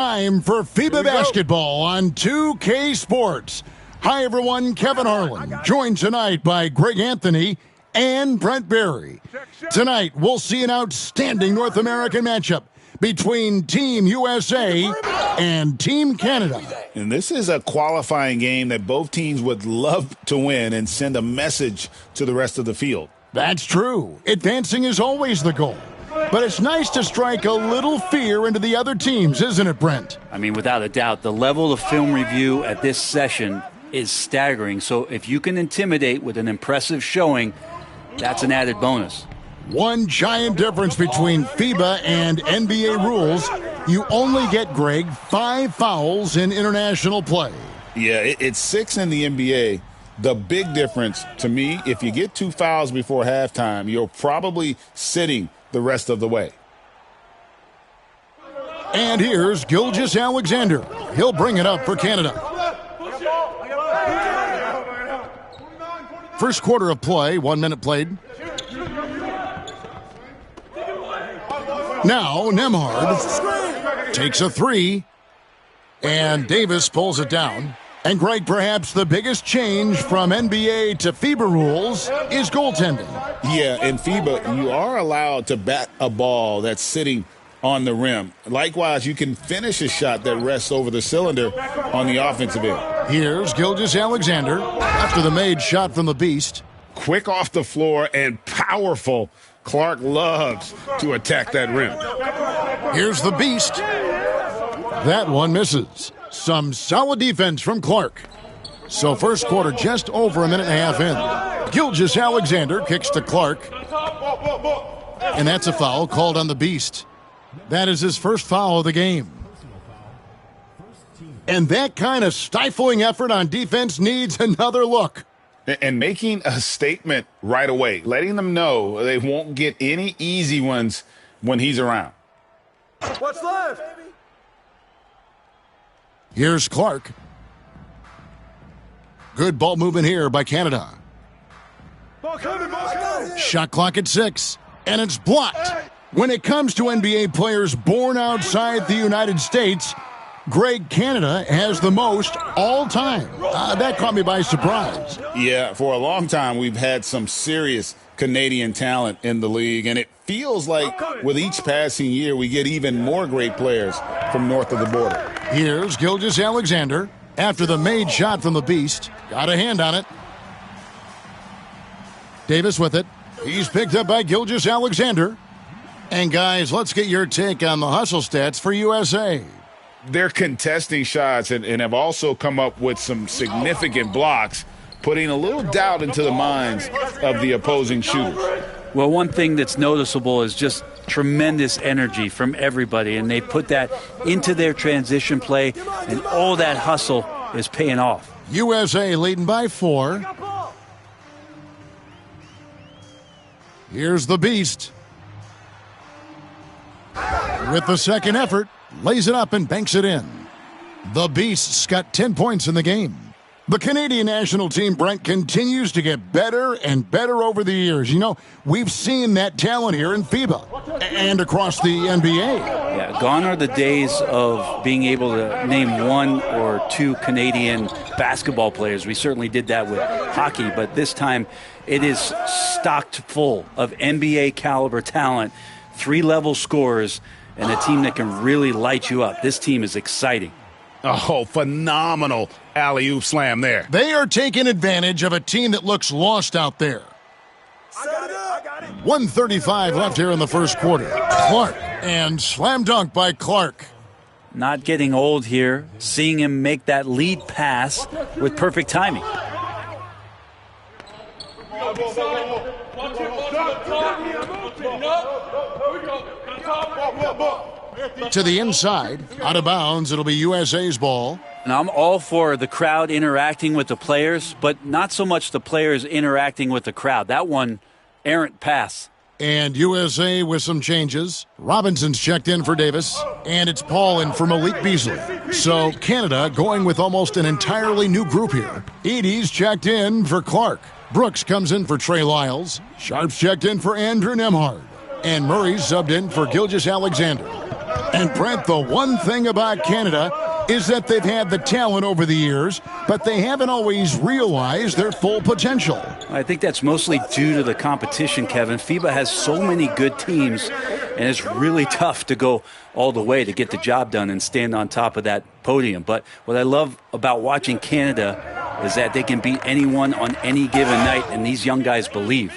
Time for FIBA basketball on 2K Sports. Hi, everyone. Kevin Harlan, joined tonight by Greg Anthony and Brent Berry. Tonight, we'll see an outstanding North American matchup between Team USA and Team Canada. And this is a qualifying game that both teams would love to win and send a message to the rest of the field. That's true. Advancing is always the goal. But it's nice to strike a little fear into the other teams, isn't it, Brent? I mean, without a doubt, the level of film review at this session is staggering. So if you can intimidate with an impressive showing, that's an added bonus. One giant difference between FIBA and NBA rules, you only get, Greg, 5 fouls in international play. Yeah, it's 6 in the NBA. The big difference to me, if you get 2 fouls before halftime, you're probably sitting the rest of the way. And here's Gilgeous-Alexander. He'll bring it up for Canada. First quarter of play, 1 minute played. Now Nembhard takes a 3, and Davis pulls it down. And Greg, perhaps the biggest change from NBA to FIBA rules is goaltending. Yeah, in FIBA, you are allowed to bat a ball that's sitting on the rim. Likewise, you can finish a shot that rests over the cylinder on the offensive end. Here's Gilgeous-Alexander after the made shot from the Beast. Quick off the floor and powerful. Clark loves to attack that rim. Here's the Beast. That one misses. Some solid defense from Clark. So first quarter just over a minute and a half in. Gilgeous-Alexander kicks to Clark. And that's a foul called on the Beast. That is his first foul of the game. And that kind of stifling effort on defense needs another look. And making a statement right away, letting them know they won't get any easy ones when he's around. What's left? Here's Clark. Good ball movement here by Canada. Shot clock at 6, and it's blocked. When it comes to NBA players born outside the United States, Greg, Canada has the most all time. That caught me by surprise. Yeah, for a long time we've had some serious Canadian talent in the league, and it feels like with each passing year we get even more great players from north of the border. Here's Gilgeous-Alexander after the made shot from the Beast. Got a hand on it. Davis with it. He's picked up by Gilgeous-Alexander. And guys, let's get your take on the hustle stats for USA. They're contesting shots and have also come up with some significant blocks, putting a little doubt into the minds of the opposing shooters. Well, one thing that's noticeable is just tremendous energy from everybody, and they put that into their transition play, and all that hustle is paying off. USA leading by 4. Here's the Beast. With the second effort, lays it up and banks it in. The Beast's got 10 points in the game. The Canadian national team, Brent, continues to get better and better over the years. You know, we've seen that talent here in FIBA and across the NBA. Yeah, gone are the days of being able to name 1 or 2 Canadian basketball players. We certainly did that with hockey, but this time it is stocked full of NBA caliber talent, 3-level scorers, and a team that can really light you up. This team is exciting. Oh, phenomenal alley-oop slam there. They are taking advantage of a team that looks lost out there. 1:35 left here in the first quarter. Clark, and slam dunk by Clark. Not getting old here, seeing him make that lead pass with perfect timing. To the inside, out of bounds, it'll be USA's ball. And I'm all for the crowd interacting with the players, but not so much the players interacting with the crowd. That one, errant pass. And USA with some changes. Robinson's checked in for Davis, and it's Paul in for Malik Beasley. So Canada going with almost an entirely new group here. Edie's checked in for Clark. Brooks comes in for Trey Lyles. Sharp's checked in for Andrew Nembhard. And Murray's subbed in for Gilgeous-Alexander. And Brent, the one thing about Canada is that they've had the talent over the years, but they haven't always realized their full potential. I think that's mostly due to the competition, Kevin. FIBA has so many good teams, and it's really tough to go all the way to get the job done and stand on top of that podium. But what I love about watching Canada is that they can beat anyone on any given night, and these young guys believe.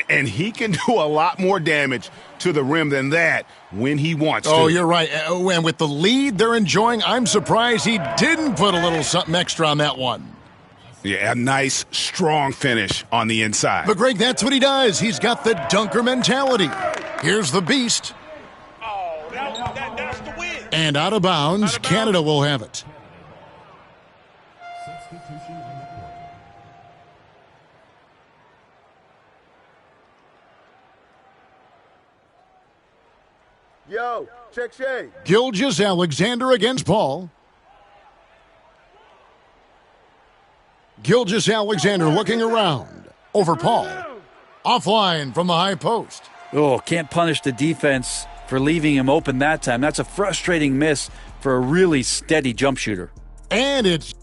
And he can do a lot more damage to the rim than that when he wants to. Oh, you're right. And with the lead they're enjoying, I'm surprised he didn't put a little something extra on that one. Yeah, a nice, strong finish on the inside. But, Greg, that's what he does. He's got the dunker mentality. Here's the beast. That's the win. And out of bounds, Canada will have it. Yo, check Shay. Gilgeous-Alexander against Paul. Gilgeous-Alexander looking around. Over Paul. Offline from the high post. Oh, can't punish the defense for leaving him open that time. That's a frustrating miss for a really steady jump shooter. And it's...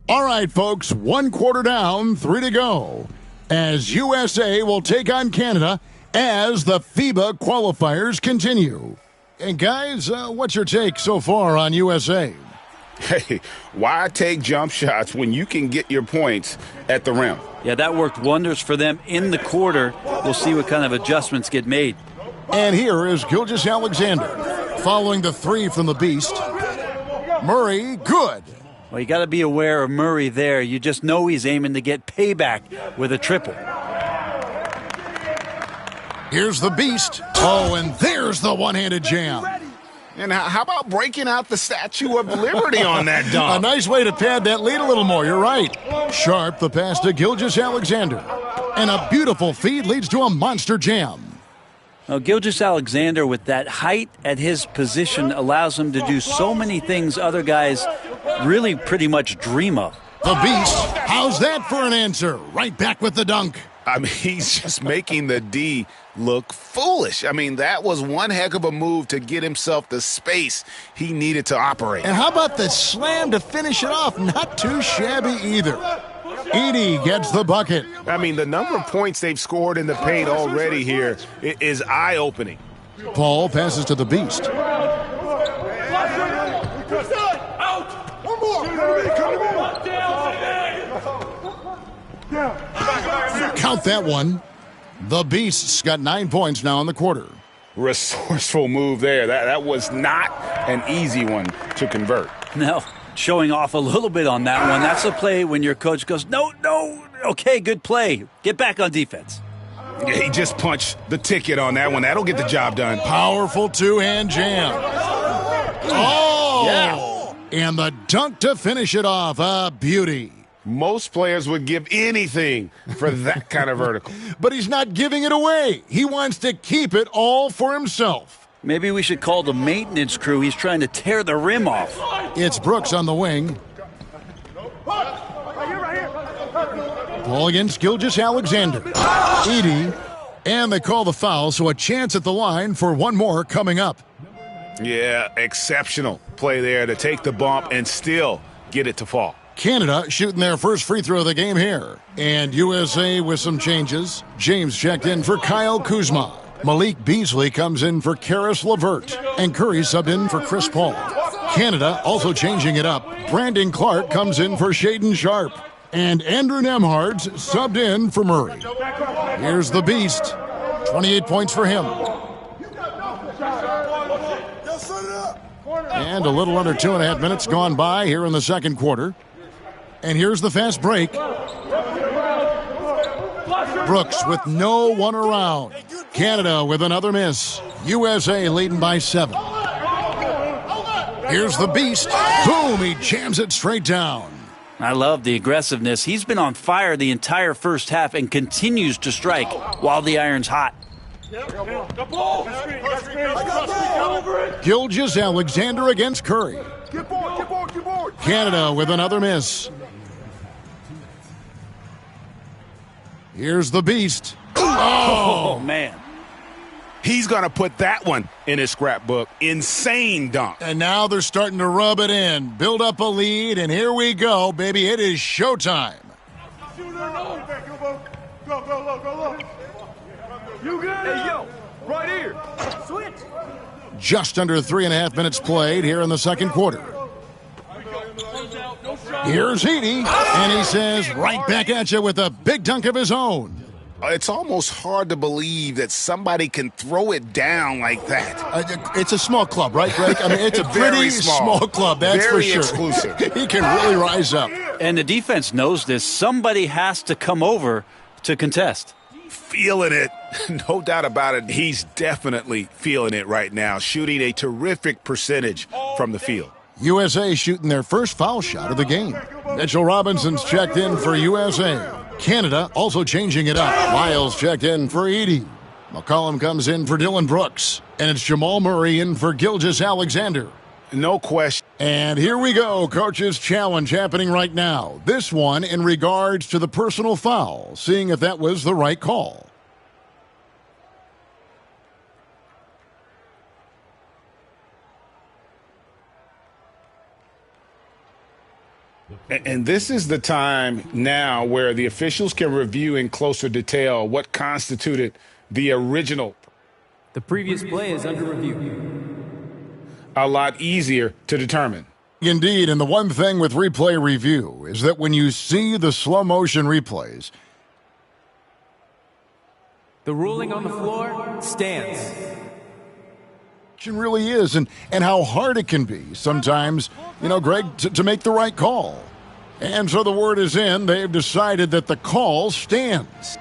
All right, folks, 1 quarter down, 3 to go. As USA will take on Canada as the FIBA qualifiers continue. And guys, what's your take so far on USA? Hey, why take jump shots when you can get your points at the rim? Yeah, that worked wonders for them in the quarter. We'll see what kind of adjustments get made. And here is Gilgeous-Alexander following the 3 from the Beast. Murray, good. Well, you got to be aware of Murray there. You just know he's aiming to get payback with a triple. Here's the Beast. Oh, and there's the one-handed jam. And how about breaking out the Statue of Liberty on that dunk? A nice way to pad that lead a little more. You're right. Sharp the pass to Gilgeous-Alexander. And a beautiful feed leads to a monster jam. Now, Gilgeous-Alexander, with that height at his position, allows him to do so many things other guys really pretty much dream of. The Beast, how's that for an answer? Right back with the dunk. I mean, he's just making the D look foolish. I mean, that was one heck of a move to get himself the space he needed to operate. And how about the slam to finish it off? Not too shabby either. Edey gets the bucket. I mean, the number of points they've scored in the paint already here is eye-opening. Paul passes to the Beast. Count that one. The Beast's got 9 points now in the quarter. Resourceful move there. That was not an easy one to convert. No, showing off a little bit on that one. That's a play when your coach goes, no, okay, good play. Get back on defense. Yeah, he just punched the ticket on that one. That'll get the job done. Powerful two-hand jam. Oh! Yeah. And the dunk to finish it off. A beauty. Most players would give anything for that kind of vertical. But he's not giving it away. He wants to keep it all for himself. Maybe we should call the maintenance crew. He's trying to tear the rim off. It's Brooks on the wing. Ball against Gilgeous-Alexander. Edey. And they call the foul, so a chance at the line for one more coming up. Yeah, exceptional play there to take the bump and still get it to fall. Canada shooting their first free throw of the game here. And USA with some changes. James checked in for Kyle Kuzma. Malik Beasley comes in for Karis LeVert. And Curry subbed in for Chris Paul. Canada also changing it up. Brandon Clark comes in for Shaedon Sharp. And Andrew Nembhard's subbed in for Murray. Here's the Beast. 28 points for him. And a little under 2.5 minutes gone by here in the second quarter. And here's the fast break. Brooks with no one around. Canada with another miss. USA leading by 7. Here's the Beast. Boom, he jams it straight down. I love the aggressiveness. He's been on fire the entire first half and continues to strike while the iron's hot. Gilgeous-Alexander against Curry. Canada with another miss. Here's the Beast. Oh, man. He's going to put that one in his scrapbook. Insane dunk. And now they're starting to rub it in, build up a lead, and here we go, baby. It is showtime. Go. You got it. Hey, yo, right here. Switch. Just under 3.5 minutes played here in the second quarter. Here's Edey, and he says right back at you with a big dunk of his own. It's almost hard to believe that somebody can throw it down like that. It's a small club, right, Greg? I mean, it's a pretty small club, that's very for sure. Exclusive. He can really rise up. And the defense knows this. Somebody has to come over to contest. Feeling it. No doubt about it. He's definitely feeling it right now, shooting a terrific percentage from the field. USA shooting their first foul shot of the game. Mitchell Robinson's checked in for USA. Canada also changing it up. Miles checked in for Edey. McCollum comes in for Dylan Brooks. And it's Jamal Murray in for Gilgeous-Alexander. No question. And here we go. Coach's challenge happening right now. This one in regards to the personal foul. Seeing if that was the right call. And this is the time now where the officials can review in closer detail what constituted the original. The previous play is under review. A lot easier to determine. Indeed, and the one thing with replay review is that when you see the slow motion replays, The ruling on the floor stands. it really is, and how hard it can be sometimes, Greg, to make the right call. And so the word is in. They've decided that the call stands.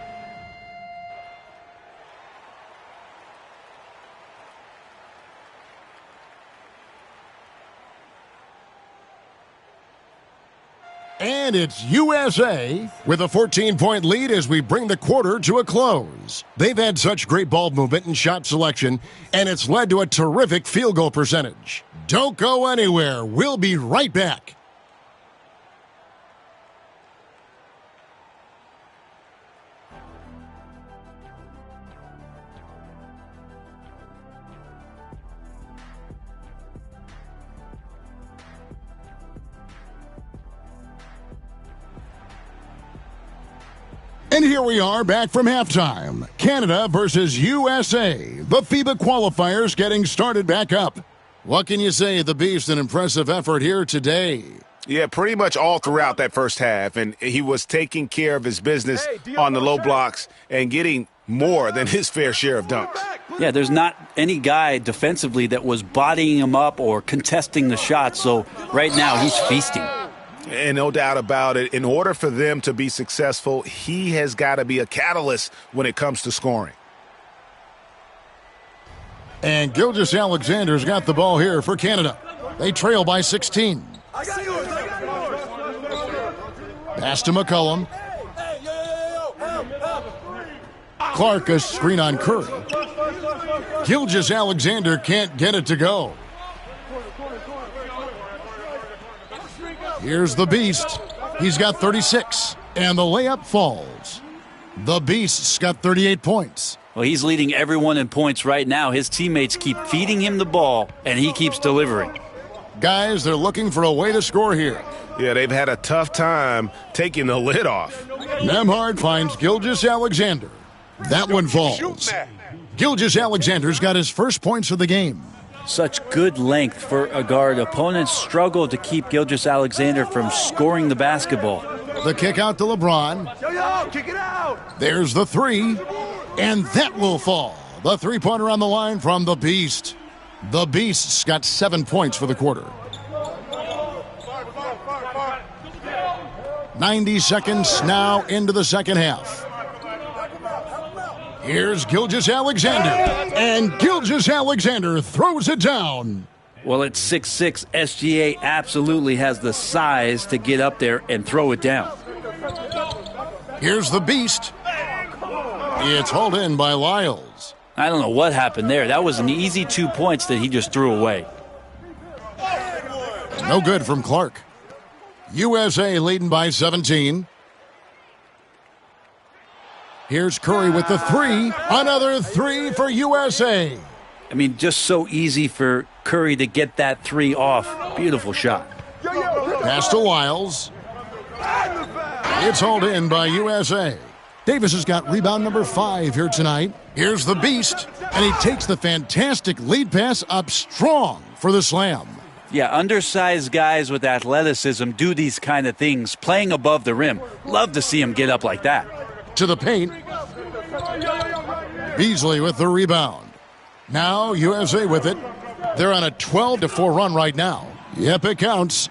And it's USA with a 14-point lead as we bring the quarter to a close. They've had such great ball movement and shot selection, and it's led to a terrific field goal percentage. Don't go anywhere. We'll be right back. And here we are back from halftime. Canada versus USA. The FIBA qualifiers getting started back up. What can you say? The Beast, an impressive effort here today. Yeah, pretty much all throughout that first half. And he was taking care of his business on the low blocks and getting more than his fair share of dunks. Yeah, there's not any guy defensively that was bodying him up or contesting the shot. So right now he's feasting. And no doubt about it, in order for them to be successful, he has got to be a catalyst when it comes to scoring. And Gilgeous-Alexander's got the ball here for Canada. They trail by 16. Pass to McCollum. Clark, a screen on Curry. Gilgeous-Alexander can't get it to go. Here's the Beast. He's got 36, and the layup falls. The Beast's got 38 points. Well, he's leading everyone in points right now. His teammates keep feeding him the ball, and he keeps delivering. Guys, they're looking for a way to score here. Yeah, they've had a tough time taking the lid off. Nembhard finds Gilgeous-Alexander. That one falls. Gilgeous-Alexander's got his first points of the game. Such good length for a guard. Opponents struggle to keep Gilgeous-Alexander from scoring the basketball. The kick out to LeBron. Yo, kick it out. There's the three, and that will fall. The three-pointer on the line from the Beast. The Beast's got 7 points for the quarter. 90 seconds now into the second half. Here's Gilgeous-Alexander, and Gilgeous-Alexander throws it down. Well, at 6'6", SGA absolutely has the size to get up there and throw it down. Here's the Beast. It's hauled in by Lyles. I don't know what happened there. That was an easy 2 points that he just threw away. No good from Clark. USA leading by 17. Here's Curry with the three. Another three for USA. I mean, just so easy for Curry to get that three off. Beautiful shot. Pass to Wiles. It's hauled in by USA. Davis has got rebound number 5 here tonight. Here's the Beast, and he takes the fantastic lead pass up strong for the slam. Yeah, undersized guys with athleticism do these kind of things, playing above the rim. Love to see him get up like that. To the paint. Beasley with the rebound. Now USA with it. They're on a 12-4 run right now. Yep, it counts.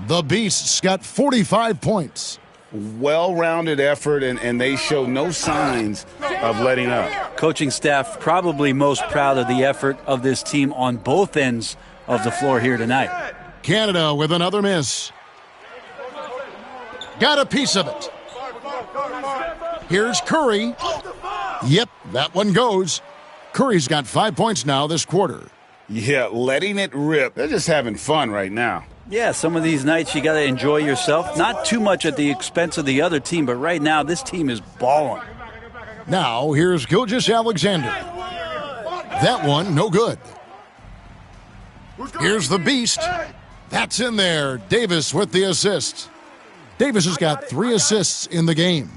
The Beast's got 45 points. Well-rounded effort, and they show no signs of letting up. Coaching staff probably most proud of the effort of this team on both ends of the floor here tonight. Canada with another miss. Got a piece of it. Here's Curry. Yep, that one goes. Curry's got 5 points now this quarter. Yeah, letting it rip. They're just having fun right now. Yeah, some of these nights you got to enjoy yourself. Not too much at the expense of the other team, but right now this team is balling. Now here's Gilgeous-Alexander. That one, no good. Here's the Beast. That's in there. Davis with the assist. Davis has got 3 assists in the game.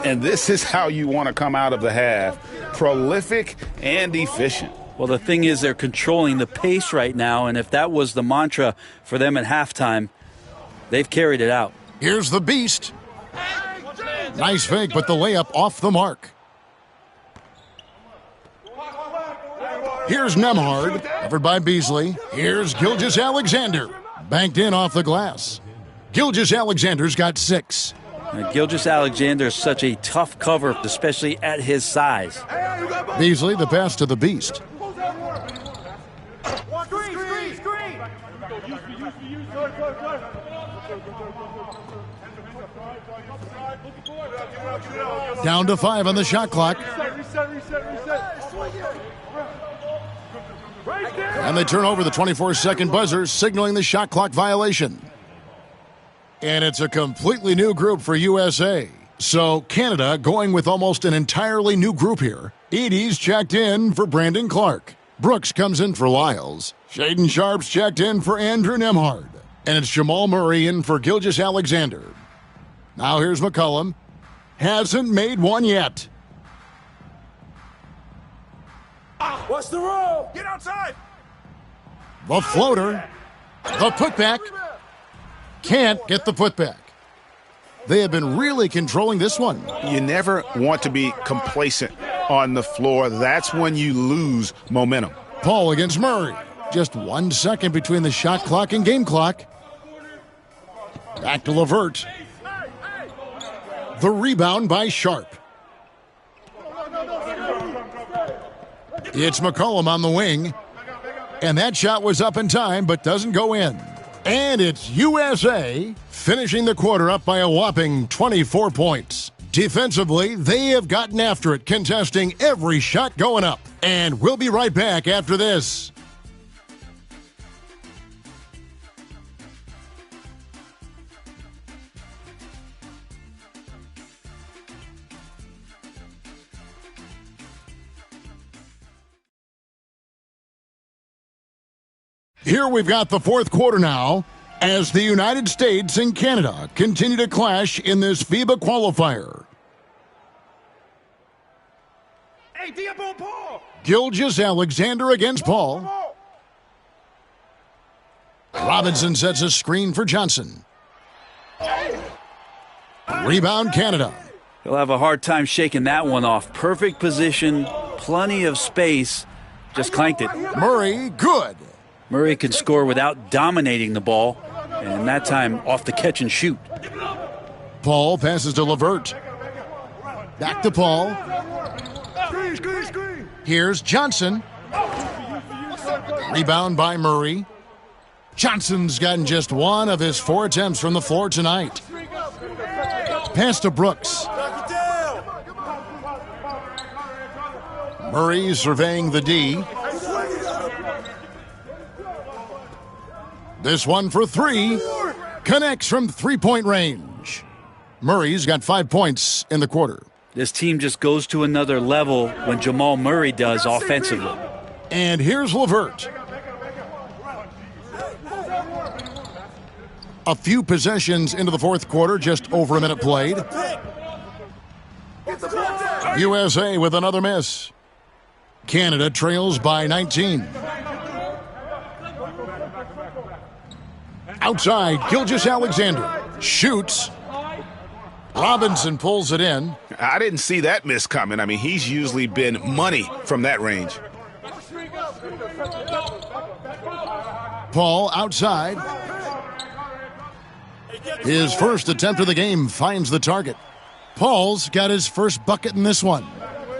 And this is how you want to come out of the half. Prolific and efficient. Well, the thing is they're controlling the pace right now, and if that was the mantra for them at halftime, they've carried it out. Here's the Beast. Nice fake, but the layup off the mark. Here's Nembhard, covered by Beasley. Here's Gilgeous-Alexander, banked in off the glass. Gilgeous-Alexander's got 6. Gilgeous-Alexander is such a tough cover, especially at his size. Beasley, the pass to the Beast. Down to 5 on the shot clock. And they turn over the 24-second buzzer, signaling the shot clock violation. And it's a completely new group for USA. So Canada going with almost an entirely new group here. Edie's checked in for Brandon Clark. Brooks comes in for Lyles. Shaden Sharp's checked in for Andrew Nembhard. And it's Jamal Murray in for Gilgeous-Alexander. Now here's McCollum. Hasn't made one yet. What's the roll? Get outside. The floater. The putback. Can't get the putback. They have been really controlling this one. You never want to be complacent on the floor. That's when you lose momentum. Paul against Murray. Just 1 second between the shot clock and game clock. Back to LeVert. The rebound by Sharp. It's McCollum on the wing. And that shot was up in time, but doesn't go in. And it's USA finishing the quarter up by a whopping 24 points. Defensively, they have gotten after it, contesting every shot going up. And we'll be right back after this. Here we've got the fourth quarter now as the United States and Canada continue to clash in this FIBA qualifier. Hey, D up on Paul. Gilgeous-Alexander against Paul. Robinson sets a screen for Johnson. Rebound Canada. He'll have a hard time shaking that one off. Perfect position, plenty of space, just clanked it. Murray, good. Murray can score without dominating the ball, and that time off the catch and shoot. Paul passes to LeVert. Back to Paul. Here's Johnson. Rebound by Murray. Johnson's gotten just 1 of his 4 attempts from the floor tonight. Pass to Brooks. Murray surveying the D. This one for 3. Connects from 3-point range. Murray's got 5 points in the quarter. This team just goes to another level when Jamal Murray does offensively. And here's LeVert. A few possessions into the fourth quarter, just over a minute played. USA with another miss. Canada trails by 19. Outside, Gilgeous-Alexander shoots. Robinson pulls it in. I didn't see that miss coming. I mean, he's usually been money from that range. Paul outside. His first attempt of the game finds the target. Paul's got his first bucket in this one.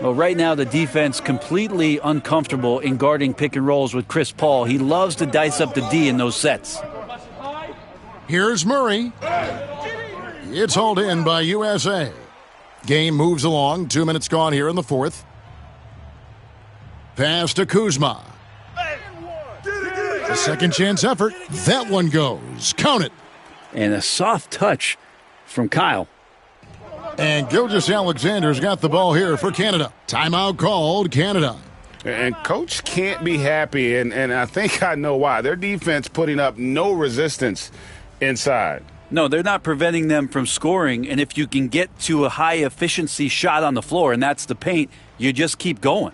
Well, right now the defense completely uncomfortable in guarding pick and rolls with Chris Paul. He loves to dice up the D in those sets. Here's Murray. It's hauled in by USA. Game moves along. 2 minutes gone here in the fourth. Pass to Kuzma. A second chance effort. That one goes. Count it. And a soft touch from Kyle. And Gilgeous-Alexander's got the ball here for Canada. Timeout called, Canada. And Coach can't be happy, and I think I know why. Their defense putting up no resistance inside. No, they're not preventing them from scoring, and if you can get to a high-efficiency shot on the floor, and that's the paint, you just keep going.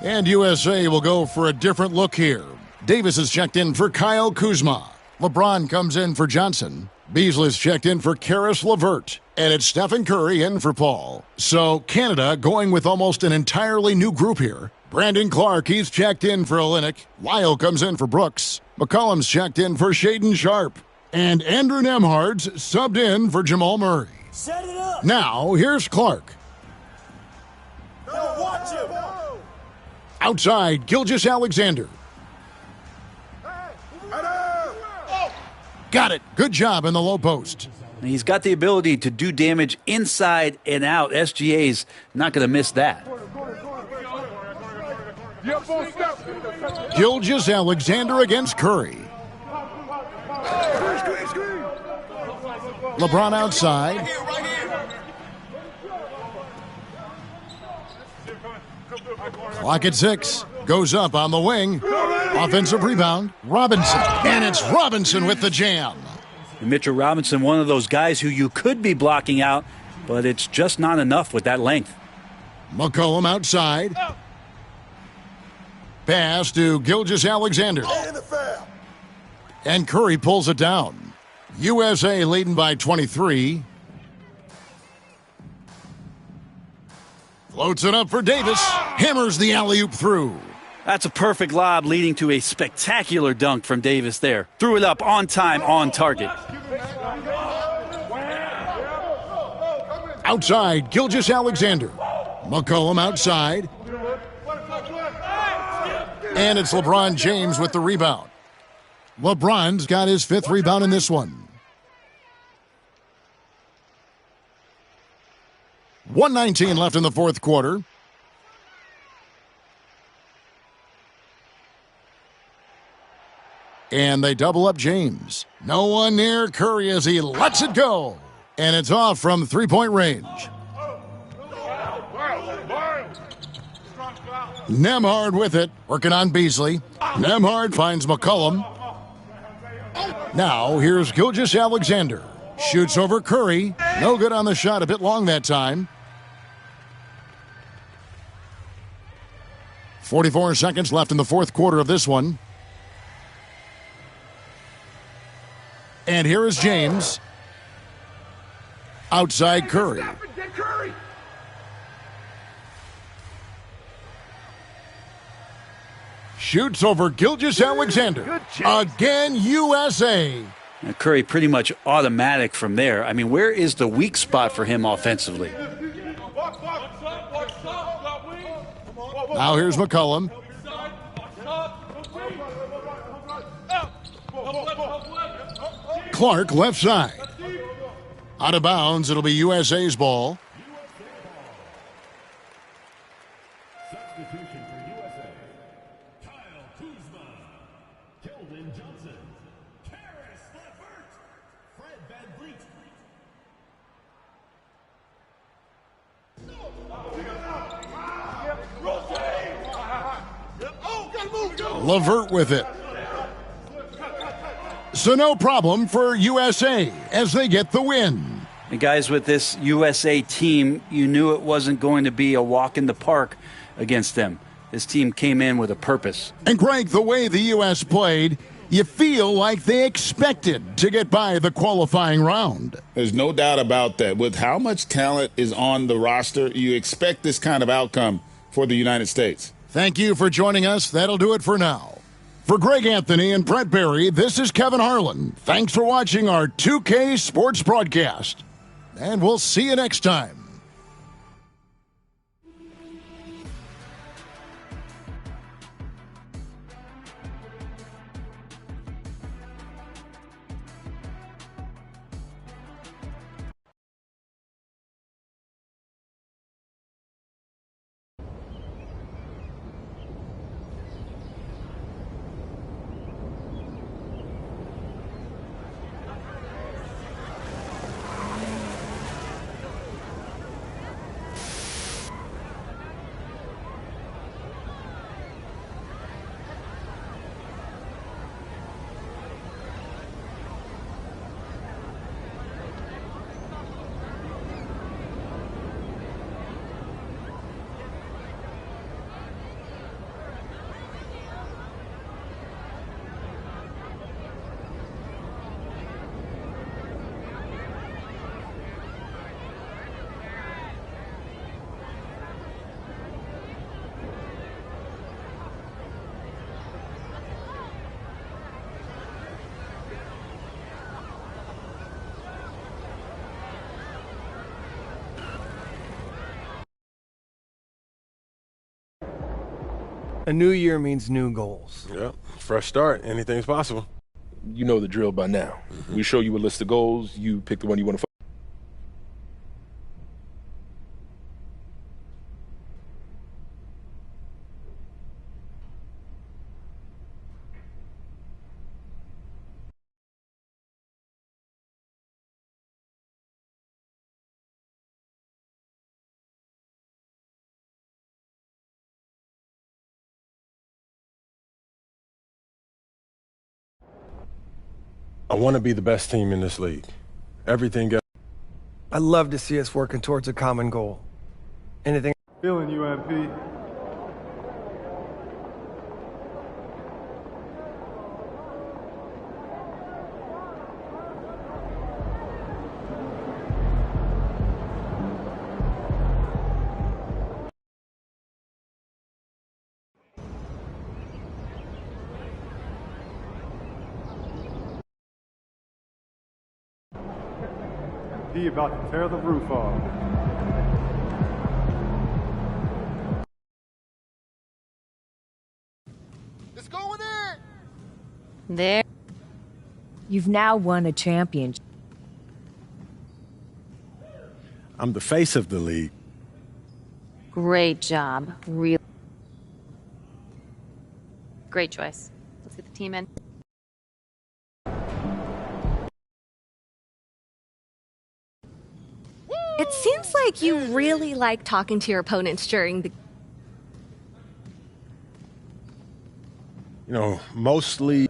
And USA will go for a different look here. Davis is checked in for Kyle Kuzma. LeBron comes in for Johnson. Beasley's checked in for Karis LeVert. And it's Stephen Curry in for Paul. So Canada going with almost an entirely new group here. Brandon Clark, he's checked in for Olynyk. Lyle comes in for Brooks. McCollum's checked in for Shaedon Sharpe. And Andrew Nembhard's subbed in for Jamal Murray. Set it up. Now, here's Clark. Now watch him. Outside, Gilgeous-Alexander. Got it. Good job in the low post. He's got the ability to do damage inside and out. SGA's not going to miss that. Gilgeous-Alexander against Curry. LeBron outside. Clock at 6. Goes up on the wing. Offensive rebound. Robinson. And it's Robinson with the jam. And Mitchell Robinson, one of those guys who you could be blocking out, but it's just not enough with that length. McCollum outside. Pass to Gilgeous-Alexander. And Curry pulls it down. USA leading by 23. Floats it up for Davis. Hammers the alley-oop through. That's a perfect lob leading to a spectacular dunk from Davis there. Threw it up on time, on target. Outside, Gilgeous-Alexander. McCollum outside. And it's LeBron James with the rebound. LeBron's got his 5th rebound in this one. 1:19 left in the fourth quarter. And they double up James. No one near Curry as he lets it go. And it's off from three-point range. Nembhard with it, working on Beasley. Nembhard finds McCollum. Now here's Gilgeous-Alexander. Shoots over Curry. No good on the shot, a bit long that time. 44 seconds left in the fourth quarter of this one. And here is James. Outside Curry. Shoots over Gilgeous-Alexander. Again, USA. Now, Curry pretty much automatic from there. I mean, where is the weak spot for him offensively? Now here's McCollum. Clark left side. Out of bounds, it'll be USA's ball. LeVert with it. So no problem for USA as they get the win. And guys, with this USA team, you knew it wasn't going to be a walk in the park against them. This team came in with a purpose. And Greg, the way the U.S. played, you feel like they expected to get by the qualifying round. There's no doubt about that. With how much talent is on the roster, you expect this kind of outcome for the United States. Thank you for joining us. That'll do it for now. For Greg Anthony and Brett Barry, this is Kevin Harlan. Thanks for watching our 2K Sports broadcast. And we'll see you next time. A new year means new goals. Yep, fresh start. Anything's possible. You know the drill by now. We show you a list of goals. You pick the one you want to. I want to be the best team in this league. Everything else. I love to see us working towards a common goal. Anything? Feeling you, MP. He about to tear the roof off. It's going in! There. You've now won a championship. I'm the face of the league. Great job. Real. Great choice. Let's get the team in. It seems like you really like talking to your opponents during the... You know, mostly...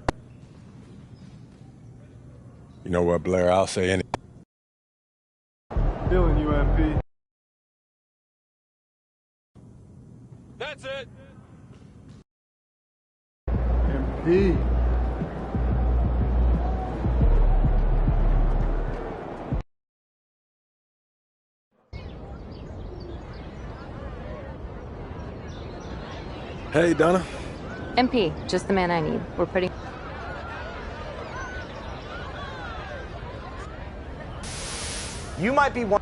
You know what, Blair, I'll say anything. Feeling you, MP. That's it. Hey, Donna. MP, just the man I need. We're pretty... You might be one...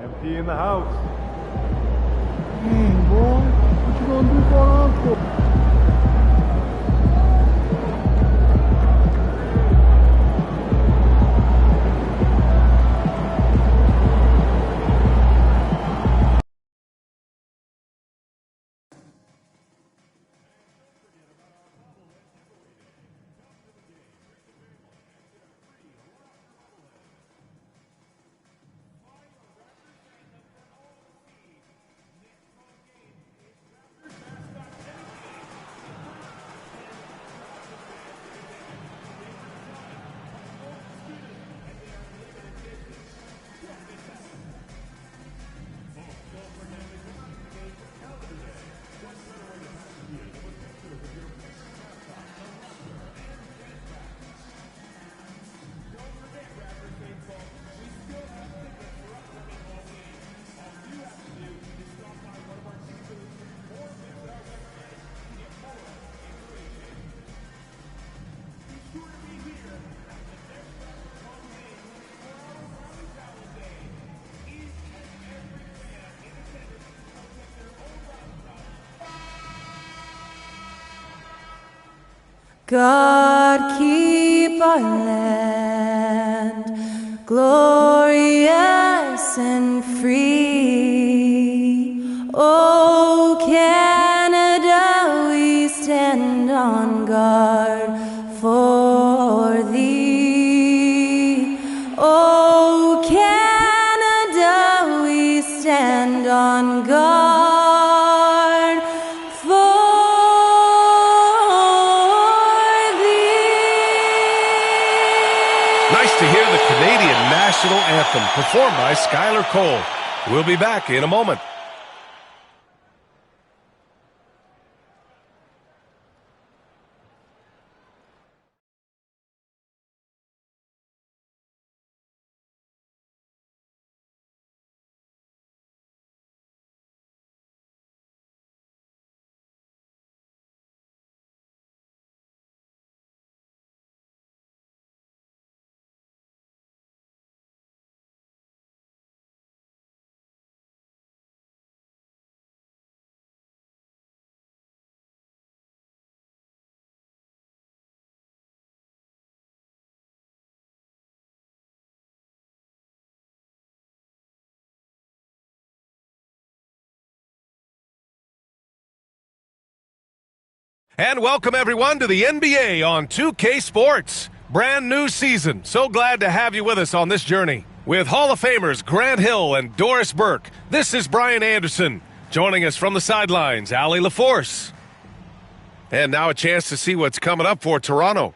MP in the house. Boy, what you gonna do for an encore? God keep our land glorious and free. Oh, Canada, we stand on guard for thee. Oh, Canada, we stand on guard. To hear the Canadian National Anthem performed by Skylar Cole. We'll be back in a moment. And welcome, everyone, to the NBA on 2K Sports. Brand new season. So glad to have you with us on this journey. With Hall of Famers Grant Hill and Doris Burke, this is Brian Anderson. Joining us from the sidelines, Allie LaForce. And now a chance to see what's coming up for Toronto.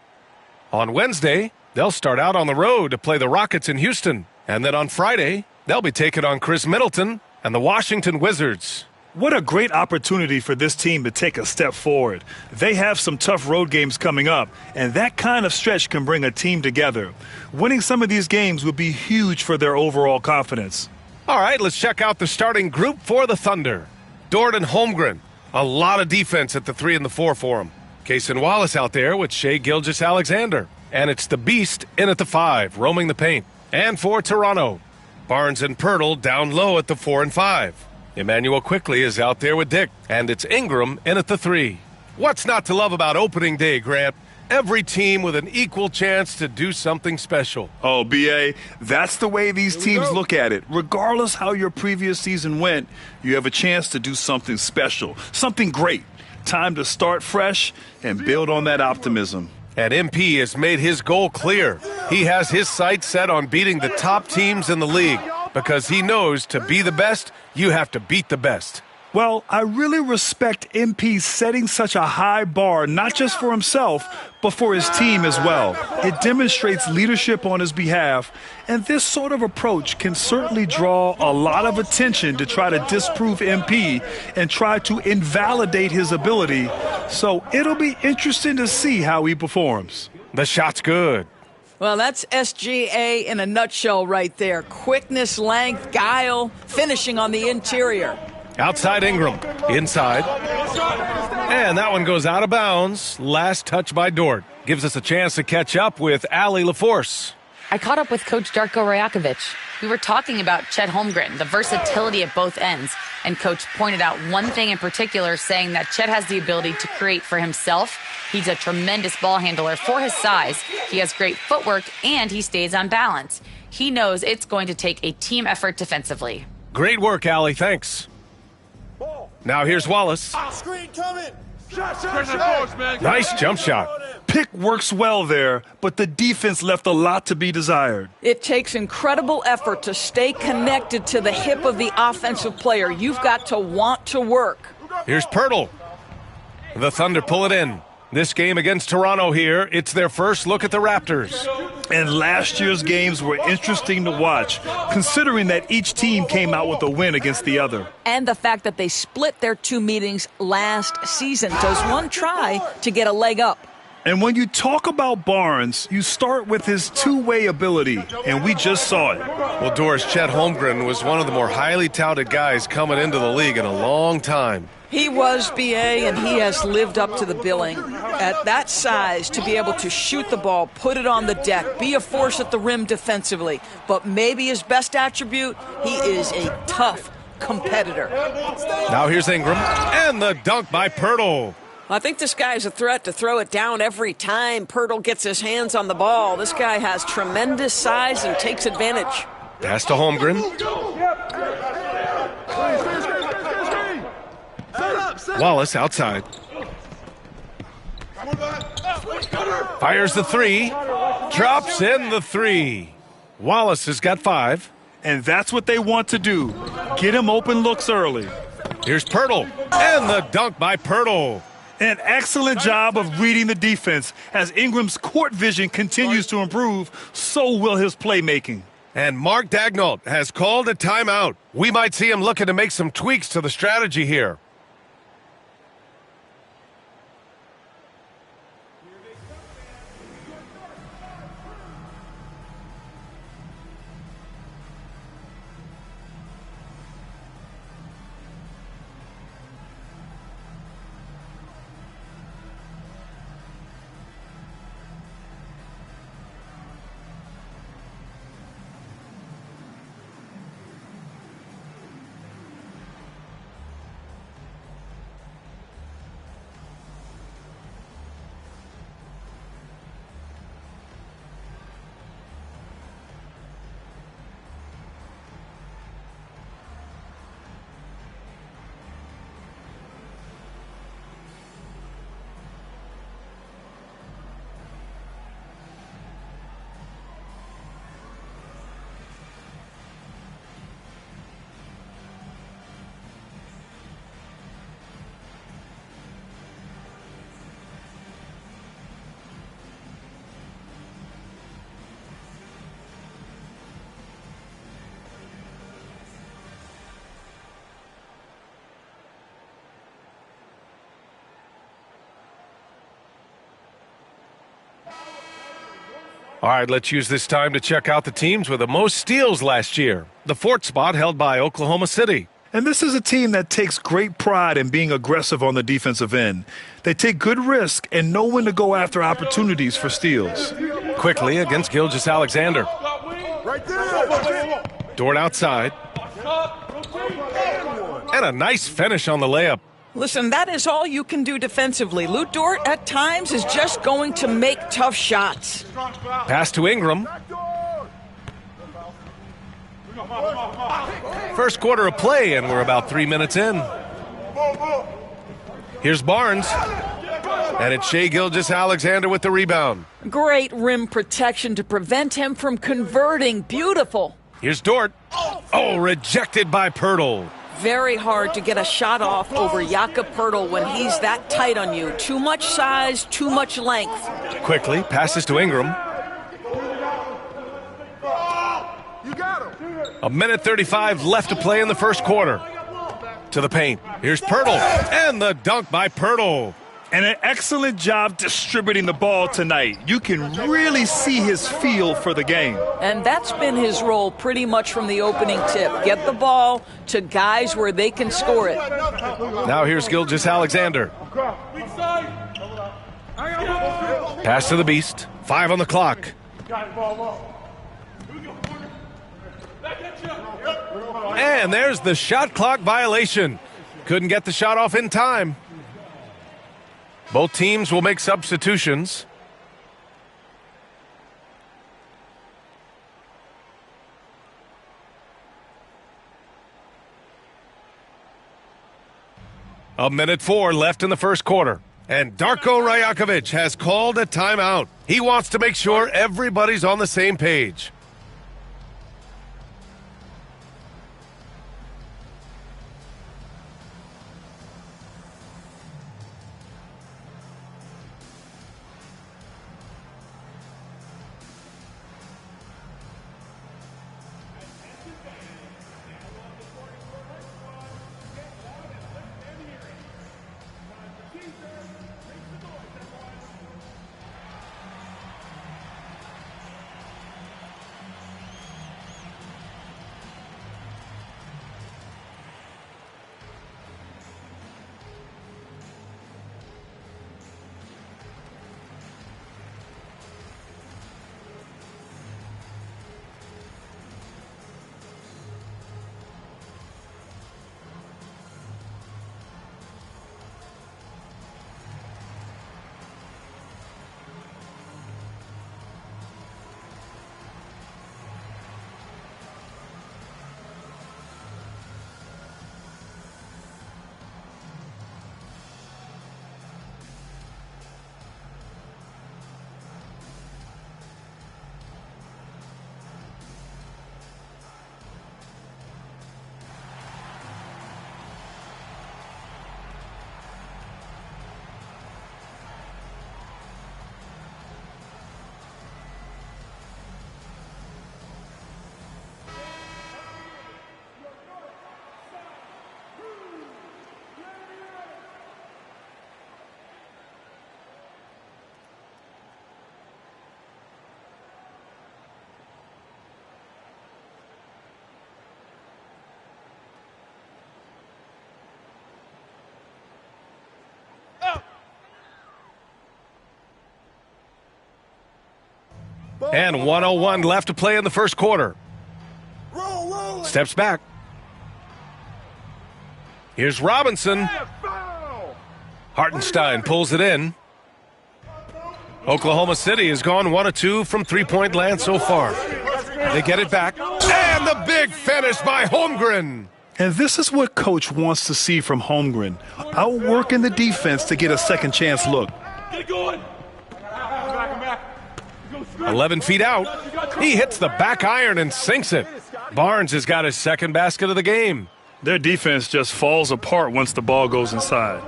On Wednesday, they'll start out on the road to play the Rockets in Houston. And then on Friday, they'll be taking on Chris Middleton and the Washington Wizards. What a great opportunity for this team to take a step forward. They have some tough road games coming up, and that kind of stretch can bring a team together. Winning some of these games would be huge for their overall confidence. All right, let's check out the starting group for the Thunder. Dort and Holmgren. A lot of defense at the 3 and the 4 for him. Cason Wallace out there with Shai Gilgeous-Alexander. And it's the Beast in at the 5, roaming the paint. And for Toronto, Barnes and Pirtle down low at the 4 and 5. Emmanuel Quickley is out there with Dick, and it's Ingram in at the 3. What's not to love about opening day, Grant? Every team with an equal chance to do something special. Oh, B.A., that's the way these teams look at it. Regardless how your previous season went, you have a chance to do something special, something great. Time to start fresh and build on that optimism. And MP has made his goal clear. He has his sights set on beating the top teams in the league because he knows to be the best, you have to beat the best. Well, I really respect MP setting such a high bar, not just for himself, but for his team as well. It demonstrates leadership on his behalf, and this sort of approach can certainly draw a lot of attention to try to disprove MP and try to invalidate his ability. So it'll be interesting to see how he performs. The shot's good. Well, that's SGA in a nutshell right there. Quickness, length, guile, finishing on the interior. Outside Ingram, inside. And that one goes out of bounds. Last touch by Dort. Gives us a chance to catch up with Allie LaForce. I caught up with Coach Darko Rajakovic. We were talking about Chet Holmgren, the versatility at both ends. And Coach pointed out one thing in particular, saying that Chet has the ability to create for himself. He's a tremendous ball handler for his size. He has great footwork, and he stays on balance. He knows it's going to take a team effort defensively. Great work, Allie. Thanks. Now here's Wallace. Screen coming. Nice jump shot. Pick works well there, but the defense left a lot to be desired. It takes incredible effort to stay connected to the hip of the offensive player. You've got to want to work. Here's Pirtle. The Thunder pull it in. This game against Toronto here, it's their first look at the Raptors. And last year's games were interesting to watch, considering that each team came out with a win against the other. And the fact that they split their two meetings last season. Does one try to get a leg up? And when you talk about Barnes, you start with his two-way ability, and we just saw it. Well, Doris, Chet Holmgren was one of the more highly touted guys coming into the league in a long time. He was, B.A., and he has lived up to the billing. At that size, to be able to shoot the ball, put it on the deck, be a force at the rim defensively. But maybe his best attribute, he is a tough competitor. Now here's Ingram, and the dunk by Pirtle. I think this guy's a threat to throw it down every time Pirtle gets his hands on the ball. This guy has tremendous size and takes advantage. Pass to Holmgren. Wallace outside. Fires the three. Drops in the three. Wallace has got 5. And that's what they want to do. Get him open looks early. Here's Pirtle. And the dunk by Pirtle. An excellent job of reading the defense. As Ingram's court vision continues to improve, so will his playmaking. And Mark Daigneault has called a timeout. We might see him looking to make some tweaks to the strategy here. All right, let's use this time to check out the teams with the most steals last year. The 4th spot held by Oklahoma City. And this is a team that takes great pride in being aggressive on the defensive end. They take good risk and know when to go after opportunities for steals. Quickly against Gilgeous-Alexander. Dort outside. And a nice finish on the layup. Listen, that is all you can do defensively. Lou Dort, at times, is just going to make tough shots. Pass to Ingram. First quarter of play, and we're about 3 minutes in. Here's Barnes. And it's Shai Gilgeous-Alexander with the rebound. Great rim protection to prevent him from converting. Beautiful. Here's Dort. Oh, rejected by Pirtle. Very hard to get a shot off over Jakob Pirtle when he's that tight on you. Too much size, too much length. Quickly, passes to Ingram. A minute 35 left to play in the first quarter. To the paint. Here's Pirtle. And the dunk by Pirtle. And an excellent job distributing the ball tonight. You can really see his feel for the game. And that's been his role pretty much from the opening tip. Get the ball to guys where they can score it. Now here's Gilgeous-Alexander. Pass to the Beast. 5 on the clock. And there's the shot clock violation. Couldn't get the shot off in time. Both teams will make substitutions. A minute 4 left in the first quarter. And Darko Rajakovic has called a timeout. He wants to make sure everybody's on the same page. And 1:01 left to play in the first quarter. Steps back. Here's Robinson. Hartenstein pulls it in. Oklahoma City has gone 1 of 2 from three-point land so far. They get it back. And the big finish by Holmgren. And this is what Coach wants to see from Holmgren. Outworking the defense to get a second chance look. Get going. 11 feet out. He hits the back iron and sinks it. Barnes has got his second basket of the game. Their defense just falls apart once the ball goes inside.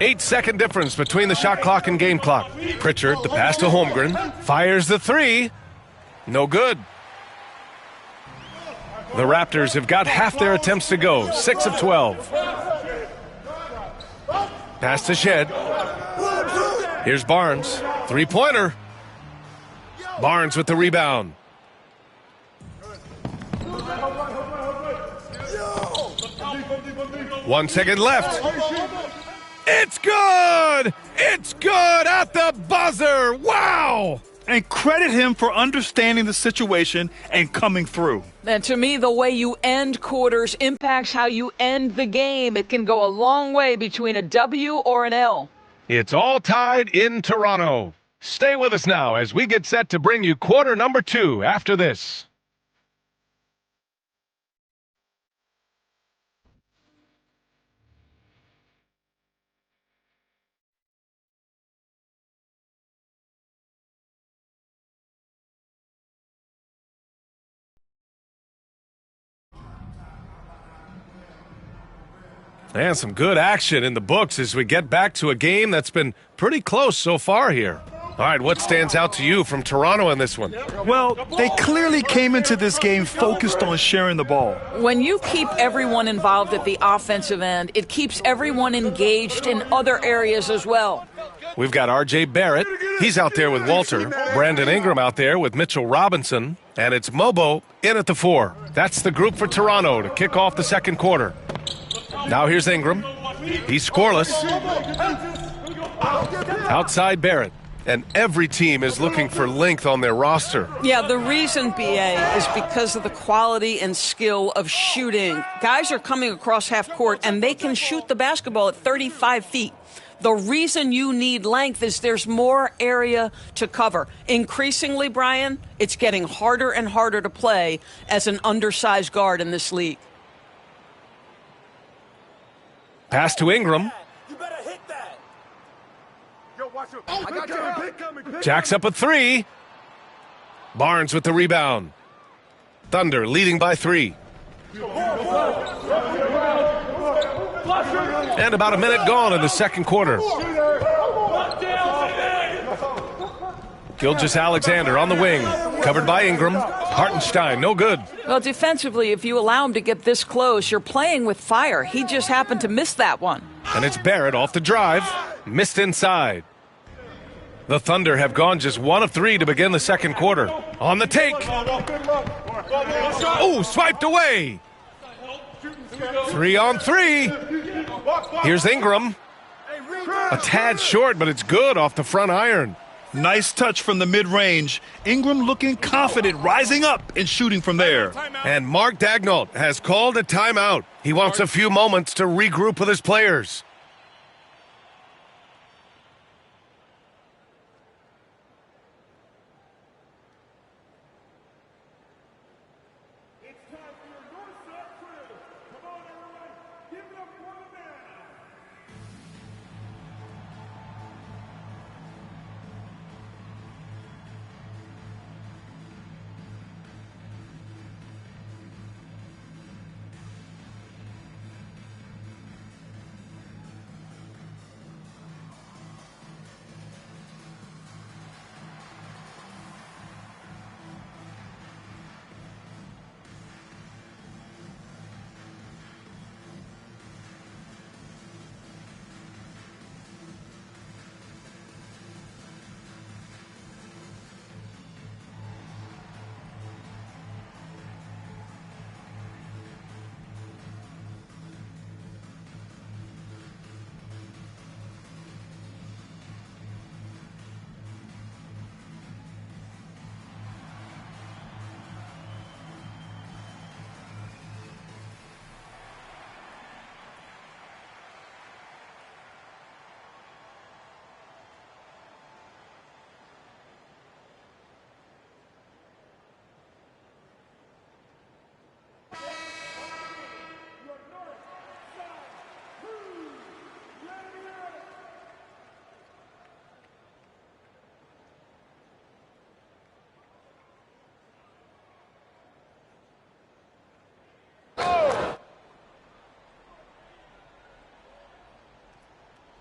8-second difference between the shot clock and game clock. Pritchard, the pass to Holmgren, fires the three. No good. The Raptors have got half their attempts to go, 6 of 12. Pass to Shed. Here's Barnes, three-pointer. Barnes with the rebound. One second left. It's good! It's good at the buzzer! Wow! And credit him for understanding the situation and coming through. And to me, the way you end quarters impacts how you end the game. It can go a long way between a W or an L. It's all tied in Toronto. Stay with us now as we get set to bring you quarter number 2 after this. And some good action in the books as we get back to a game that's been pretty close so far here. All right, what stands out to you from Toronto in this one? Well, they clearly came into this game focused on sharing the ball. When you keep everyone involved at the offensive end, it keeps everyone engaged in other areas as well. We've got R.J. Barrett. He's out there with Walter. Brandon Ingram out there with Mitchell Robinson. And it's Mobo in at the 4. That's the group for Toronto to kick off the second quarter. Now here's Ingram. He's scoreless. Outside Barrett. And every team is looking for length on their roster. Yeah, the reason, BA, is because of the quality and skill of shooting. Guys are coming across half court, and they can shoot the basketball at 35 feet. The reason you need length is there's more area to cover. Increasingly, Brian, it's getting harder and harder to play as an undersized guard in this league. Pass to Ingram. Jacks up a 3. Barnes with the rebound. Thunder leading by 3. And about a minute gone in the second quarter. Gilgeous-Alexander on the wing. Covered by Ingram. Hartenstein, no good. Well, defensively, if you allow him to get this close, you're playing with fire. He just happened to miss that one. And it's Barrett off the drive. Missed inside. The Thunder have gone just 1 of 3 to begin the second quarter. On the take. Oh, swiped away. 3 on 3. Here's Ingram. A tad short, but it's good off the front iron. Nice touch from the mid-range. Ingram looking confident, rising up and shooting from there. And Mark Daigneault has called a timeout. He wants a few moments to regroup with his players.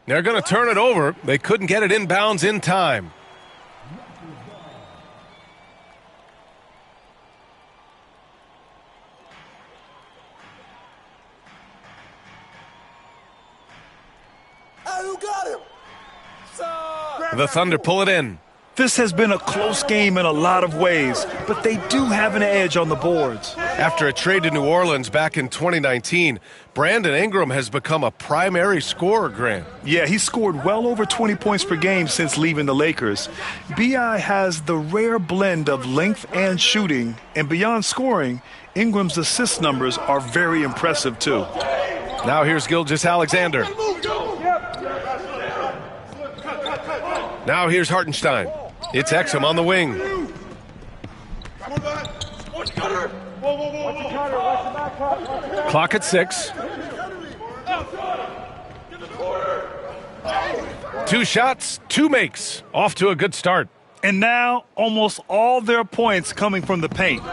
They're going to turn it over. They couldn't get it inbounds in time. The Thunder pull it in. This has been a close game in a lot of ways, but they do have an edge on the boards. After a trade to New Orleans back in 2019, Brandon Ingram has become a primary scorer, Grant. Yeah, he scored well over 20 points per game since leaving the Lakers. B.I. has the rare blend of length and shooting, and beyond scoring, Ingram's assist numbers are very impressive too. Now here's Gilgeous-Alexander. Now here's Hartenstein. It's Exum on the wing. Clock at 6. 2 shots, 2 makes. Off to a good start. And now almost all their points coming from the paint.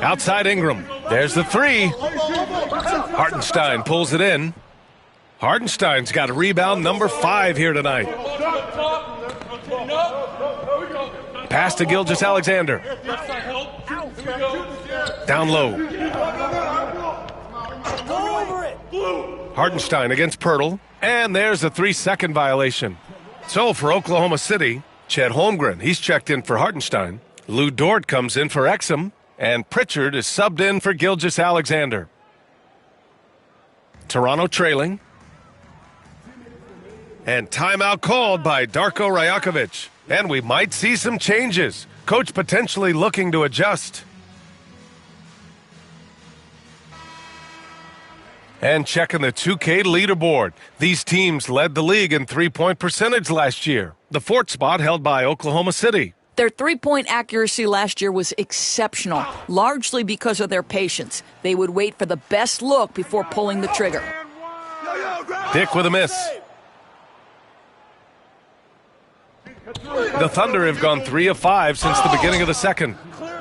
Outside Ingram. There's the 3. Hartenstein pulls it in. Hartenstein's got rebound number 5 here tonight. Pass to Gilgeous-Alexander. Down low. Hartenstein against Pirtle. And there's a 3-second violation. So for Oklahoma City, Chet Holmgren, he's checked in for Hartenstein. Lou Dort comes in for Exum. And Pritchard is subbed in for Gilgeous-Alexander. Toronto trailing. And timeout called by Darko Rajakovic. And we might see some changes. Coach potentially looking to adjust. And checking the 2K leaderboard. These teams led the league in three-point percentage last year. The 4th spot held by Oklahoma City. Their three-point accuracy last year was exceptional, largely because of their patience. They would wait for the best look before pulling the trigger. Dick with a miss. The Thunder have gone 3 of 5 since the beginning of the second.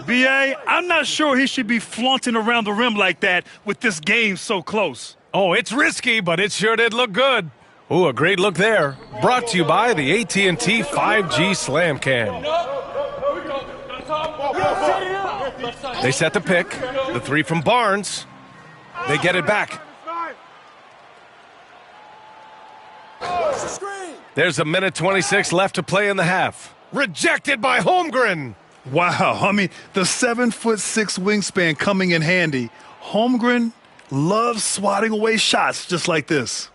B.A., I'm not sure he should be flaunting around the rim like that with this game so close. Oh, it's risky, but it sure did look good. Ooh, a great look there. Brought to you by the AT&T 5G Slam Cam. They set the pick. The 3 from Barnes. They get it back. There's 1:26 left to play in the half. Rejected by Holmgren. Wow, I mean, the 7'6" wingspan coming in handy. Holmgren loves swatting away shots just like this.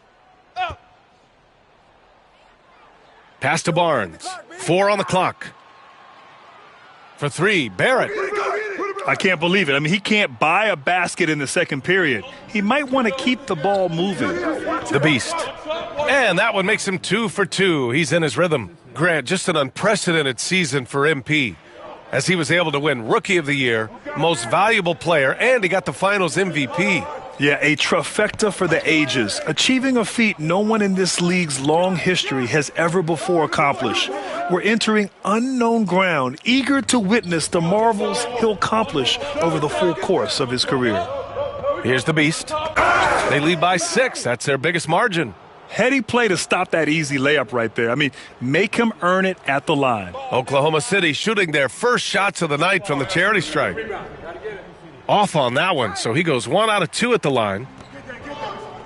Pass to Barnes. 4 on the clock. For 3, Barrett. I can't believe it. I mean, he can't buy a basket in the second period. He might want to keep the ball moving. The Beast. And that one makes him 2 for 2. He's in his rhythm. Grant, just an unprecedented season for MP, as he was able to win Rookie of the Year, Most Valuable Player, and he got the Finals MVP. Yeah, a trifecta for the ages, achieving a feat no one in this league's long history has ever before accomplished. We're entering unknown ground, eager to witness the marvels he'll accomplish over the full course of his career. Here's the Beast. They lead by 6. That's their biggest margin. Heady play to stop that easy layup right there. I mean, make him earn it at the line. Oklahoma City shooting their first shots of the night from the charity strike. Off on that one, so he goes 1 out of 2 at the line.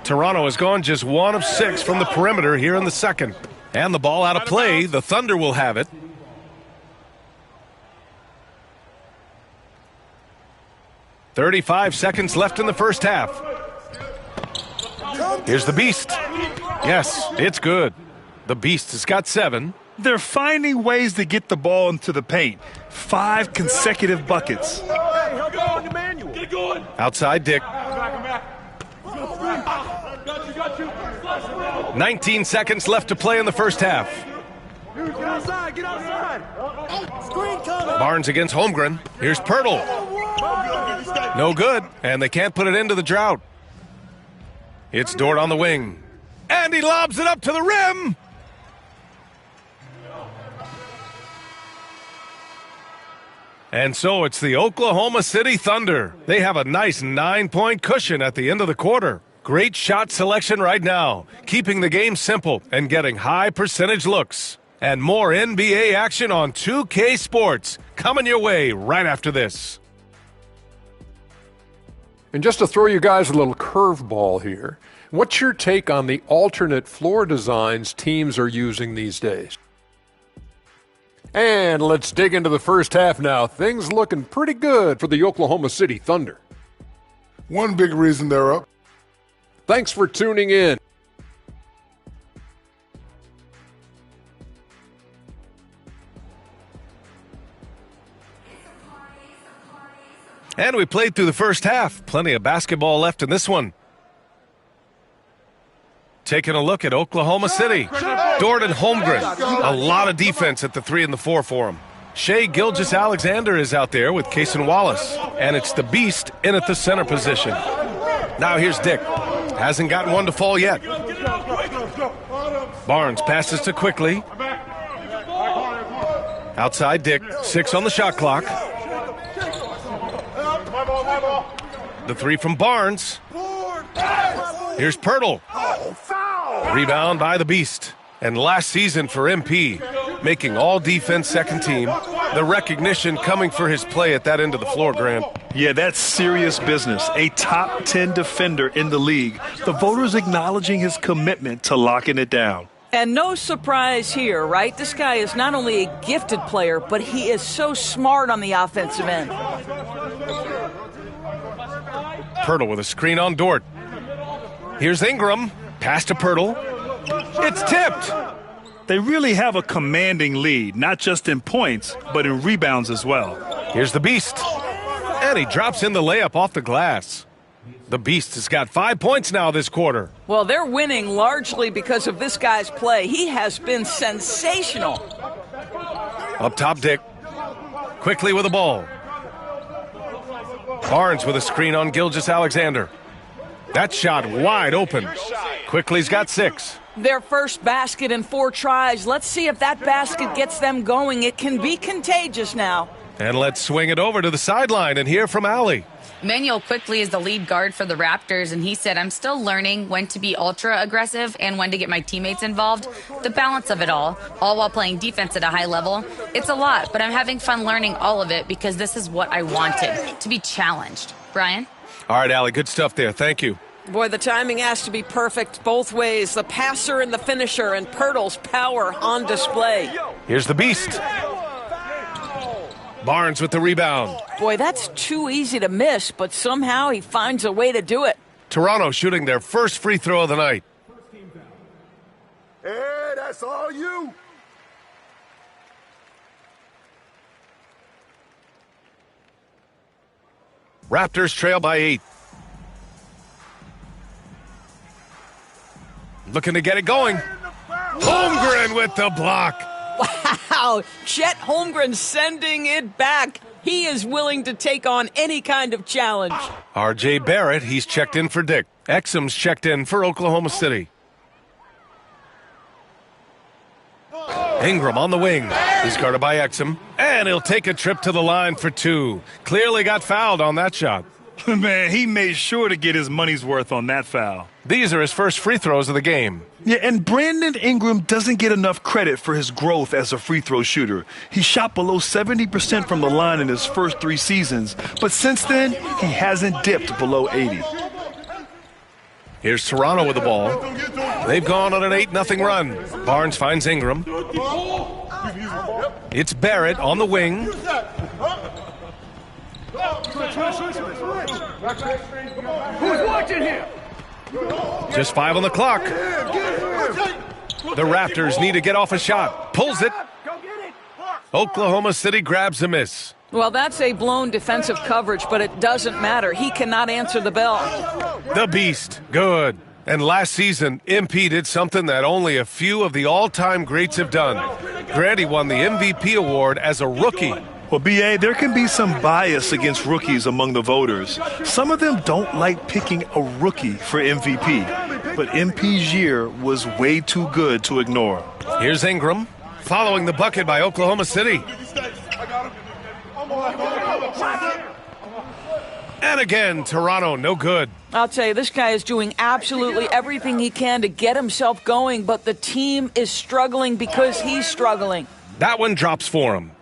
Toronto has gone just 1 of 6 from the perimeter here in the second. And the ball out of play. The Thunder will have it. .35 seconds left in the first half. Here's the Beast. Yes, it's good. The Beast has got 7. They're finding ways to get the ball into the paint. 5 consecutive buckets. Outside Dick. 19 seconds left to play in the first half. Barnes against Holmgren. Here's Pirtle. No good, and they can't put it into the drought. It's Dort on the wing. And he lobs it up to the rim. And so it's the Oklahoma City Thunder. They have a nice 9-point cushion at the end of the quarter. Great shot selection right now, keeping the game simple and getting high percentage looks. And more NBA action on 2K Sports coming your way right after this. And just to throw you guys a little curveball here, what's your take on the alternate floor designs teams are using these days? And let's dig into the first half now. Things looking pretty good for the Oklahoma City Thunder. One big reason they're up. Thanks for tuning in. And we played through the first half. Plenty of basketball left in this one. Taking a look at Oklahoma City. Dort and Holmgren. A lot of defense at the 3 and the 4 for him. Shai Gilgeous-Alexander is out there with Cason Wallace. And it's the Beast in at the center position. Now here's Dick. Hasn't gotten one to fall yet. Barnes passes to Quickly. Outside Dick. 6 on the shot clock. The 3 from Barnes. Here's Pirtle. Rebound by the Beast. And last season for MP, making all defense second team. The recognition coming for his play at that end of the floor, Grant. Yeah, that's serious business. A top 10 defender in the league. The voters acknowledging his commitment to locking it down. And no surprise here, right? This guy is not only a gifted player, but he is so smart on the offensive end. Pirtle with a screen on Dort. Here's Ingram. Pass to Pirtle. It's tipped. They really have a commanding lead, not just in points, but in rebounds as well. Here's the Beast. And he drops in the layup off the glass. The Beast has got 5 points now this quarter. Well, they're winning largely because of this guy's play. He has been sensational. Up top, Dick. Quickly with the ball. Barnes with a screen on Gilgeous-Alexander. That shot wide open. Quickly's got 6. Their first basket in 4 tries. Let's see if that basket gets them going. It can be contagious now. And let's swing it over to the sideline and hear from Allie. Manuel Quickly is the lead guard for the Raptors, and he said, I'm still learning when to be ultra aggressive and when to get my teammates involved. The balance of it all while playing defense at a high level. It's a lot, but I'm having fun learning all of it because this is what I wanted, to be challenged. Brian? All right, Allie, good stuff there. Thank you. Boy, the timing has to be perfect both ways. The passer and the finisher, and Pirtle's power on display. Here's the Beast. Barnes with the rebound. Boy, that's too easy to miss, but somehow he finds a way to do it. Toronto shooting their first free throw of the night. Hey, that's all you. Raptors trail by 8. Looking to get it going. Holmgren with the block. Wow, Chet Holmgren sending it back. He is willing to take on any kind of challenge. R.J. Barrett, he's checked in for Dick. Exum's checked in for Oklahoma City. Ingram on the wing. He's guarded by Exum. And he'll take a trip to the line for 2. Clearly got fouled on that shot. Man, he made sure to get his money's worth on that foul. These are his first free throws of the game. Yeah, and Brandon Ingram doesn't get enough credit for his growth as a free throw shooter. He shot below 70% from the line in his first 3 seasons, but since then, he hasn't dipped below 80. Here's Toronto with the ball. They've gone on an 8-0 run. Barnes finds Ingram. It's Barrett on the wing. Who's watching here? Just 5 on the clock. The Raptors need to get off a shot. Pulls it. Oklahoma City grabs a miss. Well, that's a blown defensive coverage, but it doesn't matter. He cannot answer the bell. The Beast. Good. And last season, MP did something that only a few of the all-time greats have done. Grady won the MVP award as a rookie. Well, B.A., there can be some bias against rookies among the voters. Some of them don't like picking a rookie for MVP. But MP's year was way too good to ignore. Here's Ingram, following the bucket by Oklahoma City. And again, Toronto, no good. I'll tell you, this guy is doing absolutely everything he can to get himself going, but the team is struggling because he's struggling. That one drops for him.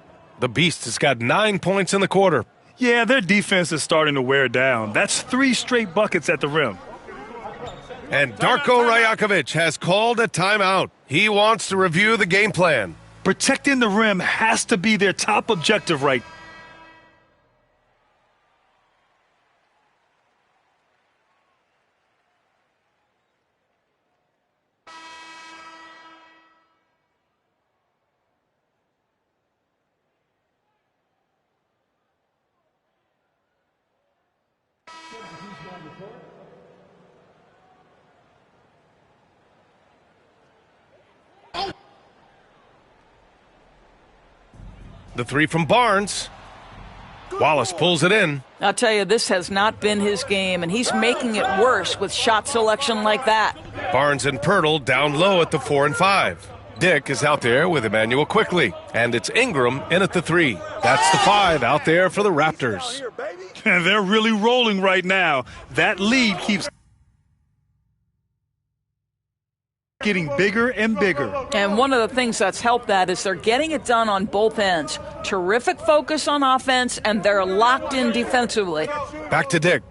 The Beast has got 9 points in the quarter. Yeah, their defense is starting to wear down. That's 3 straight buckets at the rim. And Darko Rajakovic has called a timeout. He wants to review the game plan. Protecting the rim has to be their top objective right now. The three from Barnes. Wallace pulls it in. I'll tell you, this has not been his game, and he's making it worse with shot selection like that. Barnes and Pirtle down low at the 4 and 5. Dick is out there with Emmanuel quickly, and it's Ingram in at the 3. That's the 5 out there for the Raptors. And they're really rolling right now. That lead keeps getting bigger and bigger. And one of the things that's helped that is they're getting it done on both ends. Terrific focus on offense, and they're locked in defensively. Back to Dick.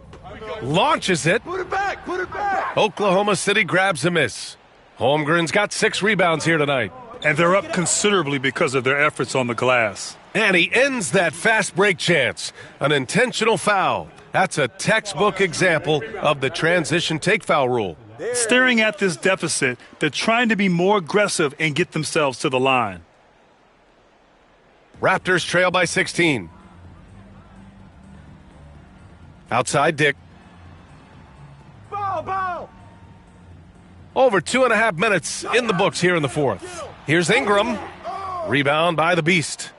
Launches it. Put it back, put it back. Oklahoma City grabs a miss. Holmgren's got 6 rebounds here tonight. And they're up considerably because of their efforts on the glass. And he ends that fast break chance. An intentional foul. That's a textbook example of the transition take foul rule. Staring at this deficit, they're trying to be more aggressive and get themselves to the line. Raptors trail by 16. Outside Dick. Foul. Over 2.5 minutes in the books here in the fourth. Here's Ingram. Rebound by the Beast.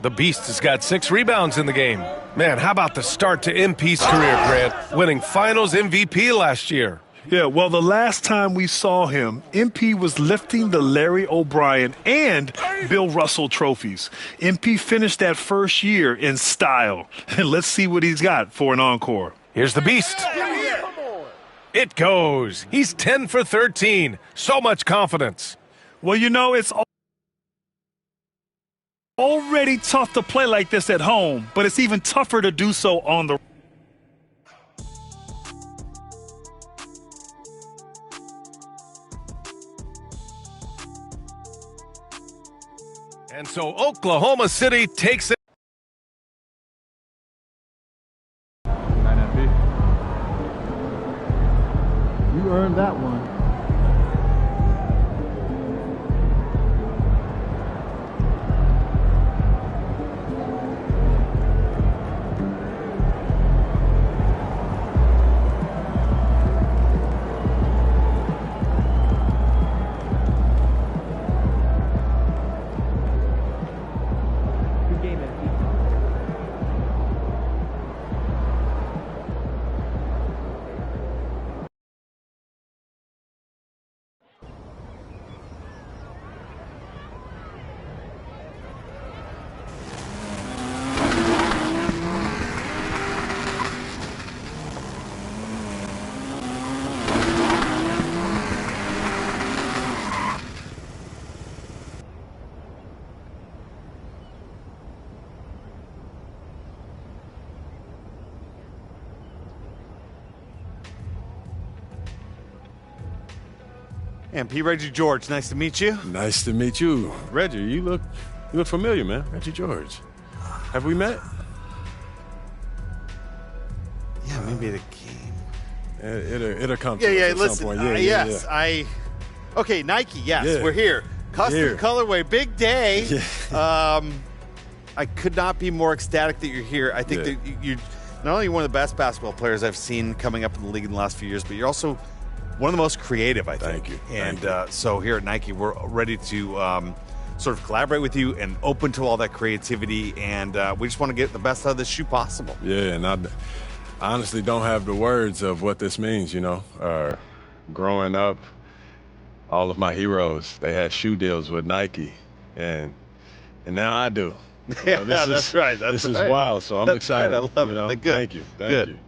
The Beast has got 6 rebounds in the game. Man, how about the start to MP's career, Grant? Winning Finals MVP last year. Yeah, well, the last time we saw him, MP was lifting the Larry O'Brien and Bill Russell trophies. MP finished that first year in style. And let's see what he's got for an encore. Here's the Beast. It goes. He's 10 for 13. So much confidence. Well, you know, it's already tough to play like this at home, but it's even tougher to do so on the And so Oklahoma City takes it. You earned that one. And P. Reggie George, nice to meet you. Nice to meet you. Reggie, you look familiar, man. Reggie George. Have we met? Yeah, maybe at a game. It'll come to us at listen, some point. Yes, yeah. Okay, Nike, yes, Yeah. we're here. Custom Here. colorway, big day. Yeah. I could not be more ecstatic that you're here. I think that you're not only one of the best basketball players I've seen coming up in the league in the last few years, but you're also one of the most creative, I think. Thank you. And so here at Nike, we're ready to sort of collaborate with you and open to all that creativity. And we just want to get the best out of this shoe possible. Yeah, and I honestly don't have the words of what this means, you know. Growing up, all of my heroes, they had shoe deals with Nike. And now I do. Yeah, that's right. This is wild, so I'm excited. Right, I love it. You know? Good. Thank you. Thank you.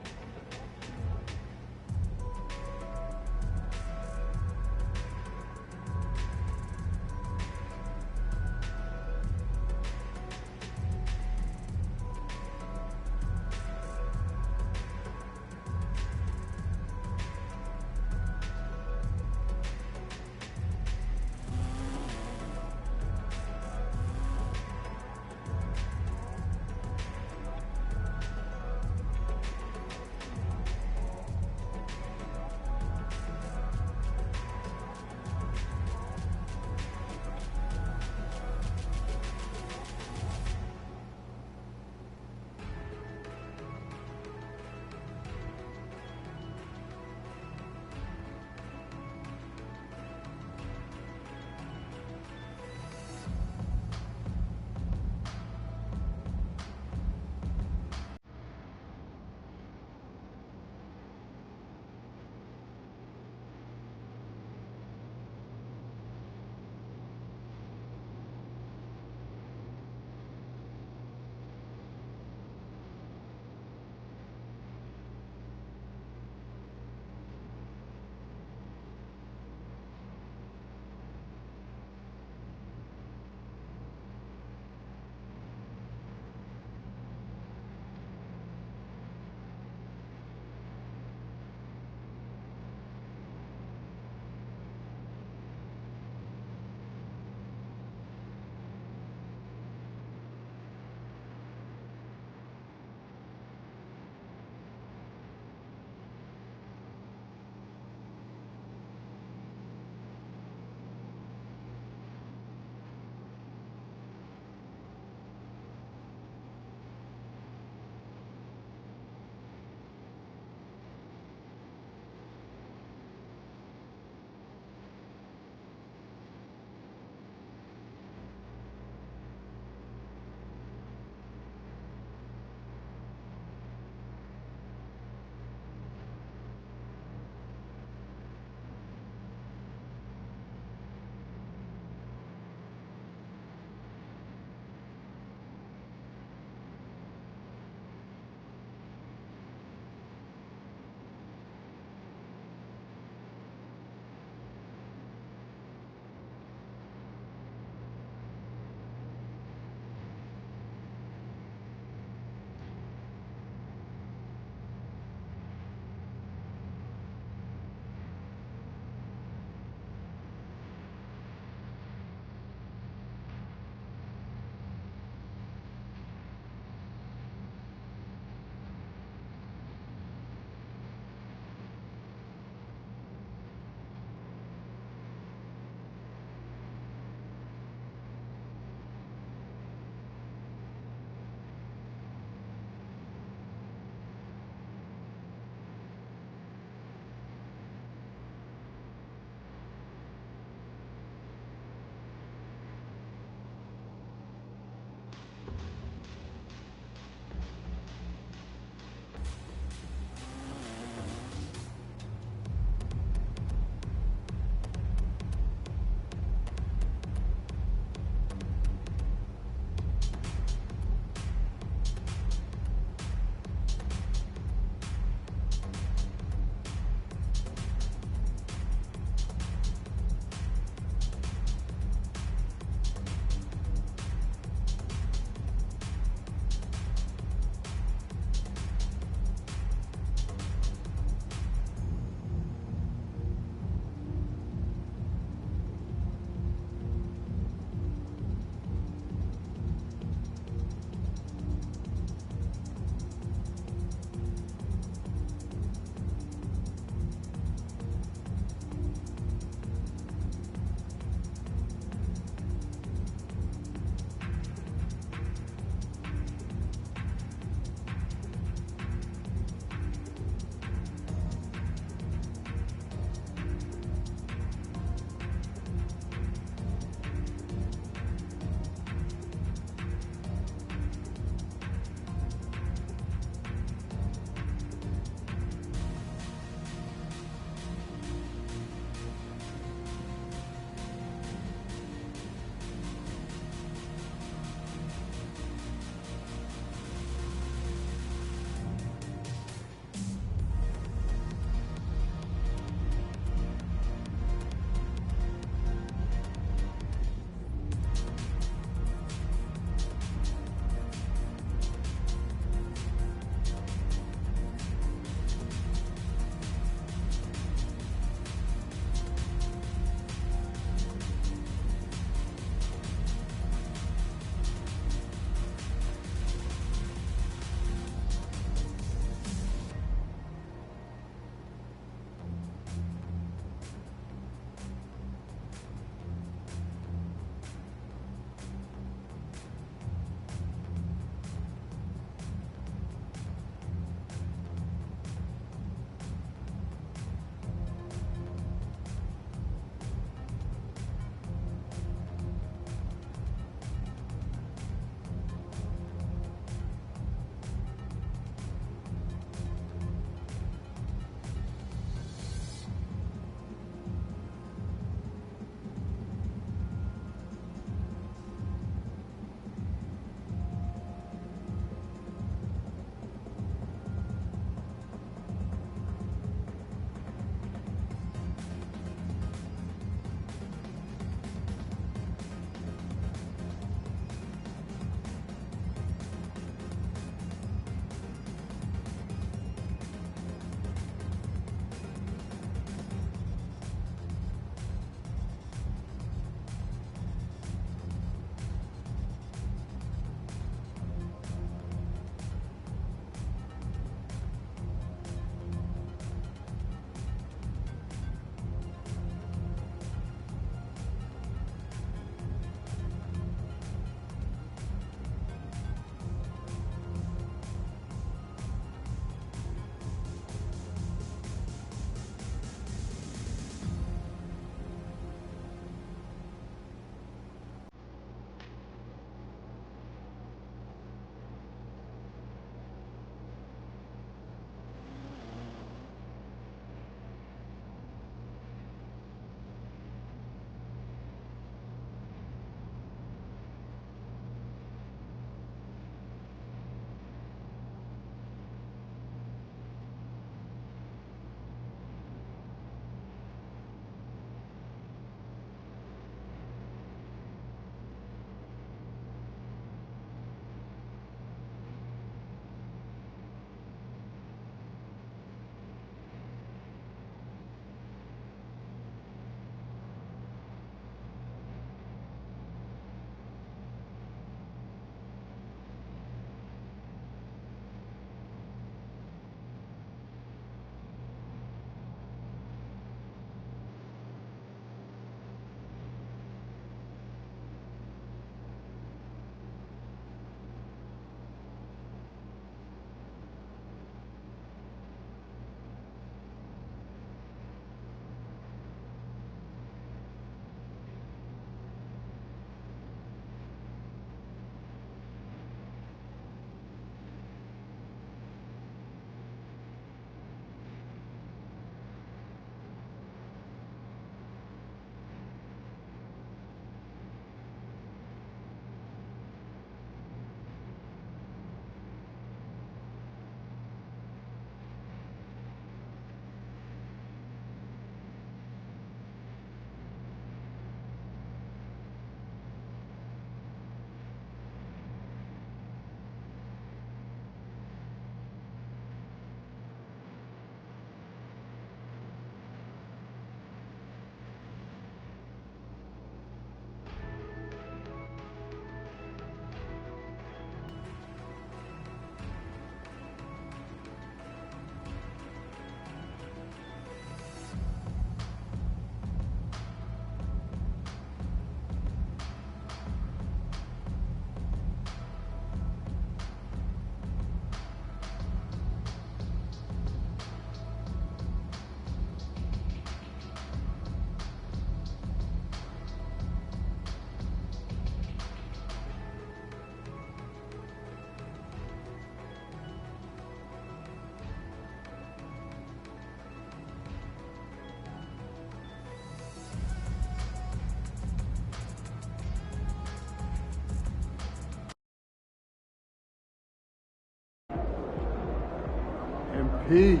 MP.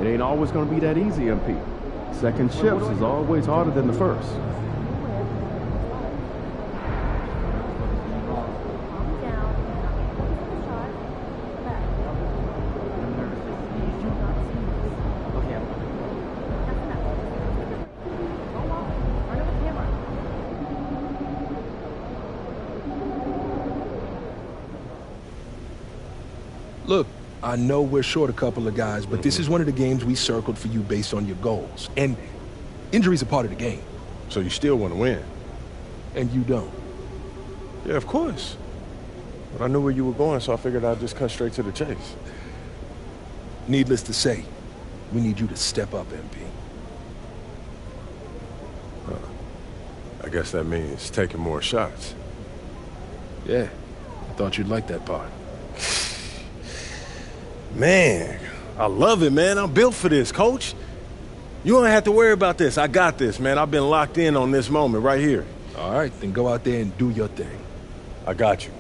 It ain't always going to be that easy, MP. Second shifts is always harder than the first. Look, I know we're short a couple of guys, but this is one of the games we circled for you based on your goals. And injuries are part of the game. So you still want to win? And you don't? Yeah, of course. But I knew where you were going, so I figured I'd just cut straight to the chase. Needless to say, we need you to step up, MP. I guess that means taking more shots. Yeah, I thought you'd like that part. Man, I love it, man. I'm built for this, Coach. You don't have to worry about this. I got this, man. I've been locked in on this moment right here. All right, then go out there and do your thing. I got you.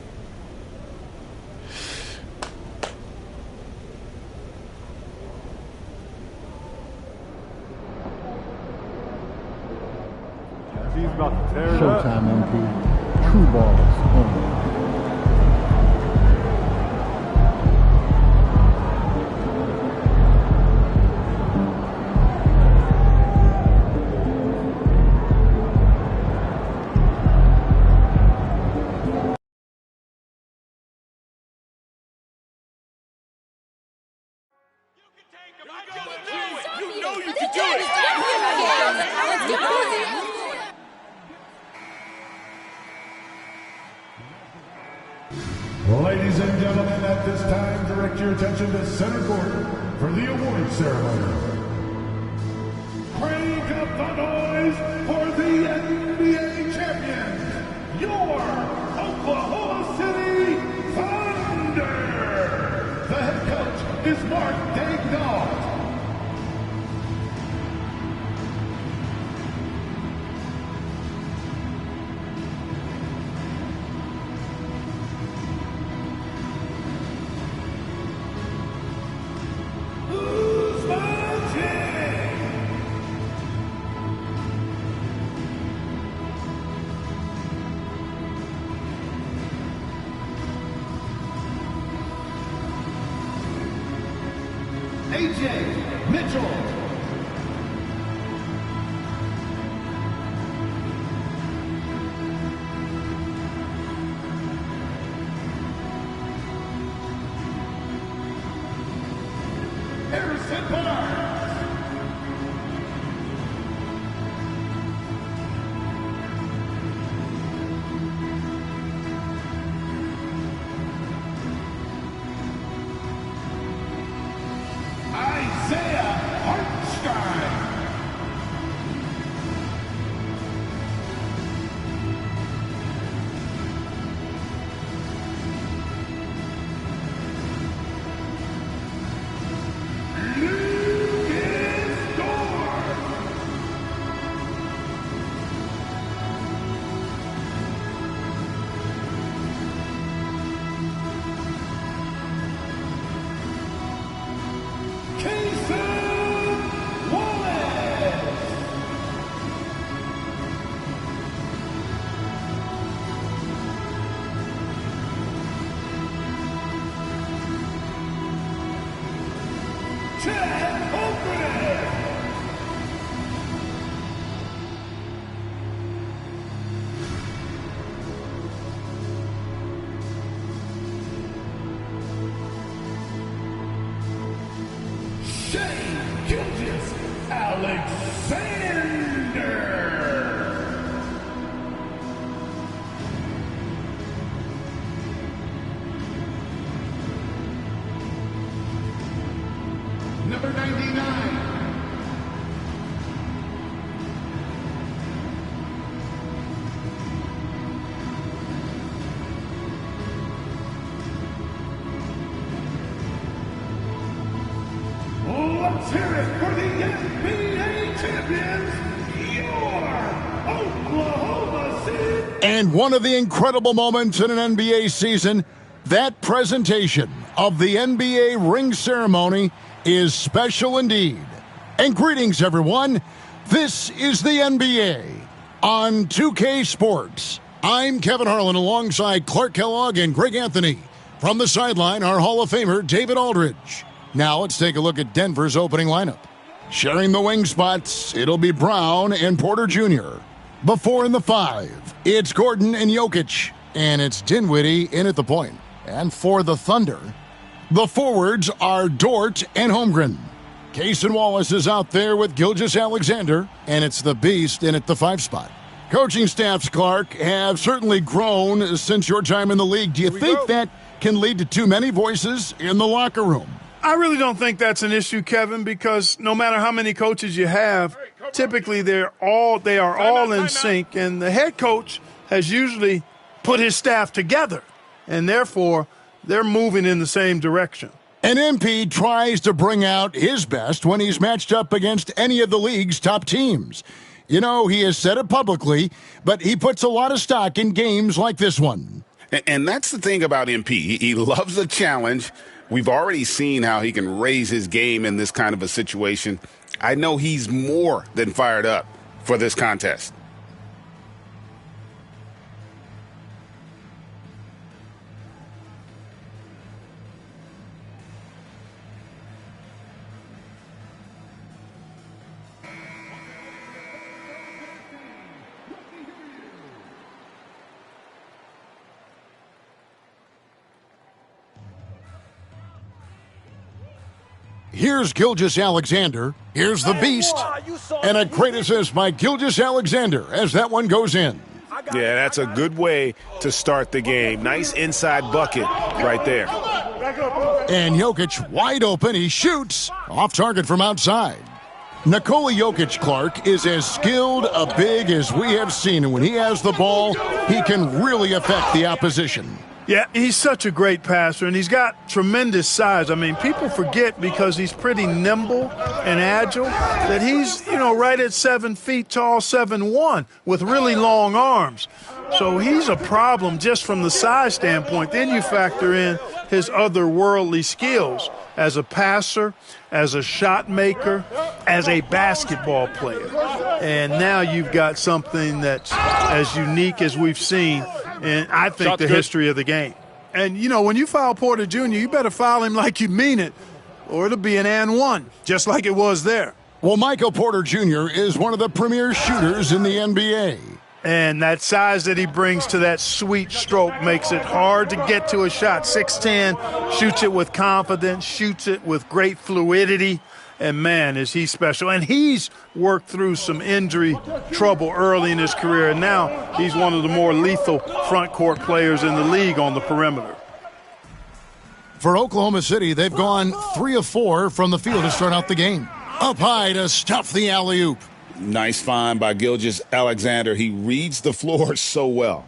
He's about to tear it up. Showtime, MP. True balls only. You know you can do it! Ladies and gentlemen, at this time, direct your attention to center court for the award ceremony. Crank up the noise for the NBA champions, your Oklahoma City Thunder! The head coach is Mark Daignault. AJ Mitchell. Harrison Barnes. Isaiah Hartenstein. Lucas Dorf. Cason Wallace. Chad Holmgren. Shane Gilgis Alexander. Number 99. Let's hear it for the NBA champions, your Oklahoma City. And one of the incredible moments in an NBA season, that presentation of the NBA ring ceremony is special indeed. And greetings, everyone. This is the NBA on 2K Sports. I'm Kevin Harlan alongside Clark Kellogg and Greg Anthony. From the sideline, our Hall of Famer, David Aldridge. Now let's take a look at Denver's opening lineup. Sharing the wing spots, it'll be Brown and Porter Jr. Before in the 5, it's Gordon and Jokic. And it's Dinwiddie in at the point. And for the Thunder, the forwards are Dort and Holmgren. Cason Wallace is out there with Gilgeous-Alexander. And it's the Beast in at the 5 spot. Coaching staffs, Clark, have certainly grown since your time in the league. Do you think that can lead to too many voices in the locker room? I really don't think that's an issue, Kevin, because no matter how many coaches you have, typically they are all in sync, and the head coach has usually put his staff together, and therefore they're moving in the same direction. And MP tries to bring out his best when he's matched up against any of the league's top teams. You know, he has said it publicly, but he puts a lot of stock in games like this one. And that's the thing about MP. He loves the challenge. We've already seen how he can raise his game in this kind of a situation. I know he's more than fired up for this contest. Here's Gilgeous-Alexander. Here's the Beast. And a great assist by Gilgeous-Alexander as that one goes in. Yeah, that's a good way to start the game. Nice inside bucket right there. And Jokic wide open. He shoots off target from outside. Nikola Jokic, Clark, is as skilled a big as we have seen. And when he has the ball, he can really affect the opposition. Yeah, he's such a great passer, and he's got tremendous size. I mean, people forget because he's pretty nimble and agile that he's, right at 7 feet tall, 7'1", with really long arms. So he's a problem just from the size standpoint. Then you factor in his otherworldly skills as a passer, as a shot maker, as a basketball player. And now you've got something that's as unique as we've seen in, I think, the history of the game. And, when you foul Porter Jr., you better foul him like you mean it, or it'll be an and one, just like it was there. Well, Michael Porter Jr. is one of the premier shooters in the NBA. And that size that he brings to that sweet stroke makes it hard to get to a shot. 6'10", shoots it with confidence, shoots it with great fluidity. And, man, is he special. And he's worked through some injury trouble early in his career, and now he's one of the more lethal front court players in the league on the perimeter. For Oklahoma City, they've gone 3 of 4 from the field to start out the game. Up high to stuff the alley-oop. Nice find by Gilgeous-Alexander. He reads the floor so well.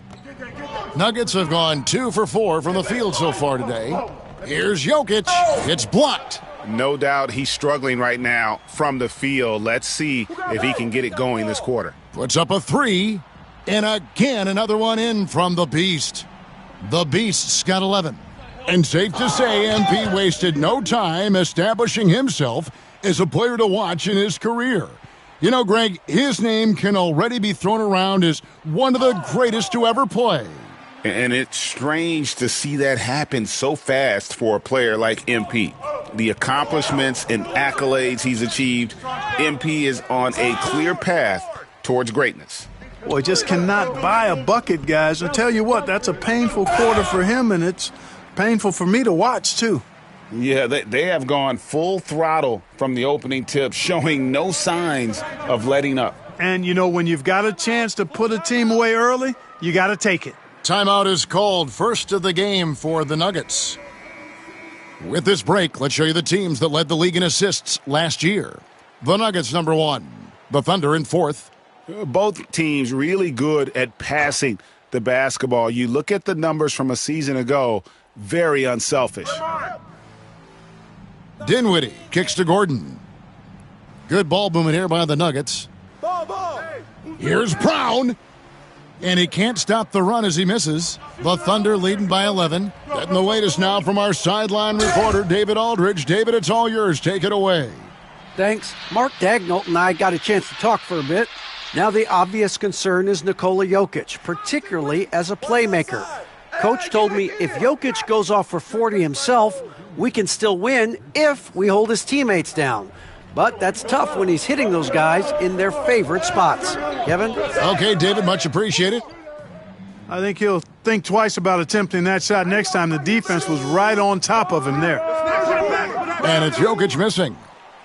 Nuggets have gone 2 for 4 from the field so far today. Here's Jokic. It's blocked. No doubt he's struggling right now from the field. Let's see if he can get it going this quarter. Puts up a 3. And again, another one in from the Beast. The Beast's got 11. And safe to say, MP wasted no time establishing himself as a player to watch in his career. Greg, his name can already be thrown around as one of the greatest to ever play. And it's strange to see that happen so fast for a player like MP. The accomplishments and accolades he's achieved, MP is on a clear path towards greatness. Boy, just cannot buy a bucket, guys. I tell you what, that's a painful quarter for him, and it's painful for me to watch, too. Yeah, they have gone full throttle from the opening tip, showing no signs of letting up. And, when you've got a chance to put a team away early, you got to take it. Timeout is called, first of the game for the Nuggets. With this break, let's show you the teams that led the league in assists last year. The Nuggets, number 1. The Thunder in 4th. Both teams really good at passing the basketball. You look at the numbers from a season ago, very unselfish. Dinwiddie kicks to Gordon. Good ball movement here by the Nuggets. Here's Brown. And he can't stop the run as he misses. The Thunder leading by 11. Getting the latest now from our sideline reporter, David Aldridge. David, it's all yours. Take it away. Thanks. Mark Dagnall and I got a chance to talk for a bit. Now the obvious concern is Nikola Jokic, particularly as a playmaker. Coach told me if Jokic goes off for 40 himself, we can still win if we hold his teammates down. But that's tough when he's hitting those guys in their favorite spots. Kevin? Okay, David, much appreciated. I think he'll think twice about attempting that shot next time. The defense was right on top of him there. And it's Jokic missing.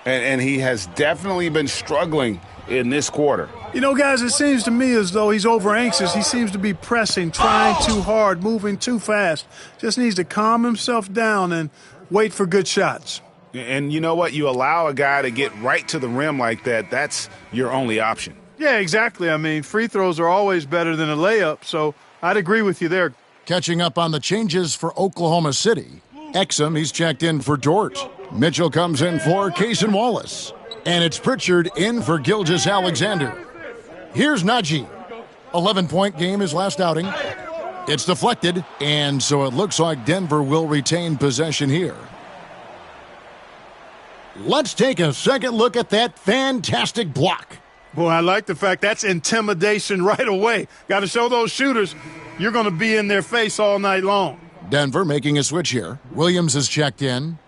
And he has definitely been struggling in this quarter. You know, guys, it seems to me as though he's over anxious. He seems to be pressing, trying too hard, moving too fast. Just needs to calm himself down and wait for good shots. And you know what? You allow a guy to get right to the rim like that, that's your only option. Yeah, exactly. I mean, free throws are always better than a layup, so I'd agree with you there. Catching up on the changes for Oklahoma City. Exum, he's checked in for Dort. Mitchell comes in for Cason Wallace. And it's Pritchard in for Gilgeous-Alexander. Here's Najee. 11-point game his last outing. It's deflected, and so it looks like Denver will retain possession here. Let's take a second look at that fantastic block. Well, I like the fact that's intimidation right away. Got to show those shooters you're going to be in their face all night long. Denver making a switch here. Williams has checked in.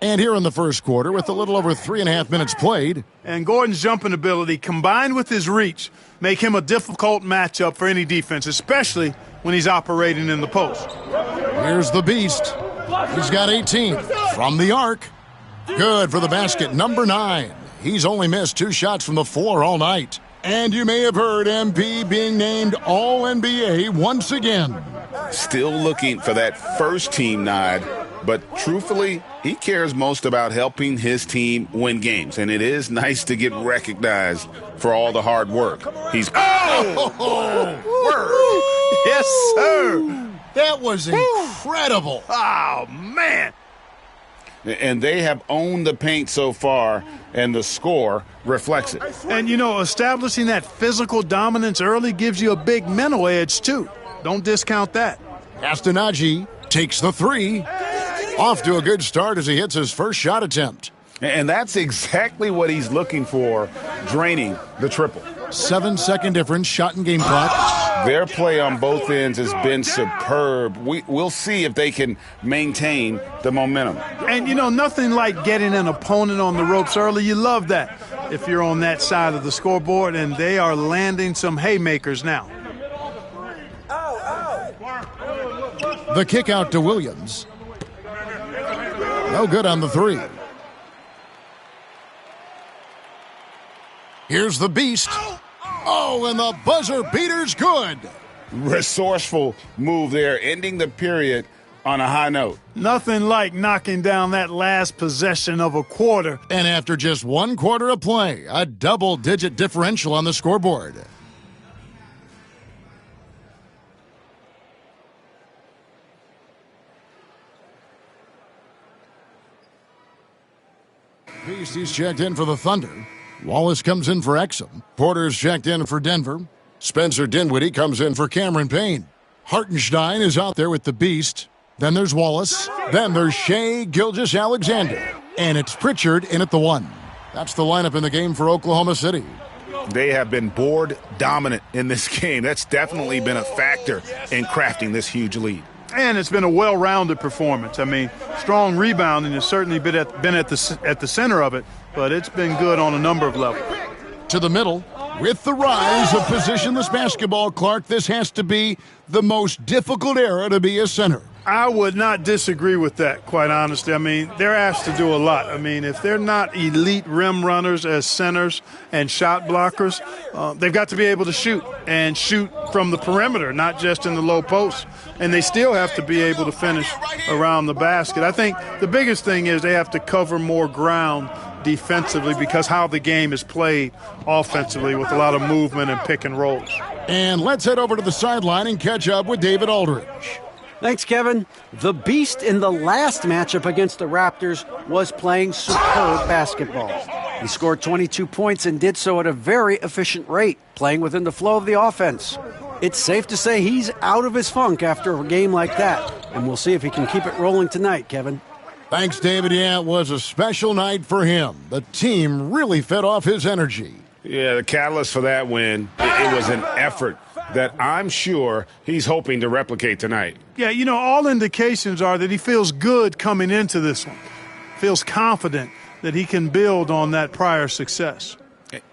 And here in the first quarter, with a little over 3.5 minutes played. And Gordon's jumping ability, combined with his reach, make him a difficult matchup for any defense, especially when he's operating in the post. Here's the beast. He's got 18 from the arc. Good for the basket, number 9. He's only missed 2 shots from the floor all night. And you may have heard MP being named All-NBA once again. Still looking for that first-team nod, but truthfully, he cares most about helping his team win games. And it is nice to get recognized for all the hard work. He's... Yes, sir. That was incredible. Oh, man. And they have owned the paint so far, and the score reflects it. And, you know, establishing that physical dominance early gives you a big mental edge, too. Don't discount that. Najee takes the 3. Off to a good start as he hits his first shot attempt. And that's exactly what he's looking for, draining the triple. 7-second difference, shot and game clock. Their play on both ends has been superb. We'll see if they can maintain the momentum. And, you know, nothing like getting an opponent on the ropes early. You love that if you're on that side of the scoreboard, and they are landing some haymakers now. The kick out to Williams. No good on the 3. Here's the beast. Oh, and the buzzer beater's good. Resourceful move there, ending the period on a high note. Nothing like knocking down that last possession of a quarter. And after just 1 quarter of play, a double-digit differential on the scoreboard. Beastie's checked in for the Thunder. Wallace comes in for Exum. Porter's checked in for Denver. Spencer Dinwiddie comes in for Cameron Payne. Hartenstein is out there with the Beast. Then there's Wallace. Then there's Shai Gilgeous-Alexander. And it's Pritchard in at the 1. That's the lineup in the game for Oklahoma City. They have been board dominant in this game. That's definitely been a factor in crafting this huge lead. And it's been a well-rounded performance. I mean, strong rebounding has certainly been at the center of it, but it's been good on a number of levels. To the middle, with the rise of positionless basketball, Clark, this has to be the most difficult era to be a center. I would not disagree with that, quite honestly. I mean, they're asked to do a lot. I mean, if they're not elite rim runners as centers and shot blockers, they've got to be able to shoot and shoot from the perimeter, not just in the low post. And they still have to be able to finish around the basket. I think the biggest thing is they have to cover more ground defensively because how the game is played offensively with a lot of movement and pick and rolls. And let's head over to the sideline and catch up with David Aldridge. Thanks, Kevin. The Beast in the last matchup against the Raptors was playing superb basketball. He scored 22 points and did so at a very efficient rate, playing within the flow of the offense. It's safe to say he's out of his funk after a game like that, and we'll see if he can keep it rolling tonight, Kevin. Thanks, David. Yeah, it was a special night for him. The team really fed off his energy. Yeah, the catalyst for that win, it was an effort that I'm sure he's hoping to replicate tonight. Yeah, you know, all indications are that he feels good coming into this one. Feels confident that he can build on that prior success.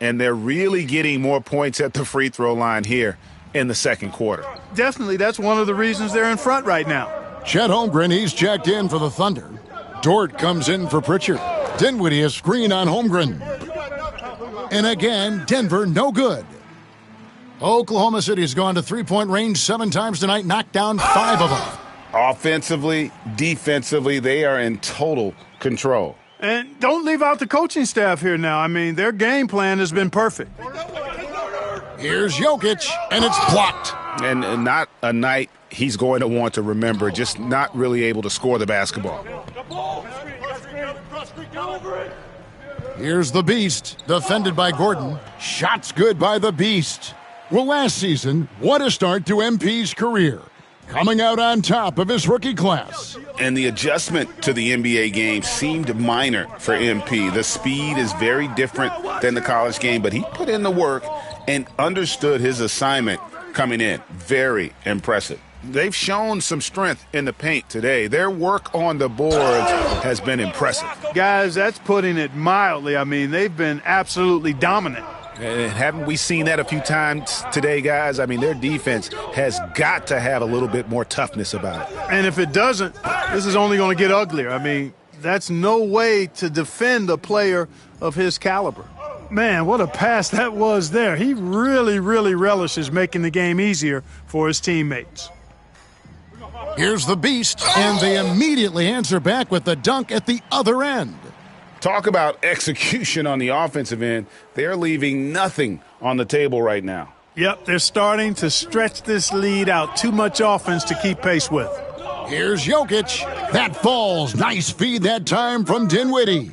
And they're really getting more points at the free throw line here in the second quarter. Definitely, that's one of the reasons they're in front right now. Chet Holmgren, he's checked in for the Thunder. Dort comes in for Pritchard. Dinwiddie a screen on Holmgren. And again, Denver no good. Oklahoma City has gone to three-point range 7 times tonight, knocked down 5 of them. Offensively, defensively, they are in total control. And don't leave out the coaching staff here now. I mean, their game plan has been perfect. Here's Jokic, and it's blocked. And not a night he's going to want to remember, just not really able to score the basketball. Here's the Beast, defended by Gordon. Shots good by the Beast. Well, last season, what a start to MP's career. Coming out on top of his rookie class. And the adjustment to the NBA game seemed minor for MP. The speed is very different than the college game, but he put in the work and understood his assignment coming in. Very impressive. They've shown some strength in the paint today. Their work on the boards has been impressive. Guys, that's putting it mildly. I mean, they've been absolutely dominant. And haven't we seen that a few times today, guys? I mean, their defense has got to have a little bit more toughness about it. And if it doesn't, this is only going to get uglier. I mean, that's no way to defend a player of his caliber. Man, what a pass that was there. He really, really relishes making the game easier for his teammates. Here's the Beast, and they immediately answer back with the dunk at the other end. Talk about execution on the offensive end. They're leaving nothing on the table right now. Yep, they're starting to stretch this lead out. Too much offense to keep pace with. Here's Jokic. That falls. Nice feed that time from Dinwiddie.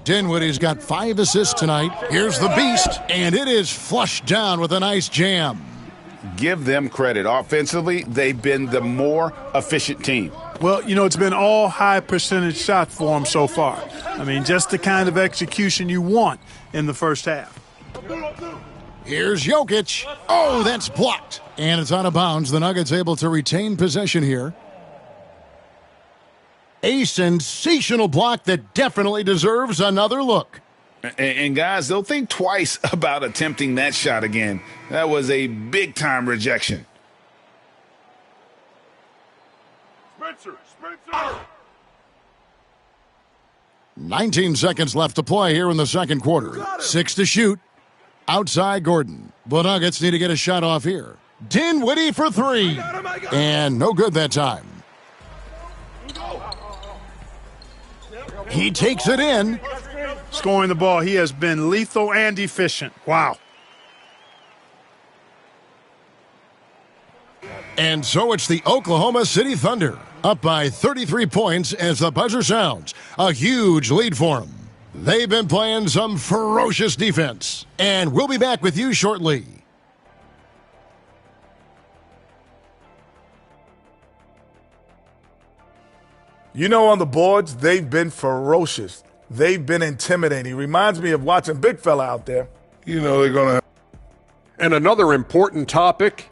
Dinwiddie's got 5 assists tonight. Here's the Beast, and it is flushed down with a nice jam. Give them credit. Offensively, they've been the more efficient team. Well, you know, it's been all high percentage shots for them so far. I mean, just the kind of execution you want in the first half. Here's Jokic. Oh, that's blocked. And it's out of bounds. The Nuggets able to retain possession here. A sensational block that definitely deserves another look. And guys, they'll think twice about attempting that shot again. That was a big-time rejection. Spencer! 19 seconds left to play here in the second quarter. 6 to shoot. Outside Gordon. The Nuggets need to get a shot off here. Dinwiddie for 3. And no good that time. He takes it in. Scoring the ball, he has been lethal and efficient. Wow. And so it's the Oklahoma City Thunder, up by 33 points as the buzzer sounds. A huge lead for them. They've been playing some ferocious defense. And we'll be back with you shortly. You know, on the boards, they've been ferocious. They've been intimidating. Reminds me of watching Big Fella out there. You know, they're going to. And another important topic.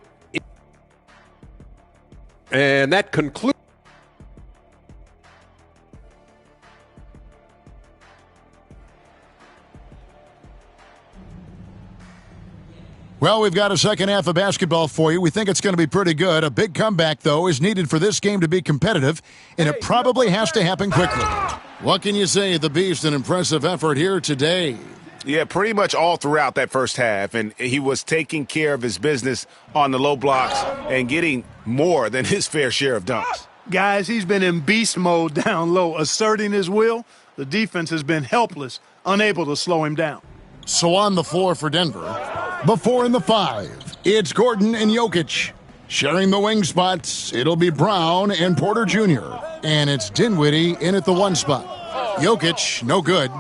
And that concludes. Well, we've got a second half of basketball for you. We think it's going to be pretty good. A big comeback, though, is needed for this game to be competitive, and it probably has to happen quickly. What can you say? The Beast, an impressive effort here today. Yeah, pretty much all throughout that first half, and he was taking care of his business on the low blocks and getting more than his fair share of dunks. Guys, he's been in beast mode down low, asserting his will. The defense has been helpless, unable to slow him down. So on the floor for Denver, before in the 5, it's Gordon and Jokic. Sharing the wing spots, it'll be Brown and Porter Jr. And it's Dinwiddie in at the 1 spot. Jokic, no good.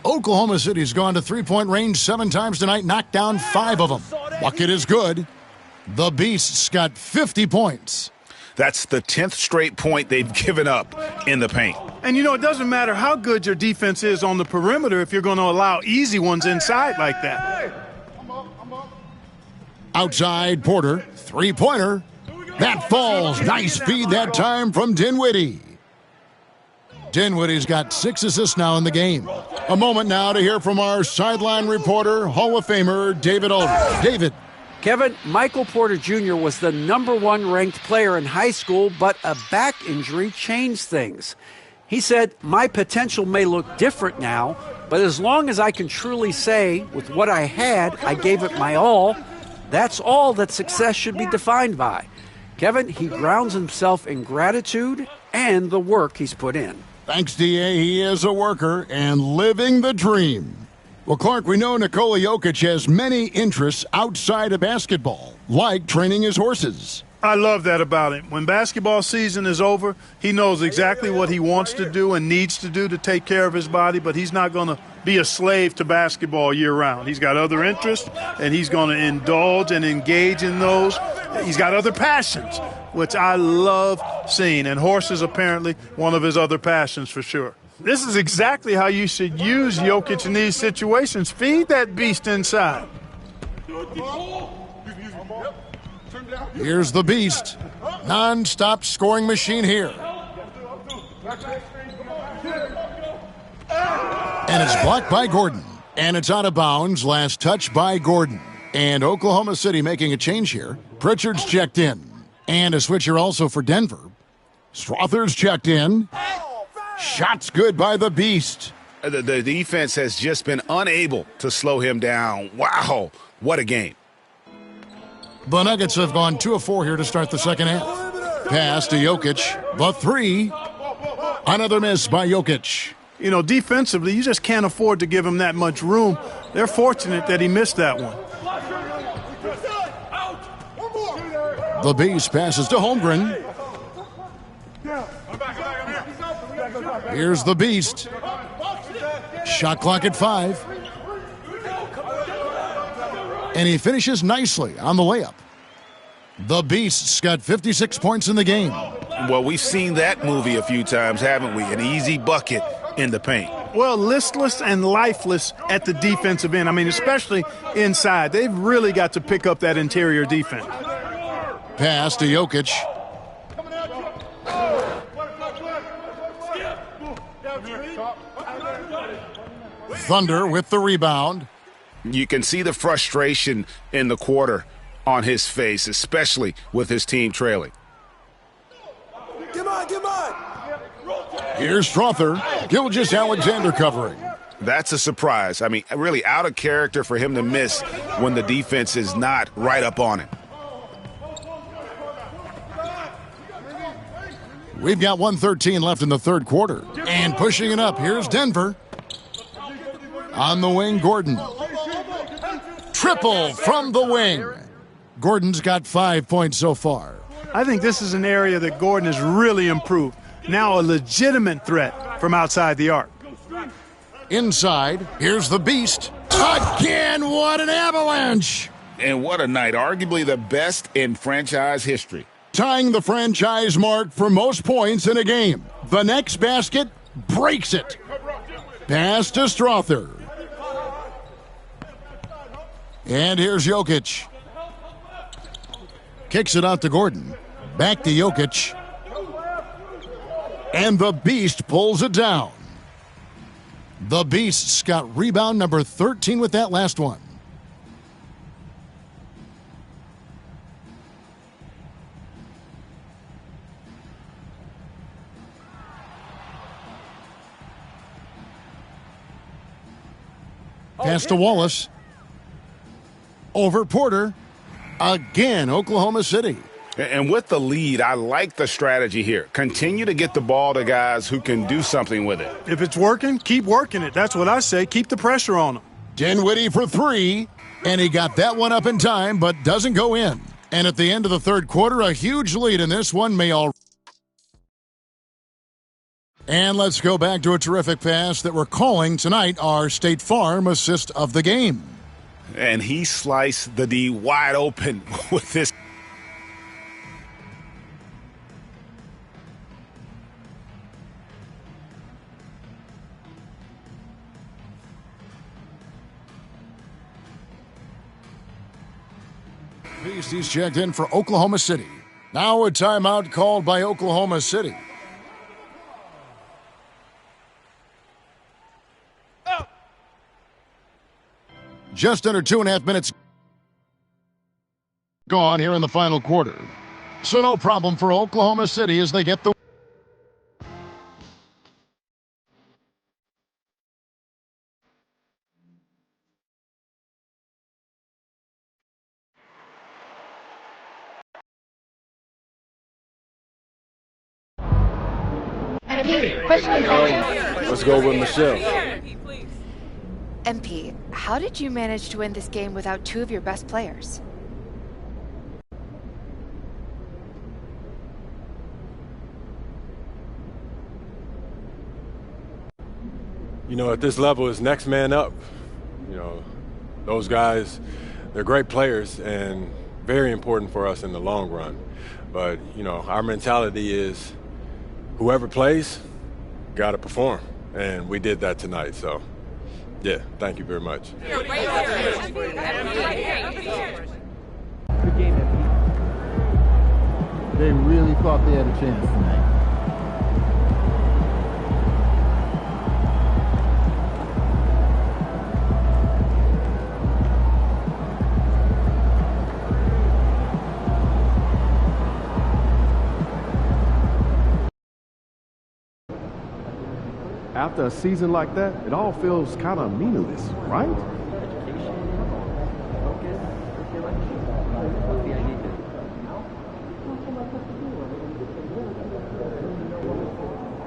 Oklahoma City's gone to three-point range 7 times tonight, knocked down 5 of them. Bucket is good. The Beasts got 50 points. That's the 10th straight point they've given up in the paint. And, it doesn't matter how good your defense is on the perimeter if you're going to allow easy ones inside like that. Outside, Porter, three-pointer. That falls. Nice feed that time from Dinwiddie. Dinwiddie's got 6 assists now in the game. A moment now to hear from our sideline reporter, Hall of Famer David Aldridge. David. Kevin, Michael Porter Jr. was the #1 ranked player in high school, but a back injury changed things. He said, "My potential may look different now, but as long as I can truly say, with what I had, I gave it my all, that's all that success should be defined by." Kevin, he grounds himself in gratitude and the work he's put in. Thanks, D.A. He is a worker and living the dream. Well, Clark, we know Nikola Jokic has many interests outside of basketball, like training his horses. I love that about him. When basketball season is over, he knows exactly what he wants to do and needs to do to take care of his body, but he's not going to be a slave to basketball year-round. He's got other interests, and he's going to indulge and engage in those. He's got other passions, which I love seeing, and horses apparently one of his other passions for sure. This is exactly how you should use Jokic in these situations. Feed that beast inside. Here's the Beast. Non-stop scoring machine here. And it's blocked by Gordon. And it's out of bounds. Last touch by Gordon. And Oklahoma City making a change here. Pritchard's checked in. And a switcher also for Denver. Strother's checked in. Shots good by the Beast. The defense has just been unable to slow him down. Wow, what a game. The Nuggets have gone 2 of 4 here to start the second half. Pass to Jokic. The 3. Another miss by Jokic. Defensively, you just can't afford to give him that much room. They're fortunate that he missed that one. The Beast passes to Holmgren. Here's the Beast. Shot clock at 5. And he finishes nicely on the layup. The Beast's got 56 points in the game. Well, we've seen that movie a few times, haven't we? An easy bucket in the paint. Well, listless and lifeless at the defensive end. Especially inside. They've really got to pick up that interior defense. Pass to Jokic. Thunder with the rebound. You can see the frustration in the quarter on his face, especially with his team trailing. Here's Strother. Gilgeous-Alexander covering. That's a surprise. Really out of character for him to miss when the defense is not right up on him. We've got 1:13 left in the third quarter. And pushing it up, here's Denver. On the wing, Gordon. Triple from the wing. Gordon's got 5 points so far. I think this is an area that Gordon has really improved. Now a legitimate threat from outside the arc. Inside, here's the Beast. Again, what an avalanche! And what a night, arguably the best in franchise history. Tying the franchise mark for most points in a game. The next basket breaks it. Pass to Strother. And here's Jokic. Kicks it out to Gordon. Back to Jokic. And the Beast pulls it down. The Beast's got rebound number 13 with that last one. Pass to Wallace. Over Porter. Again, Oklahoma City. And with the lead, I like the strategy here. Continue to get the ball to guys who can do something with it. If it's working, keep working it. That's what I say. Keep the pressure on them. Dinwiddie for 3. And he got that one up in time, but doesn't go in. And at the end of the third quarter, a huge lead in this one may all... And let's go back to a terrific pass that we're calling tonight our State Farm assist of the game. And he sliced the D wide open with this. He's checked in for Oklahoma City. Now a timeout called by Oklahoma City. Just under 2.5 minutes gone here in the final quarter. So no problem for Oklahoma City as they get the Let's go with Michelle. MP, how did you manage to win this game without two of your best players? You know, at this level, it's next man up. You know, those guys, they're great players and very important for us in the long run. But, you know, our mentality is whoever plays, got to perform. And we did that tonight, so, yeah, thank you very much. Good game, they really thought they had a chance tonight. After a season like that, it all feels kind of meaningless, right?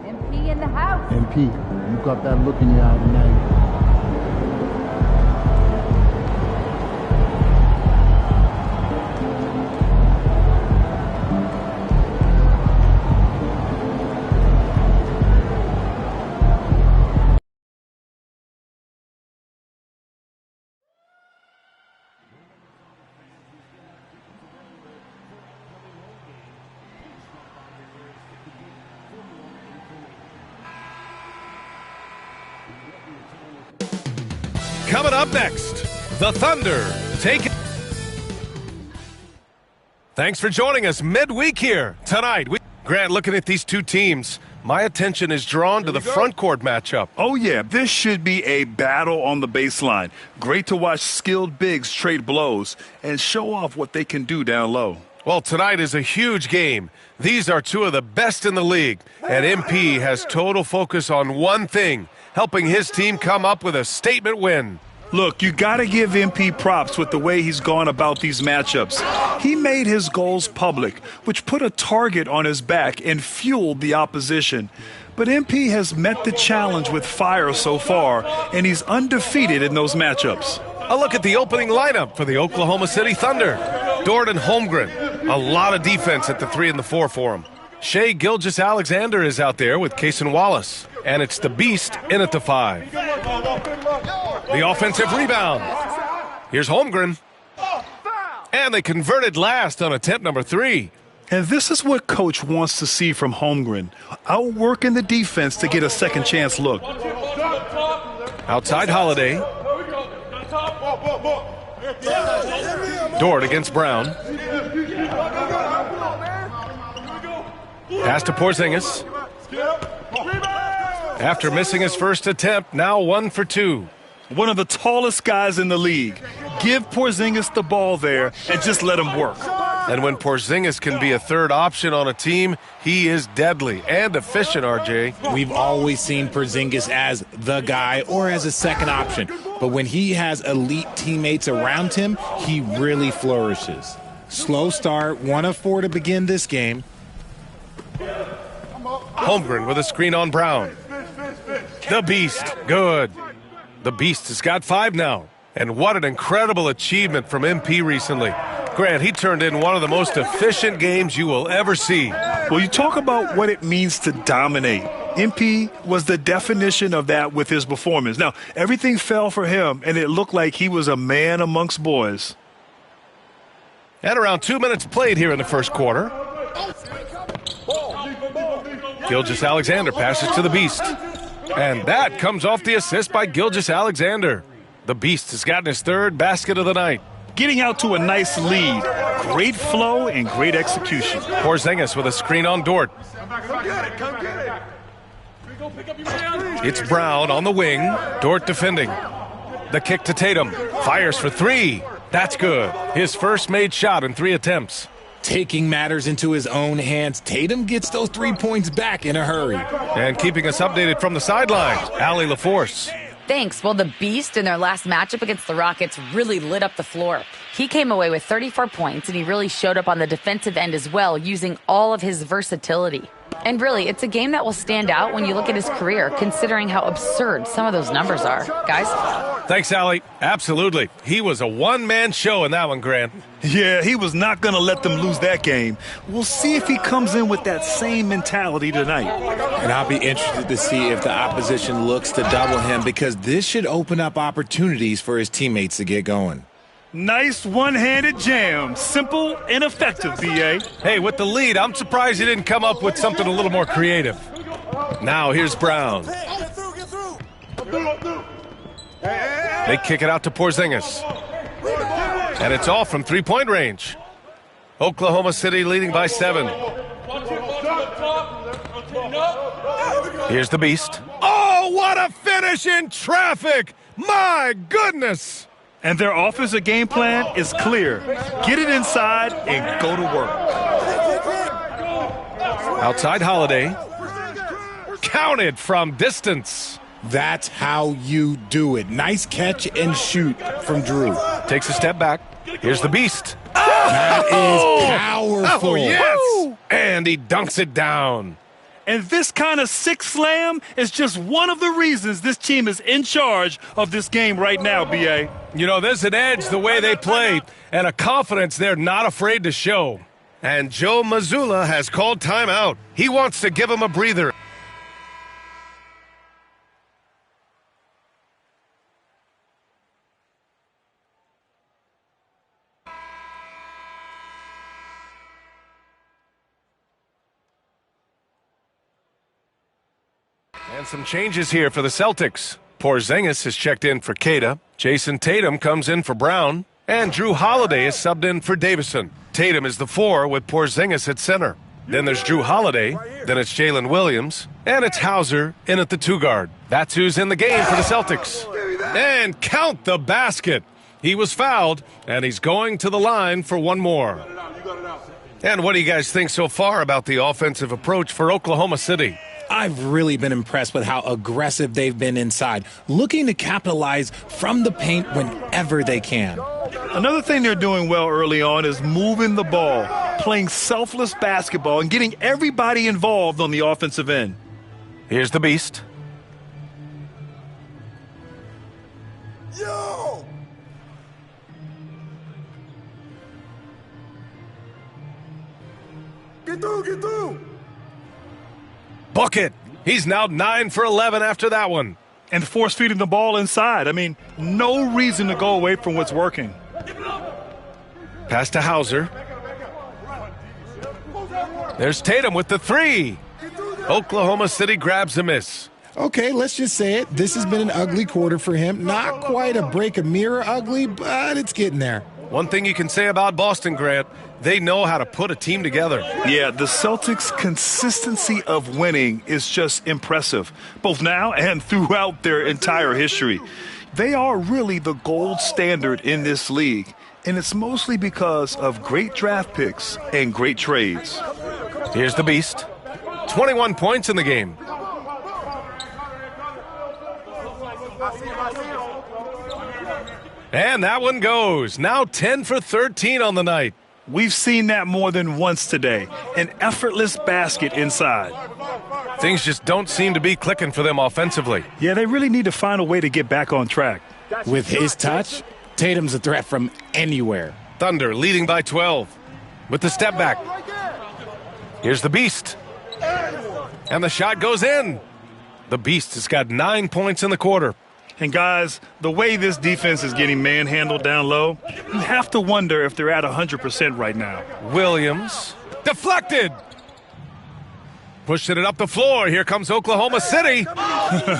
MP in the house. MP, you got that look in your eye tonight. Coming up next, the Thunder take it. Thanks for joining us midweek here tonight. Grant, looking at these two teams, my attention is drawn to the front court matchup. Oh, yeah, this should be a battle on the baseline. Great to watch skilled bigs trade blows and show off what they can do down low. Well, tonight is a huge game. These are two of the best in the league, and MP has total focus on one thing, helping his team come up with a statement win. Look, you got to give MP props with the way he's gone about these matchups. He made his goals public, which put a target on his back and fueled the opposition. But MP has met the challenge with fire so far, and he's undefeated in those matchups. A look at the opening lineup for the Oklahoma City Thunder. Dort and Holmgren. A lot of defense at the 3 and the 4 for him. Shai Gilgeous-Alexander is out there with Cason Wallace. And it's the Beast in at the 5. The offensive rebound. Here's Holmgren. And they converted last on attempt number 3. And this is what Coach wants to see from Holmgren. Outworking the defense to get a second chance look. Outside Holiday. Dort against Brown. Pass to Porzingis. After missing his first attempt, now 1 for 2. One of the tallest guys in the league. Give Porzingis the ball there and just let him work. And when Porzingis can be a third option on a team, he is deadly and efficient, RJ. We've always seen Porzingis as the guy or as a second option. But when he has elite teammates around him, he really flourishes. Slow start, 1 of 4 to begin this game. Holmgren with a screen on Brown. The Beast, good. The Beast has got 5 now. And what an incredible achievement from MP recently. Grant, he turned in one of the most efficient games you will ever see. Well, you talk about what it means to dominate. MP was the definition of that with his performance. Now, everything fell for him, and it looked like he was a man amongst boys. And around 2 minutes played here in the first quarter. Gilgeous-Alexander passes to the Beast. And that comes off the assist by Gilgeous-Alexander. The Beast has gotten his third basket of the night. Getting out to a nice lead. Great flow and great execution. Porzingis with a screen on Dort. It's Brown on the wing. Dort defending. The kick to Tatum. Fires for three. That's good. His first made shot in 3 attempts. Taking matters into his own hands, Tatum gets those 3 points back in a hurry. And keeping us updated from the sidelines, Allie LaForce. Thanks. Well, the Beast in their last matchup against the Rockets really lit up the floor. He came away with 34 points, and he really showed up on the defensive end as well, using all of his versatility. And really, it's a game that will stand out when you look at his career, considering how absurd some of those numbers are. Guys? Thanks, Allie. Absolutely. He was a one-man show in that one, Grant. Yeah, he was not going to let them lose that game. We'll see if he comes in with that same mentality tonight. And I'll be interested to see if the opposition looks to double him, because this should open up opportunities for his teammates to get going. Nice one-handed jam. Simple and effective, B.A. Hey, with the lead, I'm surprised he didn't come up with something a little more creative. Now here's Brown. They kick it out to Porzingis. And it's off from three-point range. Oklahoma City leading by 7. Here's the Beast. Oh, what a finish in traffic! My goodness! And their offensive game plan is clear. Get it inside and go to work. Outside Holiday. Counted from distance. That's how you do it. Nice catch and shoot from Drew. Takes a step back. Here's the Beast. That is powerful. Oh, yes! And he dunks it down. And this kind of six slam is just one of the reasons this team is in charge of this game right now, B.A. You know, there's an edge the way they play and a confidence they're not afraid to show. And Joe Mazzulla has called timeout. He wants to give him a breather. And some changes here for the Celtics. Porzingis has checked in for Queta. Jason Tatum comes in for Brown. And Drew Holiday is subbed in for Davison. Tatum is the 4 with Porzingis at center. Then there's Drew Holiday. Then it's Jalen Williams. And it's Hauser in at the 2 guard. That's who's in the game for the Celtics. And count the basket. He was fouled, and he's going to the line for one more. And what do you guys think so far about the offensive approach for Oklahoma City? I've really been impressed with how aggressive they've been inside, looking to capitalize from the paint whenever they can. Another thing they're doing well early on is moving the ball, playing selfless basketball, and getting everybody involved on the offensive end. Here's the Beast. Yo! Get through! Bucket. He's now 9 for 11 after that one. And force-feeding the ball inside. I mean, no reason to go away from what's working. Pass to Hauser. There's Tatum with the 3. Oklahoma City grabs a miss. Okay, let's just say it. This has been an ugly quarter for him. Not quite a break a mirror ugly, but it's getting there. One thing you can say about Boston, Grant, they know how to put a team together. Yeah, the Celtics' consistency of winning is just impressive, both now and throughout their entire history. They are really the gold standard in this league, and it's mostly because of great draft picks and great trades. Here's the Beast. 21 points in the game. And that one goes. Now 10 for 13 on the night. We've seen that more than once today. An effortless basket inside. Things just don't seem to be clicking for them offensively. Yeah, they really need to find a way to get back on track. With his touch, Tatum's a threat from anywhere. Thunder leading by 12 with the step back. Here's the Beast. And the shot goes in. The Beast has got 9 points in the quarter. And guys, the way this defense is getting manhandled down low, you have to wonder if they're at 100% right now. Williams, deflected. Pushing it up the floor. Here comes Oklahoma City.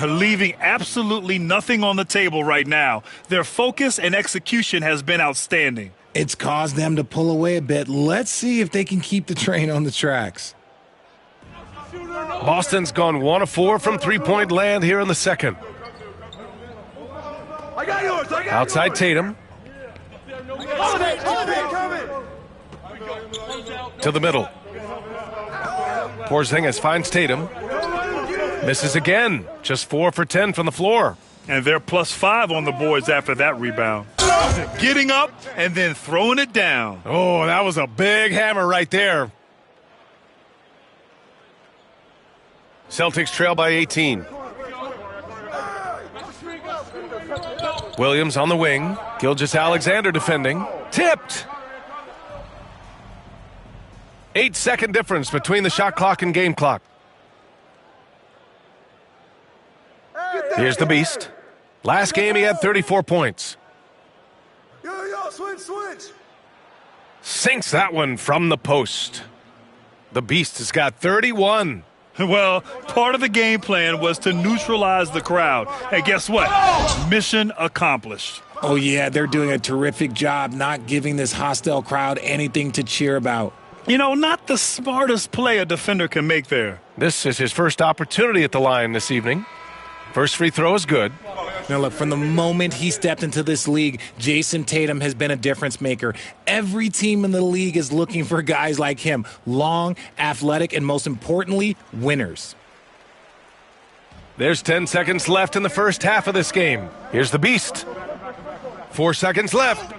Leaving absolutely nothing on the table right now. Their focus and execution has been outstanding. It's caused them to pull away a bit. Let's see if they can keep the train on the tracks. Boston's gone 1 of 4 from three-point land here in the second. I got yours. Outside Tatum. To the middle. Porzingis finds Tatum. Misses again. Just 4 for 10 from the floor. And they're +5 on the boards after that rebound. Getting up and then throwing it down. Oh, that was a big hammer right there. Celtics trail by 18. Williams on the wing. Gilgeous-Alexander defending. Tipped. 8-second difference between the shot clock and game clock. Here's the Beast. Last game he had 34 points. Switch. Sinks that one from the post. The Beast has got 31. Well, part of the game plan was to neutralize the crowd. And guess what? Mission accomplished. Oh, yeah, they're doing a terrific job not giving this hostile crowd anything to cheer about. You know, not the smartest play a defender can make there. This is his first opportunity at the line this evening. First free throw is good. Now, look, from the moment he stepped into this league, Jason Tatum has been a difference maker. Every team in the league is looking for guys like him. Long, athletic, and most importantly, winners. There's 10 seconds left in the first half of this game. Here's the Beast. 4 seconds left.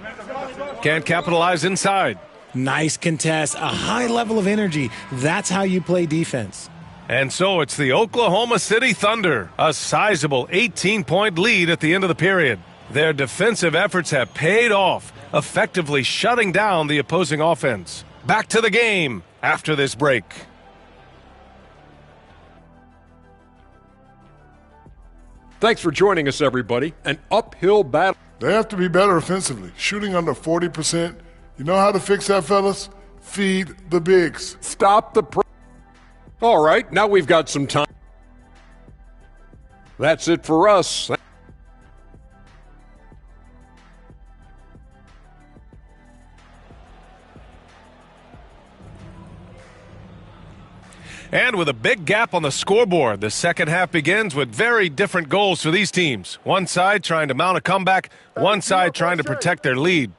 Can't capitalize inside. Nice contest, a high level of energy. That's how you play defense. And so it's the Oklahoma City Thunder, a sizable 18-point lead at the end of the period. Their defensive efforts have paid off, effectively shutting down the opposing offense. Back to the game after this break. Thanks for joining us, everybody. An uphill battle. They have to be better offensively, shooting under 40%. You know how to fix that, fellas? Feed the bigs. Stop the All right, now we've got some time. That's it for us. And with a big gap on the scoreboard, the second half begins with very different goals for these teams. One side trying to mount a comeback, one side trying to protect their lead.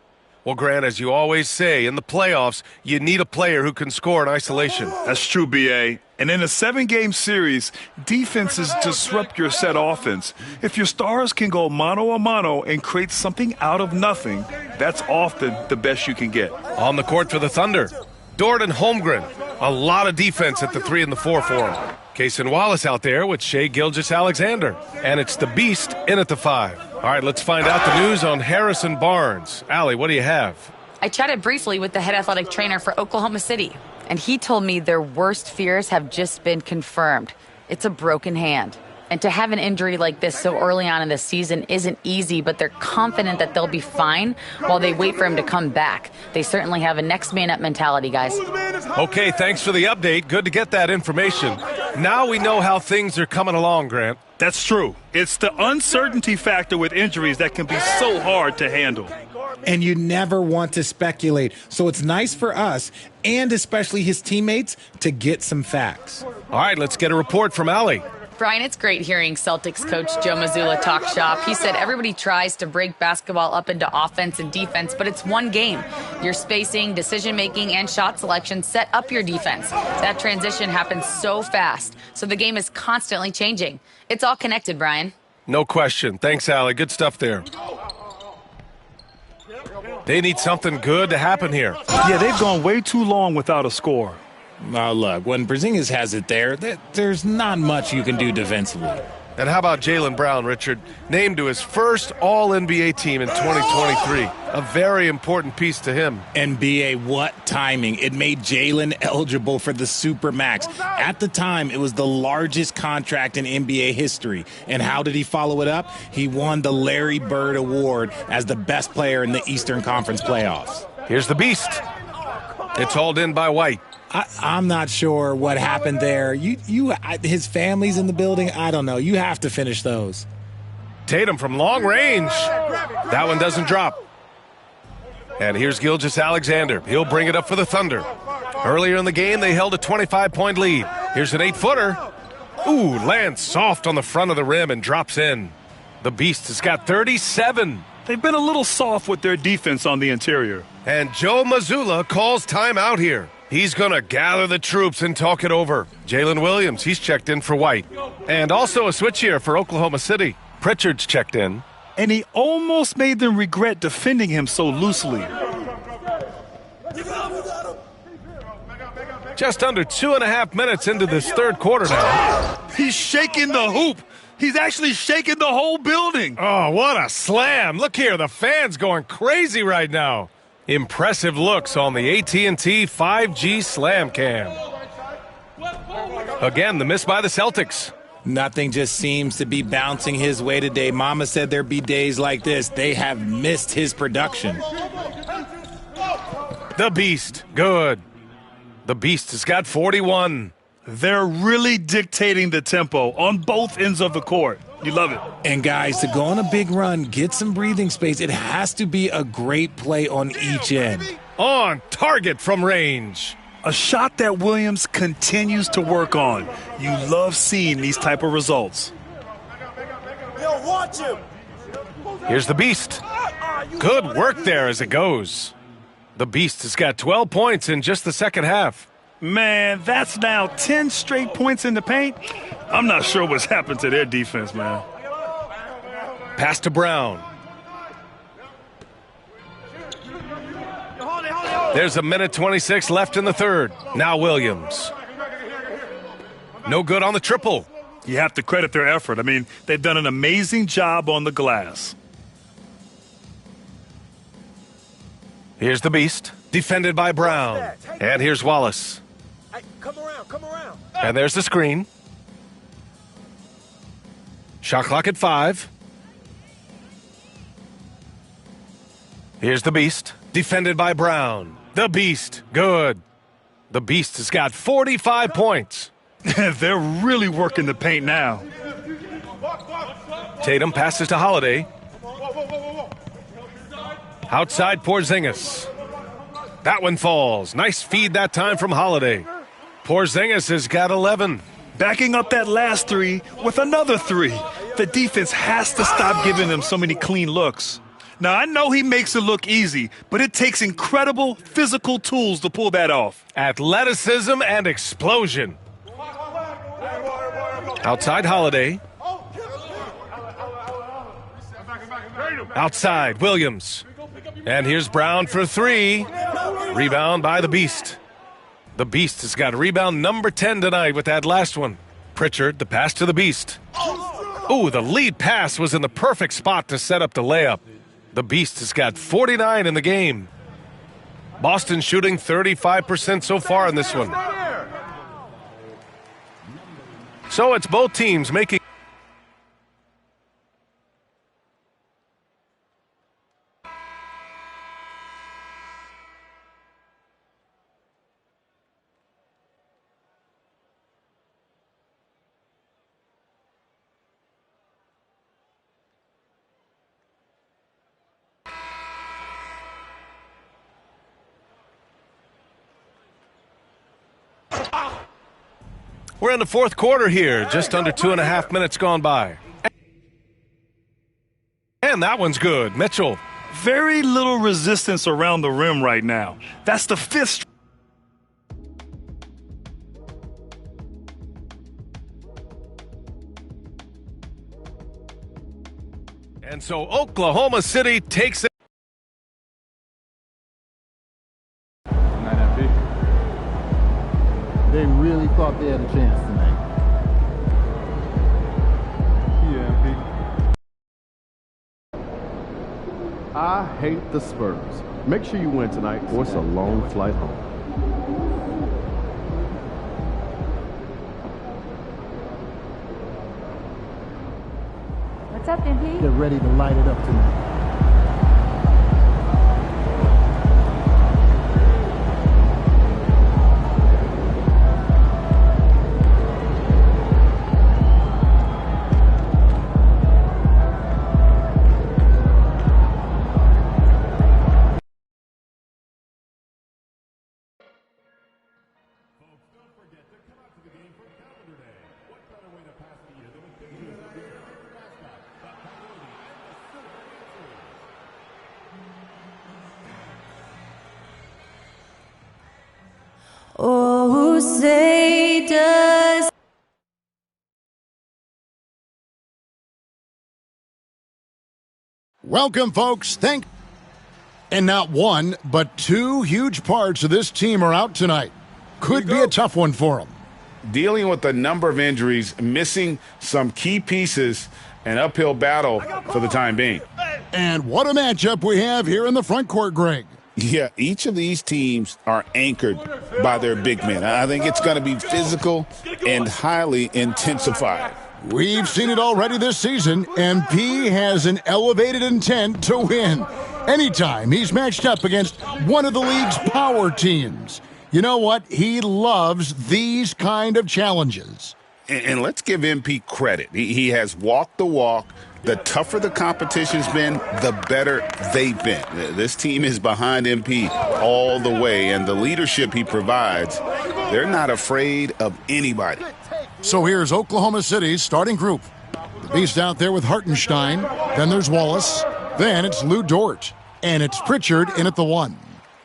Well, Grant, as you always say, in the playoffs, you need a player who can score in isolation. That's true, B.A. And in a 7-game series, defenses disrupt your set offense. If your stars can go mano-a-mano and create something out of nothing, that's often the best you can get. On the court for the Thunder, Dort and Holmgren. A lot of defense at the 3 and the 4 for him. Kaysen Wallace out there with Shai Gilgeous-Alexander. And it's the Beast in at the 5. All right, let's find out the news on Harrison Barnes. Allie, what do you have? I chatted briefly with the head athletic trainer for Oklahoma City, and he told me their worst fears have just been confirmed. It's a broken hand. And to have an injury like this so early on in the season isn't easy, but they're confident that they'll be fine while they wait for him to come back. They certainly have a next man up mentality, guys. Okay, thanks for the update. Good to get that information. Now we know how things are coming along, Grant. That's true. It's the uncertainty factor with injuries that can be so hard to handle. And you never want to speculate. So it's nice for us, and especially his teammates, to get some facts. All right, let's get a report from Allie. Brian, it's great hearing Celtics coach Joe Mazzulla talk shop. He said everybody tries to break basketball up into offense and defense, but it's one game. Your spacing, decision-making, and shot selection set up your defense. That transition happens so fast, so the game is constantly changing. It's all connected, Brian. No question. Thanks, Allie. Good stuff there. They need something good to happen here. Yeah, they've gone way too long without a score. Now, look, when Porzingis has it there's not much you can do defensively. And how about Jaylen Brown, Richard? Named to his first All-NBA team in 2023. A very important piece to him. NBA, what timing. It made Jaylen eligible for the Supermax. At the time, it was the largest contract in NBA history. And how did he follow it up? He won the Larry Bird Award as the best player in the Eastern Conference playoffs. Here's the Beast. It's hauled in by White. I'm not sure what happened there. His family's in the building. I don't know. You have to finish those. Tatum from long range. That one doesn't drop. And here's Gilgeous-Alexander. He'll bring it up for the Thunder. Earlier in the game, they held a 25-point lead. Here's an 8-footer. Ooh, lands soft on the front of the rim and drops in. The Beast has got 37. They've been a little soft with their defense on the interior. And Joe Mazzulla calls timeout here. He's going to gather the troops and talk it over. Jalen Williams, he's checked in for White. And also a switch here for Oklahoma City. Pritchard's checked in. And he almost made them regret defending him so loosely. Just under 2.5 minutes into this third quarter now. He's shaking the hoop. He's actually shaking the whole building. Oh, what a slam. Look here, the fans going crazy right now. Impressive looks on the AT&T 5G Slam Cam. Again, the miss by the Celtics. Nothing just seems to be bouncing his way today. Mama said there'd be days like this. They have missed his production. The Beast, good. The Beast has got 41. They're really dictating the tempo on both ends of the court. You love it. And guys, to go on a big run, get some breathing space, it has to be a great play on each end. On target from range. A shot that Williams continues to work on. You love seeing these type of results. Yo, watch him. Here's the Beast. Good work there as it goes. The Beast has got 12 points in just the second half. Man, that's now 10 straight points in the paint. I'm not sure what's happened to their defense, man. Pass to Brown. There's a minute 26 left in the third. Now Williams. No good on the triple. You have to credit their effort. I mean, they've done an amazing job on the glass. Here's the Beast, defended by Brown. And here's Wallace. Hey, come around. And there's the screen. Shot clock at 5. Here's the Beast, defended by Brown. The Beast, good. The Beast has got 45 points. They're really working the paint now. Tatum passes to Holiday. Outside Porzingis. That one falls. Nice feed that time from Holiday. Porzingis has got 11. Backing up that last three with another three. The defense has to stop giving them so many clean looks. Now, I know he makes it look easy, but it takes incredible physical tools to pull that off. Athleticism and explosion. Outside Holiday. Outside Williams. And here's Brown for 3. Rebound by the Beast. The Beast has got rebound number 10 tonight with that last one. Pritchard, the pass to the Beast. Ooh, the lead pass was in the perfect spot to set up the layup. The Beast has got 49 in the game. Boston shooting 35% so far in this one. So it's both teams making. We're in the fourth quarter here, just under 2.5 minutes gone by. And that one's good. Mitchell. Very little resistance around the rim right now. That's the 5th. And so Oklahoma City takes it. They really thought they had a chance tonight. I hate the Spurs. Make sure you win tonight, or it's a long flight home. What's up, MP? Get ready to light it up tonight. Oh, say does. Welcome, folks. And not one, but two huge parts of this team are out tonight. Could be a tough one for them. Dealing with a number of injuries, missing some key pieces, an uphill battle for the time being. And what a matchup we have here in the front court, Greg. Yeah, each of these teams are anchored by their big men. I think it's going to be physical and highly intensified. We've seen it already this season. MP has an elevated intent to win. Anytime he's matched up against one of the league's power teams. You know what? He loves these kind of challenges. And let's give MP credit. He has walked the walk. The tougher the competition's been, the better they've been. This team is behind MP all the way, and the leadership he provides, they're not afraid of anybody. So here's Oklahoma City's starting group. The Beast out there with Hartenstein. Then there's Wallace. Then it's Lou Dort. And it's Pritchard in at the 1.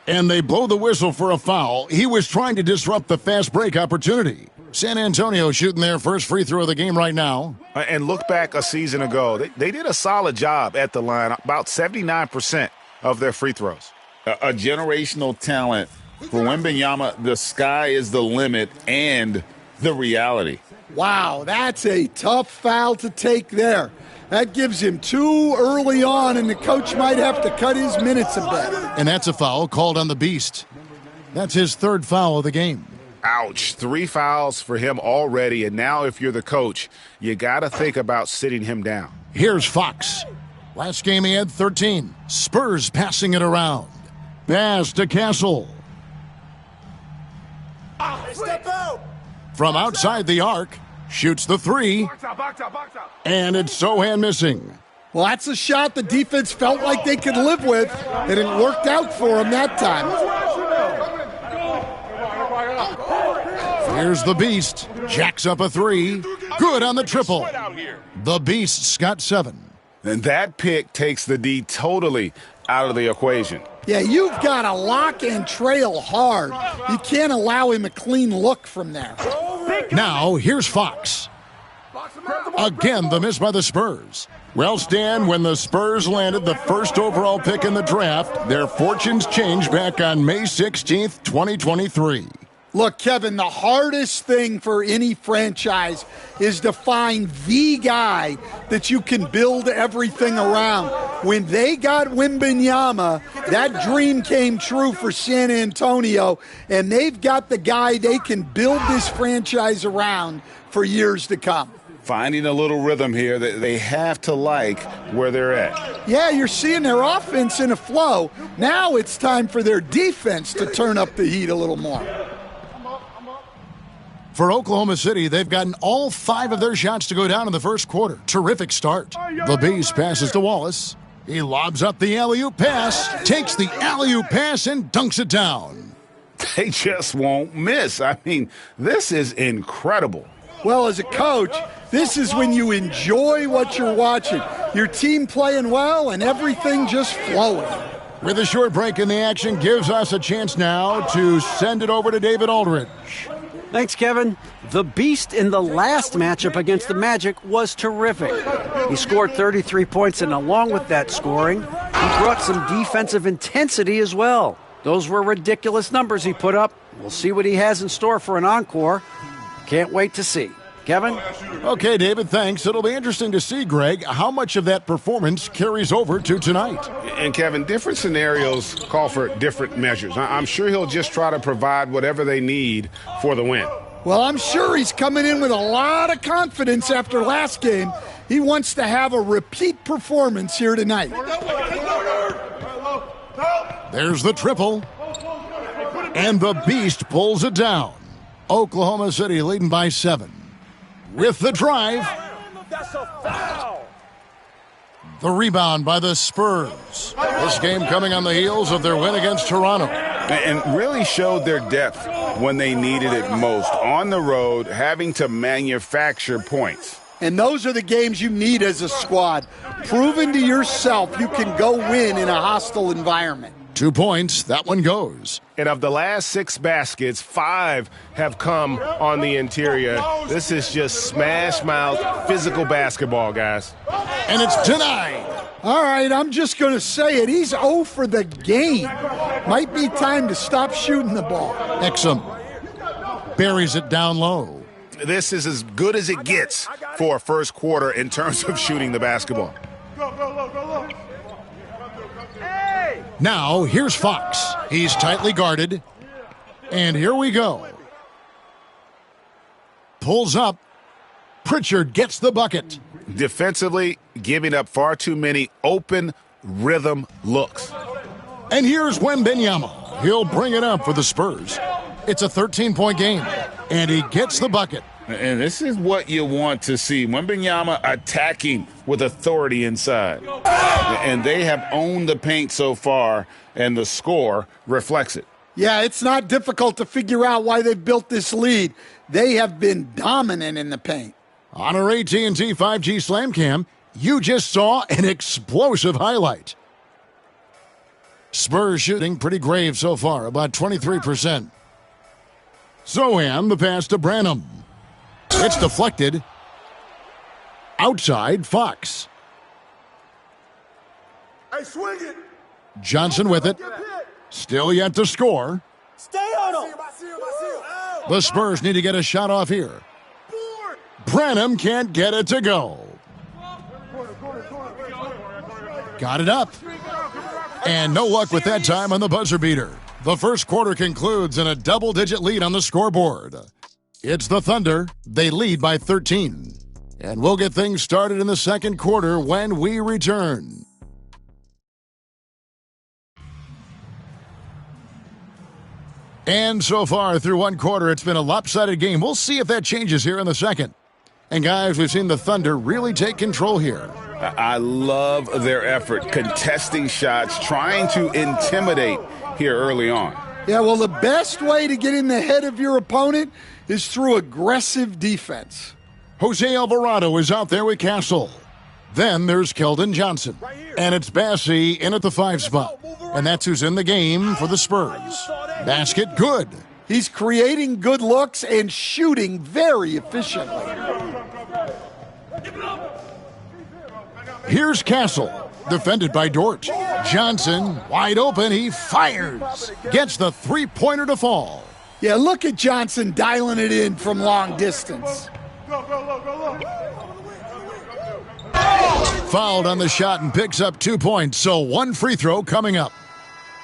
And they blow the whistle for a foul. He was trying to disrupt the fast break opportunity. San Antonio shooting their first free throw of the game right now. And look back a season ago. They did a solid job at the line, about 79% of their free throws. A generational talent for Wembanyama. The sky is the limit and the reality. Wow, that's a tough foul to take there. That gives him 2 early on, and the coach might have to cut his minutes a bit. And that's a foul called on the Beast. That's his 3rd foul of the game. Ouch. 3 fouls for him already, and now if you're the coach, you got to think about sitting him down. Here's Fox. Last game he had 13. Spurs passing it around. Pass to Castle. Step out. From outside the arc, shoots the 3. Box out. And it's Sohan missing. Well, that's a shot the defense felt like they could live with, and it worked out for him that time. Here's the Beast. Jacks up a 3. Good on the triple. The Beast's got 7. And that pick takes the D totally out of the equation. Yeah, you've got to lock and trail hard. You can't allow him a clean look from there. Now, here's Fox. Again, the miss by the Spurs. Well, Stan, when the Spurs landed the first overall pick in the draft, their fortunes changed back on May 16th, 2023. Look, Kevin, the hardest thing for any franchise is to find the guy that you can build everything around. When they got Wembanyama, that dream came true for San Antonio, and they've got the guy they can build this franchise around for years to come. Finding a little rhythm here that they have to like where they're at. Yeah, you're seeing their offense in a flow. Now it's time for their defense to turn up the heat a little more. For Oklahoma City, they've gotten all 5 of their shots to go down in the first quarter. Terrific start. The Beast passes to Wallace. He lobs up the alley-oop pass, takes the alley-oop pass, and dunks it down. They just won't miss. I mean, this is incredible. Well, as a coach, this is when you enjoy what you're watching. Your team playing well and everything just flowing. With a short break in the action, gives us a chance now to send it over to David Aldridge. Thanks, Kevin. The Beast in the last matchup against the Magic was terrific. He scored 33 points, and along with that scoring, he brought some defensive intensity as well. Those were ridiculous numbers he put up. We'll see what he has in store for an encore. Can't wait to see. Kevin? Okay, David, thanks. It'll be interesting to see, Greg, how much of that performance carries over to tonight. And, Kevin, different scenarios call for different measures. I'm sure he'll just try to provide whatever they need for the win. Well, I'm sure he's coming in with a lot of confidence after last game. He wants to have a repeat performance here tonight. There's the triple. And the Beast pulls it down. Oklahoma City leading by 7. With the drive. The rebound by the Spurs. This game coming on the heels of their win against Toronto. And really showed their depth when they needed it most. On the road, having to manufacture points. And those are the games you need as a squad. Proving to yourself you can go win in a hostile environment. 2 points, that one goes. And of the last 6 baskets, 5 have come on the interior. This is just smash mouth physical basketball, guys. And it's denied. All right, I'm just going to say it. He's 0 for the game. Might be time to stop shooting the ball. Exum buries it down low. This is as good as it gets for a first quarter in terms of shooting the basketball. Now, here's Fox. He's tightly guarded. And here we go. Pulls up. Pritchard gets the bucket. Defensively, giving up far too many open rhythm looks. And here's Wembanyama. He'll bring it up for the Spurs. It's a 13-point game, and he gets the bucket. And this is what you want to see. Wembanyama attacking with authority inside. And they have owned the paint so far, and the score reflects it. Yeah, it's not difficult to figure out why they've built this lead. They have been dominant in the paint. On our AT&T 5G Slam Cam, you just saw an explosive highlight. Spurs shooting pretty grave so far, about 23%. Zohan, the pass to Branham. It's deflected. Outside, Fox. Hey, swing it. Johnson with it. Still yet to score. Stay on him. The Spurs need to get a shot off here. Branham can't get it to go. Got it up. And no luck with that time on the buzzer beater. The first quarter concludes in a double-digit lead on the scoreboard. It's the Thunder. They lead by 13. And we'll get things started in the second quarter when we return. And so far through one quarter, it's been a lopsided game. We'll see if that changes here in the second. And guys, we've seen the Thunder really take control here. I love their effort, contesting shots, trying to intimidate here early on. Yeah, well, the best way to get in the head of your opponent is through aggressive defense. Jose Alvarado is out there with Castle. Then there's Keldon Johnson. And it's Bassey in at the 5 spot. And that's who's in the game for the Spurs. Basket good. He's creating good looks and shooting very efficiently. Here's Castle, defended by Dort. Johnson, wide open, he fires. Gets the three-pointer to fall. Yeah, look at Johnson dialing it in from long distance. Fouled on the shot and picks up 2 points, so one free throw coming up.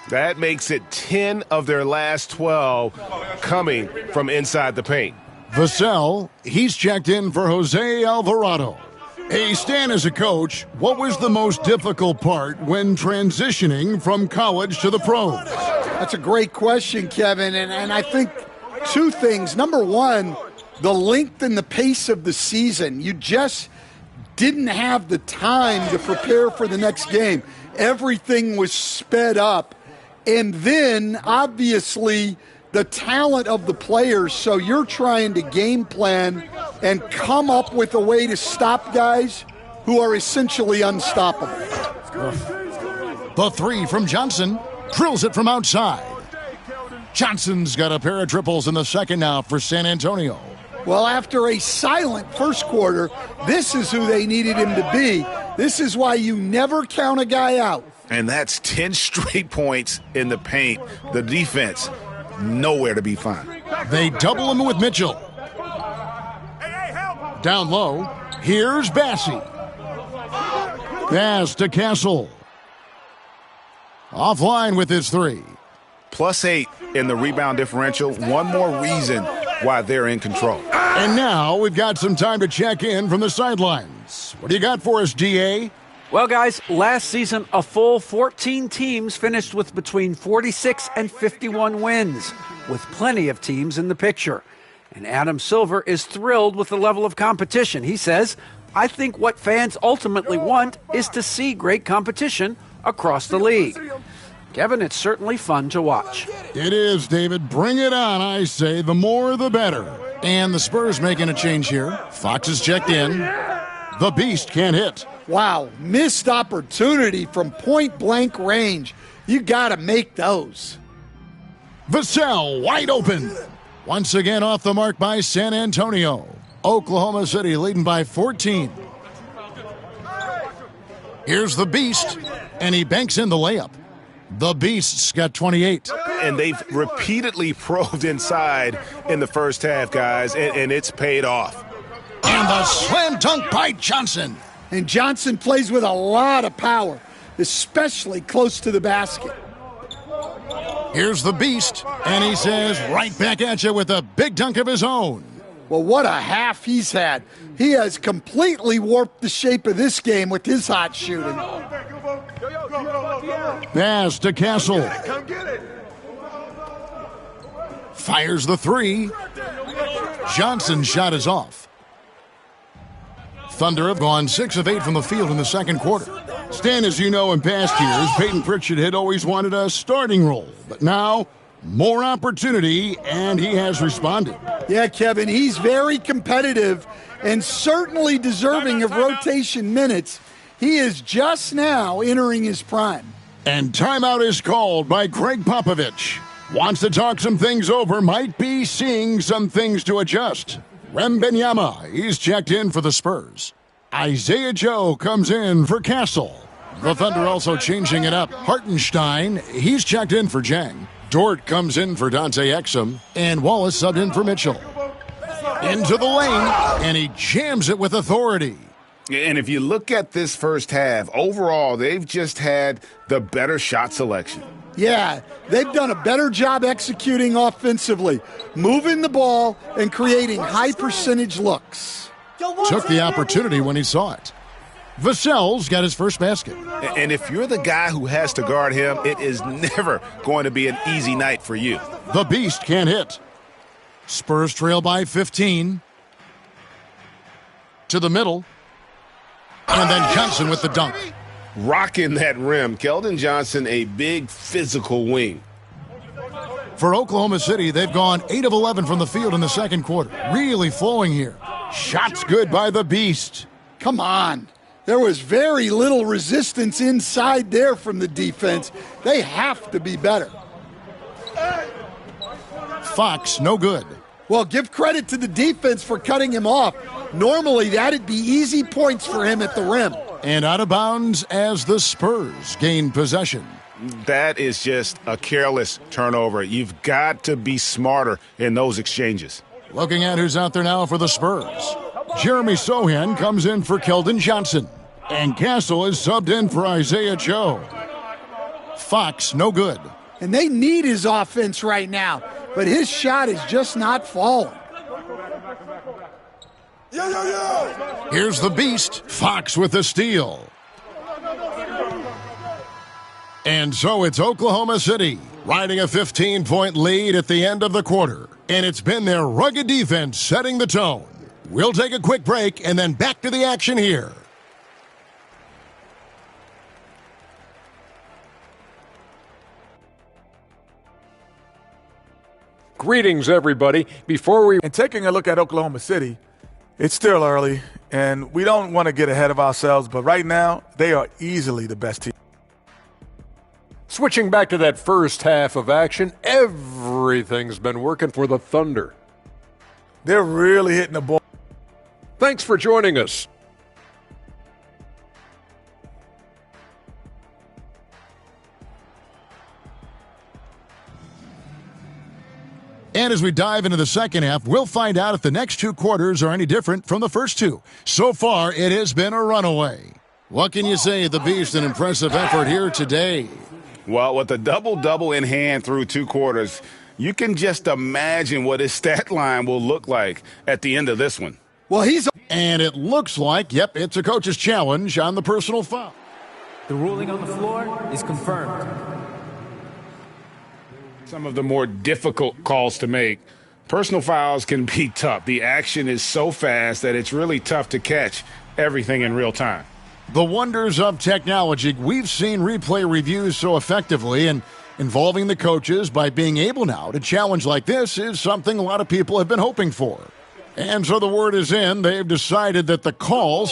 That makes it 10 of their last 12 coming from inside the paint. Vassell, he's checked in for Jose Alvarado. Hey, Stan, as a coach, what was the most difficult part when transitioning from college to the pros? That's a great question, Kevin, and I think 2 things. Number one, the length and the pace of the season. You just didn't have the time to prepare for the next game. Everything was sped up. And then, obviously, the talent of the players, so you're trying to game plan and come up with a way to stop guys who are essentially unstoppable. The 3 from Johnson, drills it from outside. Johnson's got a pair of triples in the second now for San Antonio. Well, after a silent first quarter, this is who they needed him to be. This is why you never count a guy out. And that's 10 straight points in the paint. The defense, nowhere to be found. They double him with Mitchell. Hey, help! Down low, here's Bassey. Pass to Castle. Offline with his three. +8 in the rebound differential. One more reason why they're in control. And now we've got some time to check in from the sidelines. What do you got for us, DA? Well, guys, last season, a full 14 teams finished with between 46 and 51 wins, with plenty of teams in the picture. And Adam Silver is thrilled with the level of competition. He says, I think what fans ultimately want is to see great competition across the league. Kevin, it's certainly fun to watch. It is, David. Bring it on, I say. The more, the better. And the Spurs making a change here. Fox is checked in. The Beast can't hit. Wow, missed opportunity from point-blank range. You got to make those. Vassell wide open. Once again off the mark by San Antonio. Oklahoma City leading by 14. Here's the Beast, and he banks in the layup. The Beast's got 28. And they've repeatedly probed inside in the first half, guys, and it's paid off. And the slam dunk by Johnson. And Johnson plays with a lot of power, especially close to the basket. Here's the Beast, and he says right back at you with a big dunk of his own. Well, what a half he's had. He has completely warped the shape of this game with his hot shooting. Pass to Castle. Fires the three. Johnson's shot is off. Thunder have gone 6 of 8 from the field in the second quarter. Stan, as you know, in past years, Peyton Pritchard had always wanted a starting role. But now, more opportunity, and he has responded. Yeah, Kevin, he's very competitive and certainly deserving of rotation minutes. He is just now entering his prime. And timeout is called by Greg Popovich. Wants to talk some things over, might be seeing some things to adjust. Wembanyama, he's checked in for the Spurs. Isaiah Joe comes in for Castle. The Thunder also changing it up. Hartenstein, he's checked in for Jang. Dort comes in for Dante Exum. And Wallace subbed in for Mitchell. Into the lane, and he jams it with authority. And if you look at this first half, overall, they've just had the better shot selection. Yeah, they've done a better job executing offensively, moving the ball and creating high-percentage looks. Took the opportunity when he saw it. Vassell's got his first basket. And if you're the guy who has to guard him, it is never going to be an easy night for you. The Beast can't hit. Spurs trail by 15. To the middle. And then Johnson with the dunk. Rocking that rim. Keldon Johnson, a big physical wing. For Oklahoma City, they've gone 8 of 11 from the field in the second quarter. Really flowing here. Shots good by the Beast. Come on. There was very little resistance inside there from the defense. They have to be better. Fox, no good. Well, give credit to the defense for cutting him off. Normally, that'd be easy points for him at the rim. And out of bounds as the Spurs gain possession. That is just a careless turnover. You've got to be smarter in those exchanges. Looking at who's out there now for the Spurs. Jeremy Sohan comes in for Keldon Johnson. And Castle is subbed in for Isaiah Joe. Fox, no good. And they need his offense right now, but his shot is just not falling. Here's the Beast, Fox with the steal. And so it's Oklahoma City riding a 15-point lead at the end of the quarter. And it's been their rugged defense setting the tone. We'll take a quick break and then back to the action here. Greetings, everybody. And taking a look at Oklahoma City, it's still early, and we don't want to get ahead of ourselves, but right now, they are easily the best team. Switching back to that first half of action, everything's been working for the Thunder. They're really hitting the ball. Thanks for joining us. And as we dive into the second half, we'll find out if the next two quarters are any different from the first two. So far, it has been a runaway. What can you say? The Beast, an impressive effort here today. Well, with a double-double in hand through two quarters, you can just imagine what his stat line will look like at the end of this one. Well, and it looks like, yep, it's a coach's challenge on the personal foul. The ruling on the floor is confirmed. Some of the more difficult calls to make. Personal fouls can be tough. The action is so fast that it's really tough to catch everything in real time. The wonders of technology. We've seen replay reviews so effectively, and involving the coaches by being able now to challenge like this is something a lot of people have been hoping for. And so the word is in. They've decided that the call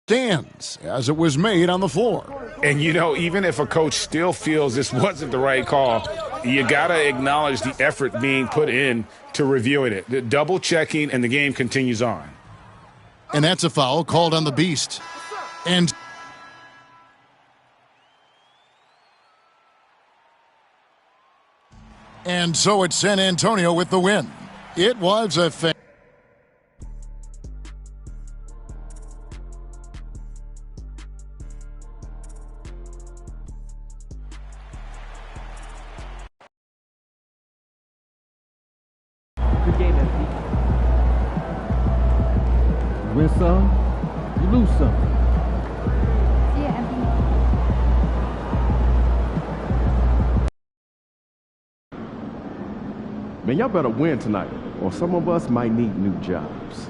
stands as it was made on the floor. And, you know, even if a coach still feels this wasn't the right call, you got to acknowledge the effort being put in to reviewing it. The double checking, and the game continues on. And that's a foul called on the Beast. And so it's San Antonio with the win. It was a Good game, MP. You win some, you lose some. Yeah, MP. Man, y'all better win tonight, or some of us might need new jobs.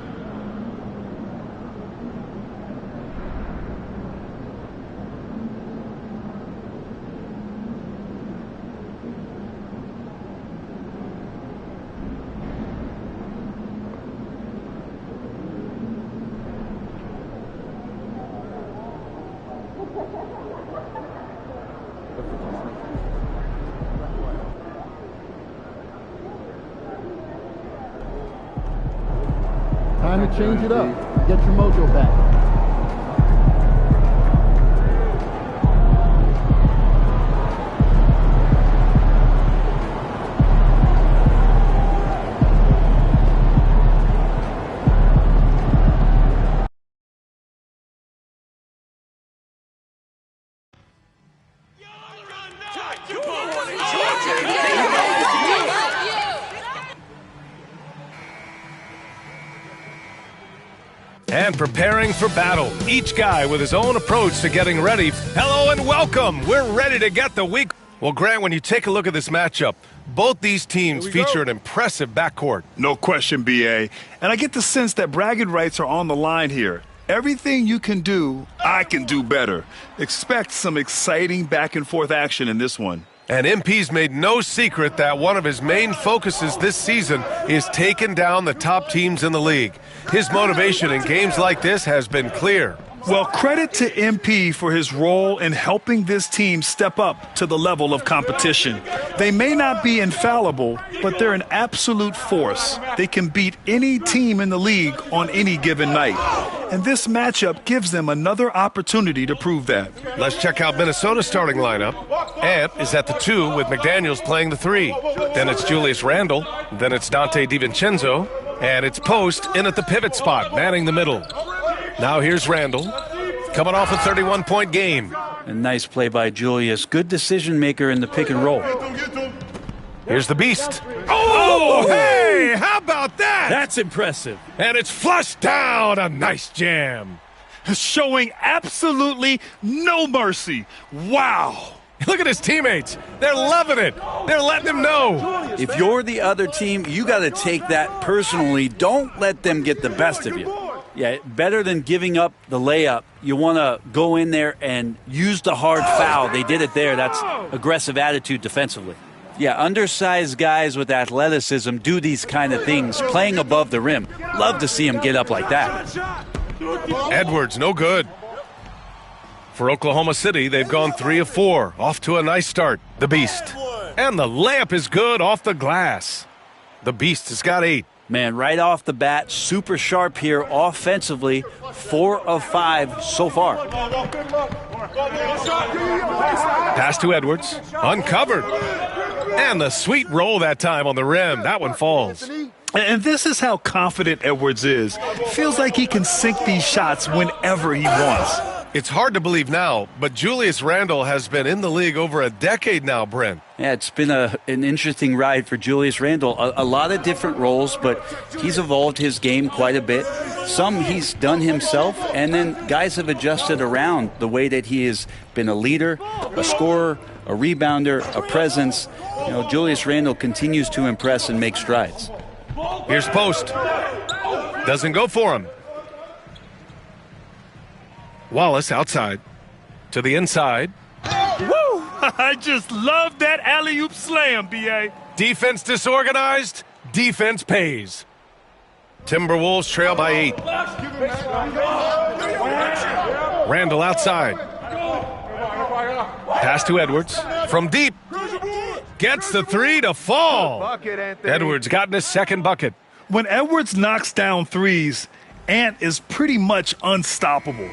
Time to change it up. Get your mojo back. And preparing for battle. Each guy with his own approach to getting ready. Hello and welcome. We're ready to get the week. Well, Grant, when you take a look at this matchup, both these teams feature an impressive backcourt. No question, B.A. And I get the sense that bragging rights are on the line here. Everything you can do, I can do better. Expect some exciting back-and-forth action in this one. And MP's made no secret that one of his main focuses this season is taking down the top teams in the league. His motivation in games like this has been clear. Well, credit to MP for his role in helping this team step up to the level of competition. They may not be infallible, but they're an absolute force. They can beat any team in the league on any given night. And this matchup gives them another opportunity to prove that. Let's check out Minnesota's starting lineup. Ant is at the 2 with McDaniels playing the 3. Then it's Julius Randle. Then it's Dante DiVincenzo. And it's Post in at the pivot spot, manning the middle. Now here's Randle, coming off a 31-point game. A nice play by Julius. Good decision maker in the pick and roll. Here's the Beast. Oh, hey, how about that? That's impressive. And it's flushed down. A nice jam. Showing absolutely no mercy. Wow. Look at his teammates. They're loving it. They're letting him know. If you're the other team, you got to take that personally. Don't let them get the best of you. Yeah, better than giving up the layup. You want to go in there and use the hard foul. They did it there. That's aggressive attitude defensively. Yeah, undersized guys with athleticism do these kind of things, playing above the rim. Love to see them get up like that. Edwards, no good. For Oklahoma City, they've gone 3 of 4. Off to a nice start, the Beast. And the layup is good off the glass. The Beast has got 8. Man, right off the bat, super sharp here offensively. 4 of 5 so far. Pass to Edwards. Uncovered. And the sweet roll that time on the rim. That one falls. And this is how confident Edwards is. Feels like he can sink these shots whenever he wants. It's hard to believe now, but Julius Randle has been in the league over a decade now, Brent. Yeah, it's been an interesting ride for Julius Randle. A lot of different roles, but he's evolved his game quite a bit. Some he's done himself, and then guys have adjusted around the way that he has been a leader, a scorer, a rebounder, a presence. You know, Julius Randle continues to impress and make strides. Here's post. Doesn't go for him. Wallace outside. To the inside. Woo! I just love that alley-oop slam, B.A. Defense disorganized. Defense pays. Timberwolves trail by 8. Randle outside. Pass to Edwards. From deep. Gets the 3 to fall. Edwards gotten his second bucket. When Edwards knocks down threes, Ant is pretty much unstoppable.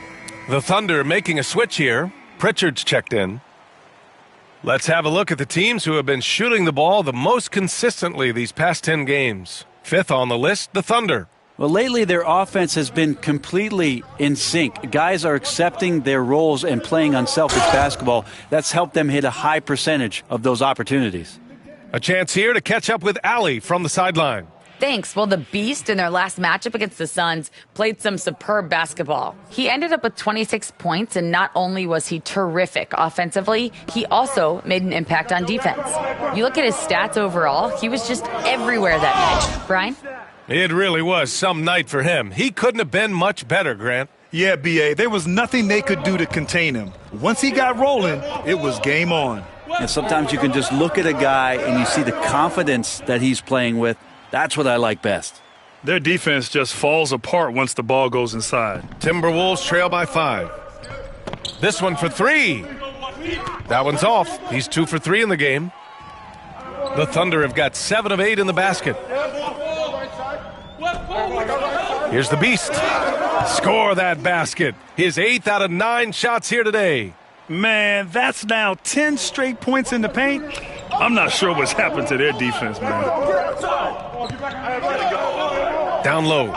The Thunder making a switch here. Pritchard's checked in. Let's have a look at the teams who have been shooting the ball the most consistently these past 10 games. 5th on the list, the Thunder. Well, lately their offense has been completely in sync. Guys are accepting their roles and playing unselfish basketball. That's helped them hit a high percentage of those opportunities. A chance here to catch up with Allie from the sideline. Thanks. Well, the Beast in their last matchup against the Suns played some superb basketball. He ended up with 26 points, and not only was he terrific offensively, he also made an impact on defense. You look at his stats overall, he was just everywhere that night. Brian? It really was some night for him. He couldn't have been much better, Grant. Yeah, B.A., there was nothing they could do to contain him. Once he got rolling, it was game on. And sometimes you can just look at a guy and you see the confidence that he's playing with. That's what I like best. Their defense just falls apart once the ball goes inside. Timberwolves trail by 5. This one for 3. That one's off. He's 2 for 3 in the game. The Thunder have got 7 of 8 in the basket. Here's the Beast. Score that basket. His 8th out of 9 shots here today. Man, that's now 10 straight points in the paint. I'm not sure what's happened to their defense, man. Down low.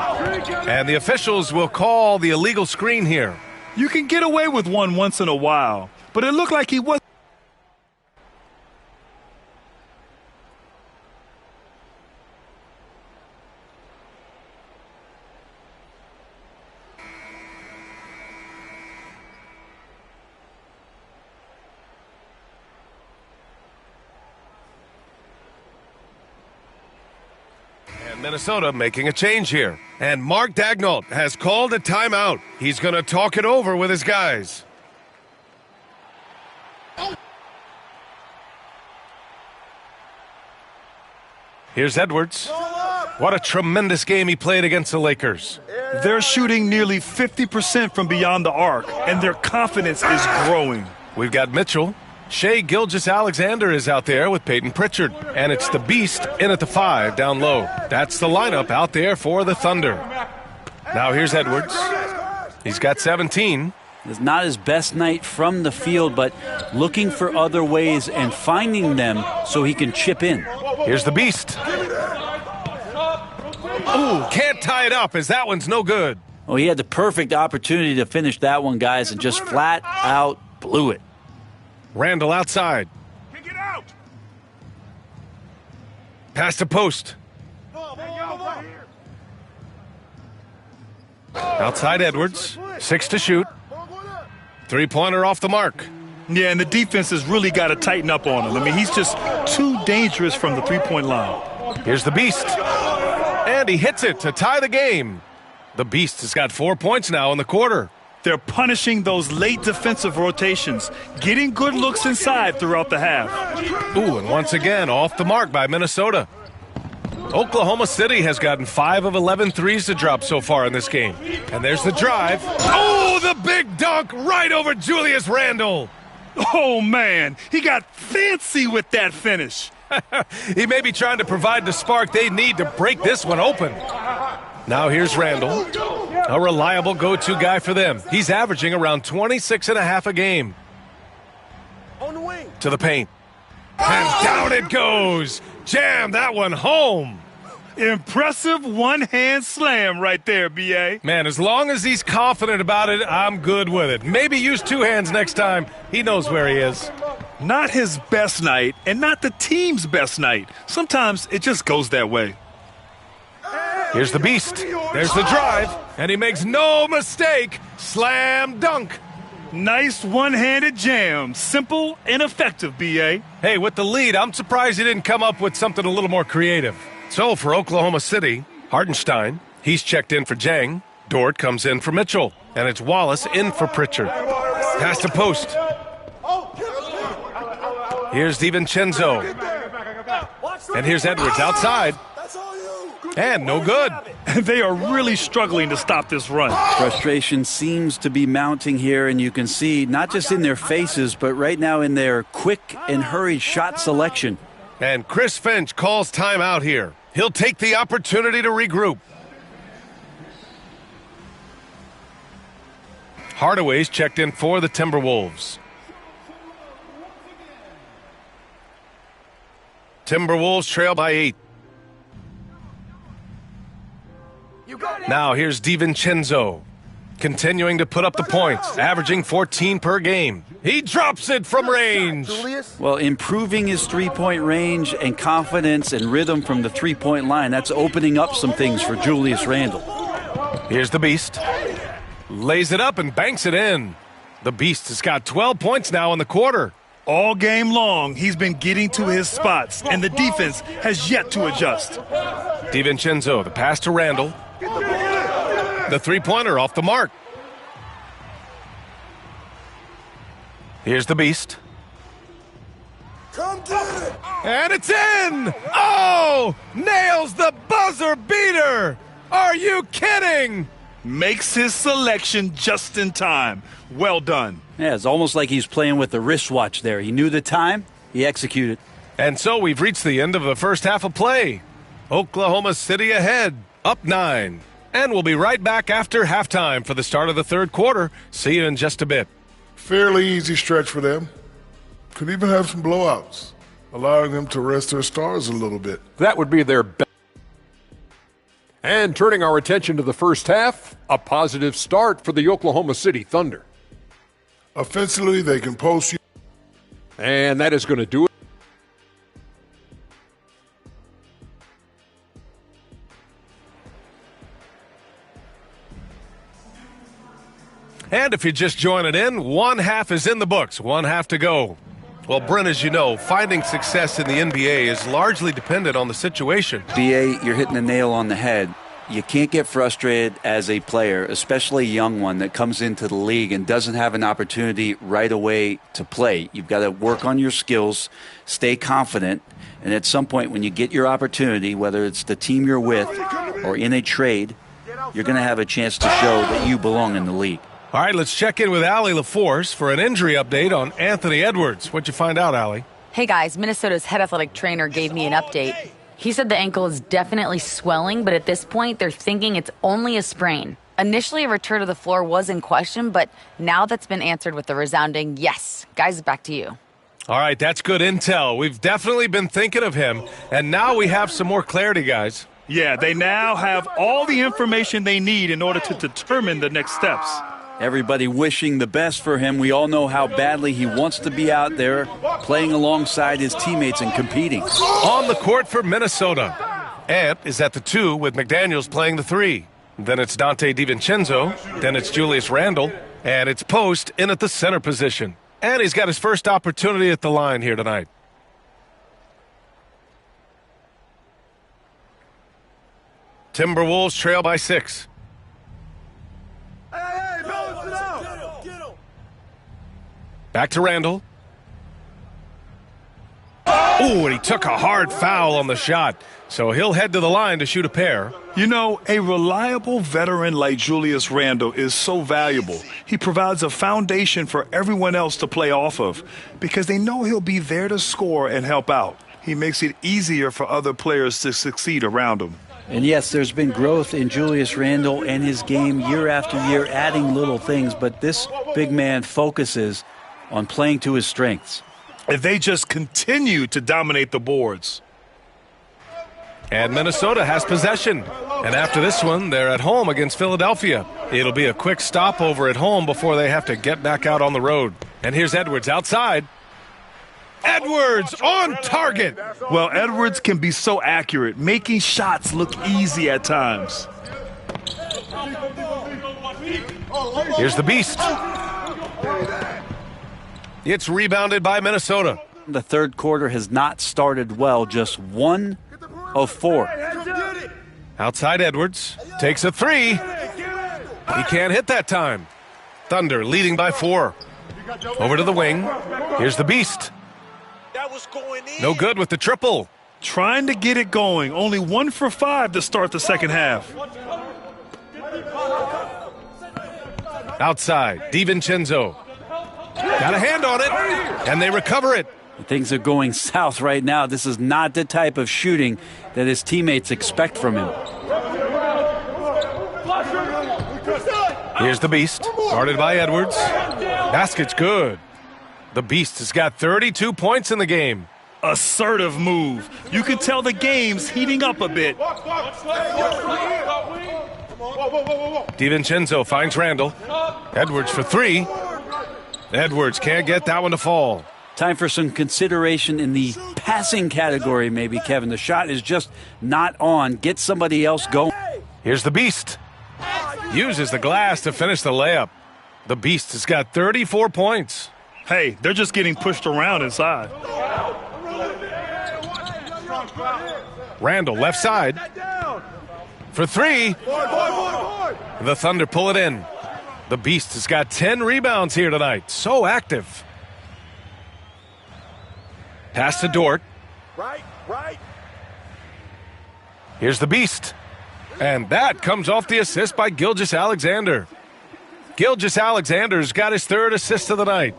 And the officials will call the illegal screen here. You can get away with one once in a while, but it looked like he was. Minnesota making a change here. And Mark Daigneault has called a timeout. He's going to talk it over with his guys. Here's Edwards. What a tremendous game he played against the Lakers. They're shooting nearly 50% from beyond the arc, and their confidence is growing. We've got Mitchell. Shai Gilgeous-Alexander is out there with Peyton Pritchard. And it's the Beast in at the 5 down low. That's the lineup out there for the Thunder. Now here's Edwards. He's got 17. It's not his best night from the field, but looking for other ways and finding them so he can chip in. Here's the Beast. Ooh, can't tie it up as that one's no good. Oh, he had the perfect opportunity to finish that one, guys, and just flat out blew it. Randle outside. Pass to post. Outside Edwards. 6 to shoot. 3-pointer off the mark. Yeah, and the defense has really got to tighten up on him. I mean, he's just too dangerous from the three-point line. Here's the Beast. And he hits it to tie the game. The Beast has got 4 points now in the quarter. They're punishing those late defensive rotations, getting good looks inside throughout the half. Ooh, and once again, off the mark by Minnesota. Oklahoma City has gotten 5 of 11 threes to drop so far in this game. And there's the drive. Oh, the big dunk right over Julius Randle. Oh, man, he got fancy with that finish. He may be trying to provide the spark they need to break this one open. Now here's Randle, a reliable go-to guy for them. He's averaging around 26.5 a game. To the paint. And down it goes. Jam that one home. Impressive one-hand slam right there, B.A. Man, as long as he's confident about it, I'm good with it. Maybe use two hands next time. He knows where he is. Not his best night and not the team's best night. Sometimes it just goes that way. Here's the beast. There's the drive. And he makes no mistake. Slam dunk. Nice one-handed jam. Simple and effective, B.A. Hey, with the lead, I'm surprised he didn't come up with something a little more creative. So for Oklahoma City, Hartenstein, he's checked in for Jang. Dort comes in for Mitchell. And it's Wallace in for Pritchard. Pass to post. Here's DiVincenzo. And here's Edwards outside. And no good. They are really struggling to stop this run. Frustration seems to be mounting here, and you can see not just in their faces, but right now in their quick and hurried shot selection. And Chris Finch calls timeout here. He'll take the opportunity to regroup. Hardaway's checked in for the Timberwolves. Timberwolves trail by 8. Now here's DiVincenzo, continuing to put up the points, averaging 14 per game. He drops it from range. Well, improving his three-point range and confidence and rhythm from the three-point line, that's opening up some things for Julius Randle. Here's the Beast. Lays it up and banks it in. The Beast has got 12 points now in the quarter. All game long, he's been getting to his spots, and the defense has yet to adjust. DiVincenzo, the pass to Randle. The three-pointer off the mark. Here's the Beast. And it's in! Oh! Nails the buzzer beater! Are you kidding? Makes his selection just in time. Well done. Yeah, it's almost like he's playing with the wristwatch there. He knew the time, he executed. And so we've reached the end of the first half of play. Oklahoma City ahead, up 9. And we'll be right back after halftime for the start of the third quarter. See you in just a bit. Fairly easy stretch for them. Could even have some blowouts, allowing them to rest their stars a little bit. That would be their best. And turning our attention to the first half, a positive start for the Oklahoma City Thunder. Offensively, they can post you. And that is going to do it. And if you're just joining in, one half is in the books, one half to go. Well, Brent, as you know, finding success in the NBA is largely dependent on the situation. B.A., you're hitting the nail on the head. You can't get frustrated as a player, especially a young one that comes into the league and doesn't have an opportunity right away to play. You've got to work on your skills, stay confident, and at some point when you get your opportunity, whether it's the team you're with or in a trade, you're going to have a chance to show that you belong in the league. All right, let's check in with Allie LaForce for an injury update on Anthony Edwards. What'd you find out, Allie? Hey, guys, Minnesota's head athletic trainer gave me an update. He said the ankle is definitely swelling, but at this point, they're thinking it's only a sprain. Initially, a return to the floor was in question, but now that's been answered with the resounding yes. Guys, back to you. All right, that's good intel. We've definitely been thinking of him, and now we have some more clarity, guys. Yeah, they now have all the information they need in order to determine the next steps. Everybody wishing the best for him. We all know how badly he wants to be out there playing alongside his teammates and competing. On the court for Minnesota. Ant is at the 2 with McDaniels playing the 3. Then it's Dante DiVincenzo. Then it's Julius Randle. And it's Post in at the center position. And he's got his first opportunity at the line here tonight. Timberwolves trail by 6. Back to Randle. Oh, and he took a hard foul on the shot. So he'll head to the line to shoot a pair. You know, a reliable veteran like Julius Randle is so valuable. He provides a foundation for everyone else to play off of because they know he'll be there to score and help out. He makes it easier for other players to succeed around him. And yes, there's been growth in Julius Randle and his game year after year, adding little things, but this big man focuses on playing to his strengths. if they just continue to dominate the boards. And Minnesota has possession. And after this one, they're at home against Philadelphia. It'll be a quick stopover at home before they have to get back out on the road. And here's Edwards outside. Edwards on target. Well, Edwards can be so accurate, making shots look easy at times. Here's the Beast. It's rebounded by Minnesota. The third quarter has not started well, just 1 of 4. Outside Edwards, takes a three. He can't hit that time. Thunder leading by 4. Over to the wing. Here's the Beast. No good with the triple. Trying to get it going. Only 1 for 5 to start the second half. Outside, DiVincenzo. Got a hand on it, and they recover it. Things are going south right now. This is not the type of shooting that his teammates expect from him. Here's the Beast, guarded by Edwards. Basket's good. The Beast has got 32 points in the game. Assertive move. You can tell the game's heating up a bit. DiVincenzo finds Randall. Edwards for 3. Edwards can't get that one to fall. Time for some consideration in the passing category, maybe, Kevin. The shot is just not on. Get somebody else going. Here's the Beast. Uses the glass to finish the layup. The Beast has got 34 points. Hey, they're just getting pushed around inside. Randall left side. For 3. The Thunder pull it in. The Beast has got 10 rebounds here tonight. So active. Pass to Dort. Right. Here's the Beast. And that comes off the assist by Gilgeous-Alexander. Gilgeous-Alexander's got his 3rd assist of the night.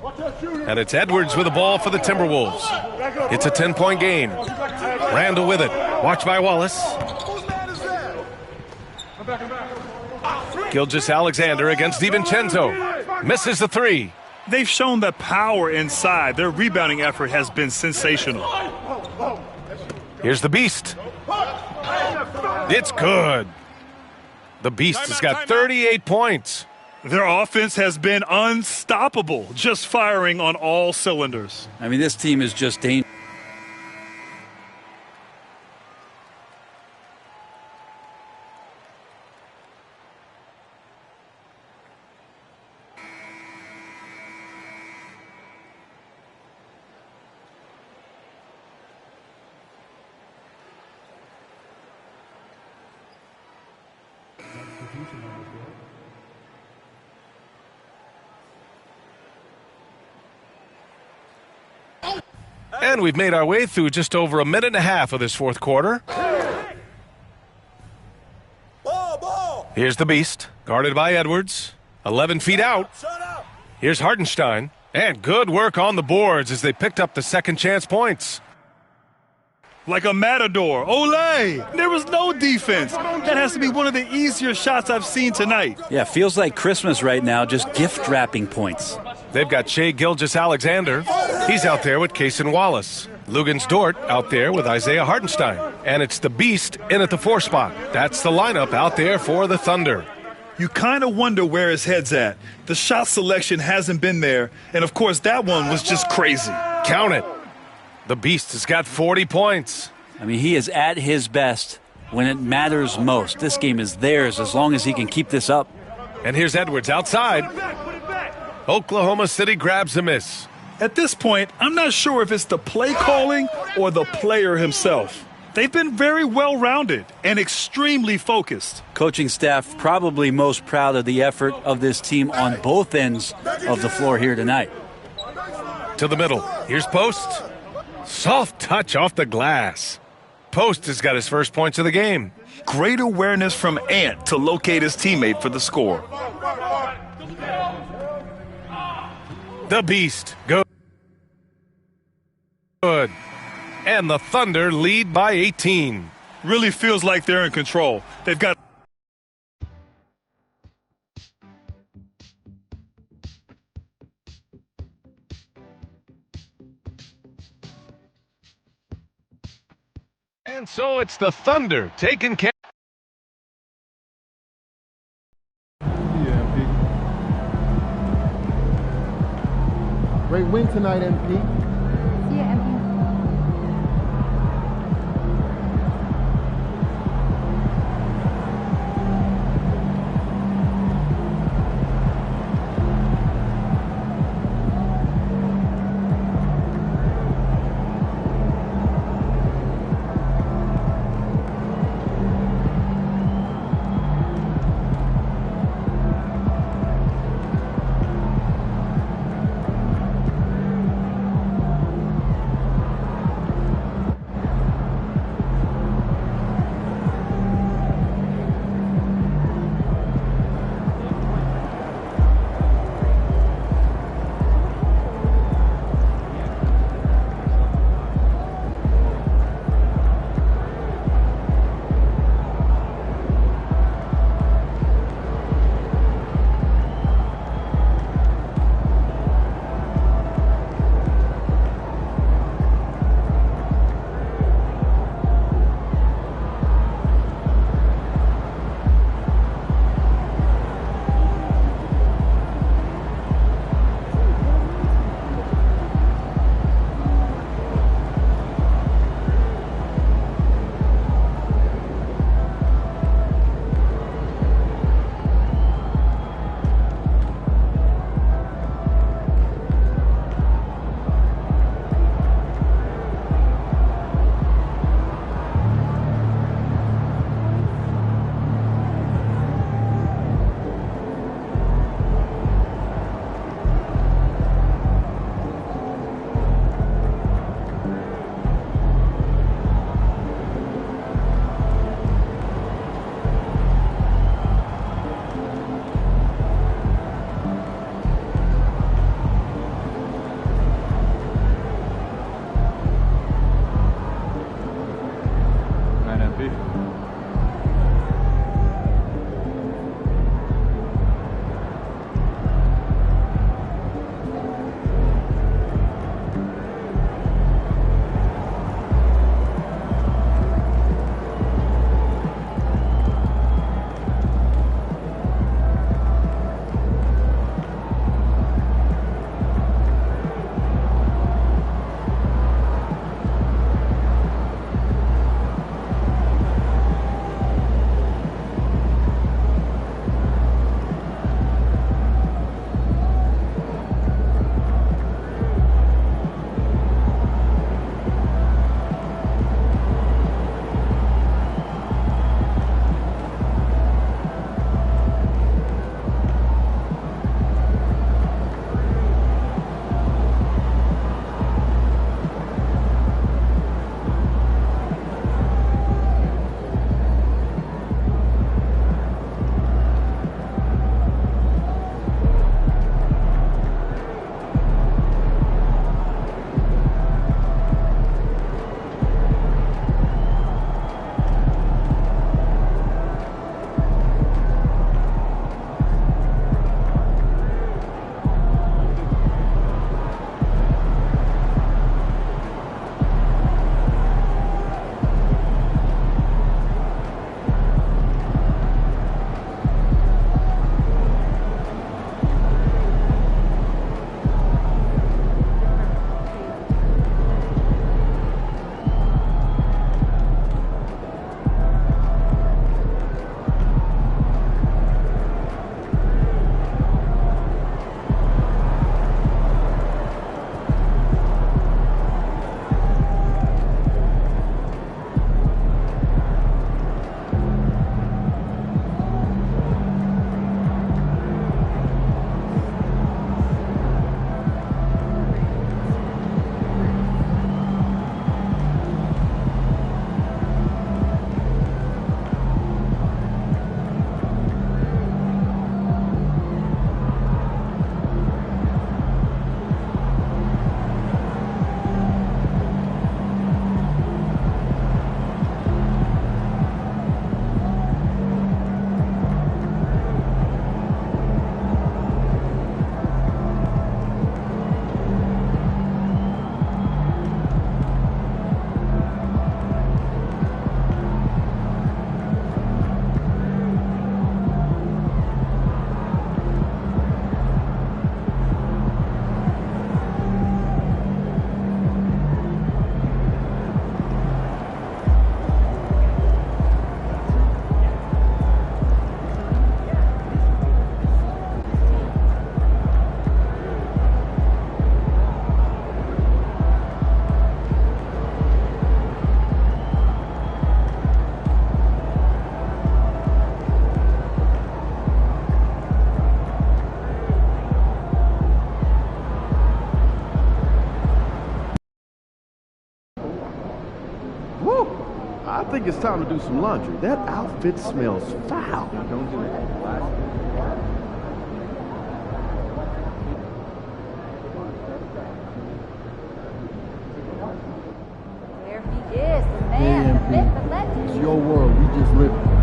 And it's Edwards with the ball for the Timberwolves. It's a 10-point game. Randall with it. Watched by Wallace. Gilgeous-Alexander against DiVincenzo. Misses the 3. They've shown that power inside. Their rebounding effort has been sensational. Here's the Beast. It's good. The Beast has got 38 points. Their offense has been unstoppable, just firing on all cylinders. I mean, this team is just dangerous. And we've made our way through just over a minute and a half of this fourth quarter. Here's the Beast, guarded by Edwards. 11 feet out. Here's Hartenstein. And good work on the boards as they picked up the second chance points. Like a matador. Olay! There was no defense. That has to be one of the easier shots I've seen tonight. Yeah, feels like Christmas right now, just gift wrapping points. They've got Shai Gilgeous-Alexander. He's out there with Cason Wallace. Lugens Dort out there with Isaiah Hartenstein. And it's the Beast in at the 4 spot. That's the lineup out there for the Thunder. You kind of wonder where his head's at. The shot selection hasn't been there. And, of course, that one was just crazy. Count it. The Beast has got 40 points. I mean, he is at his best when it matters most. This game is theirs as long as he can keep this up. And here's Edwards outside. Oklahoma City grabs a miss. At this point, I'm not sure if it's the play calling or the player himself. They've been very well-rounded and extremely focused. Coaching staff probably most proud of the effort of this team on both ends of the floor here tonight. To the middle. Here's Post. Soft touch off the glass. Post has got his first points of the game. Great awareness from Ant to locate his teammate for the score. The Beast goes good. And the Thunder lead by 18. Really feels like they're in control. They've got And so it's the Thunder taking care. Great win tonight, MP. See ya, MP. think it's time to do some laundry. That outfit smells foul. Don't do that. There he is, the man, the myth, the legend. It's your world. We just live it.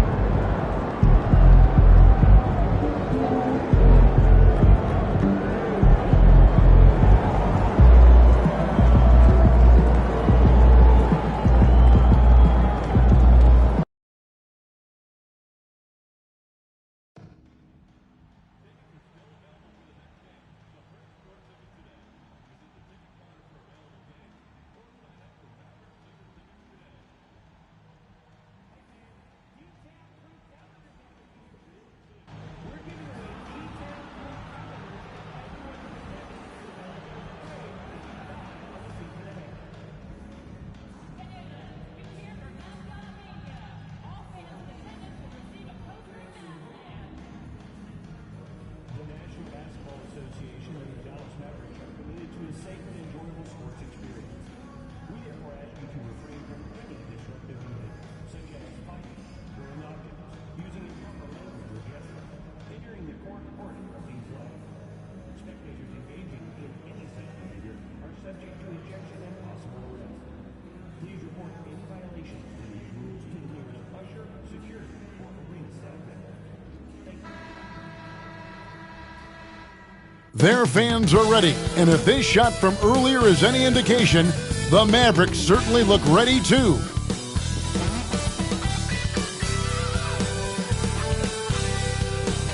Their fans are ready, and if this shot from earlier is any indication, the Mavericks certainly look ready too.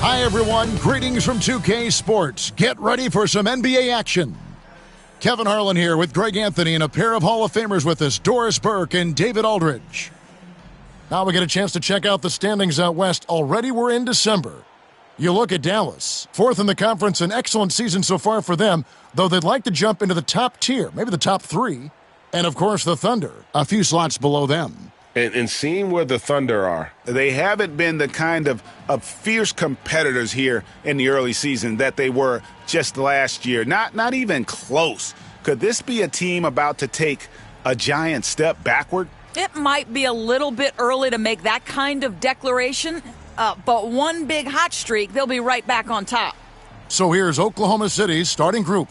Hi everyone, greetings from 2K Sports. Get ready for some NBA action. Kevin Harlan here with Greg Anthony and a pair of Hall of Famers with us, Doris Burke and David Aldridge. Now we get a chance to check out the standings out west. Already we're in December. You look at Dallas, fourth in the conference, an excellent season so far for them, though they'd like to jump into the top tier, maybe the top three. And, of course, the Thunder, a few slots below them. And seeing where the Thunder are, they haven't been the kind of fierce competitors here in the early season that they were just last year. Not even close. Could this be a team about to take a giant step backward? It might be a little bit early to make that kind of declaration. But one big hot streak, they'll be right back on top. So here's Oklahoma City's starting group.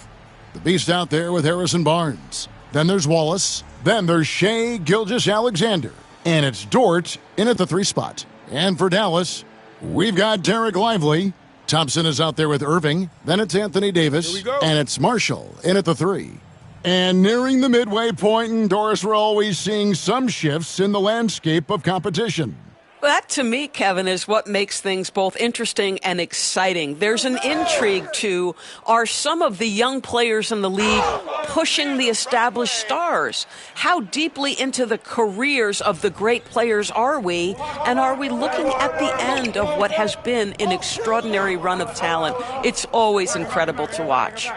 The Beast out there with Harrison Barnes. Then there's Wallace. Then there's Shai Gilgeous-Alexander. And it's Dort in at the 3 spot. And for Dallas, we've got Derek Lively. Thompson is out there with Irving. Then it's Anthony Davis. Here we go. And it's Marshall in at the 3. And nearing the midway point, and Doris, we're always seeing some shifts in the landscape of competition. That, to me, Kevin, is what makes things both interesting and exciting. There's an intrigue to, are some of the young players in the league pushing the established stars? How deeply into the careers of the great players are we? And are we looking at the end of what has been an extraordinary run of talent? It's always incredible to watch.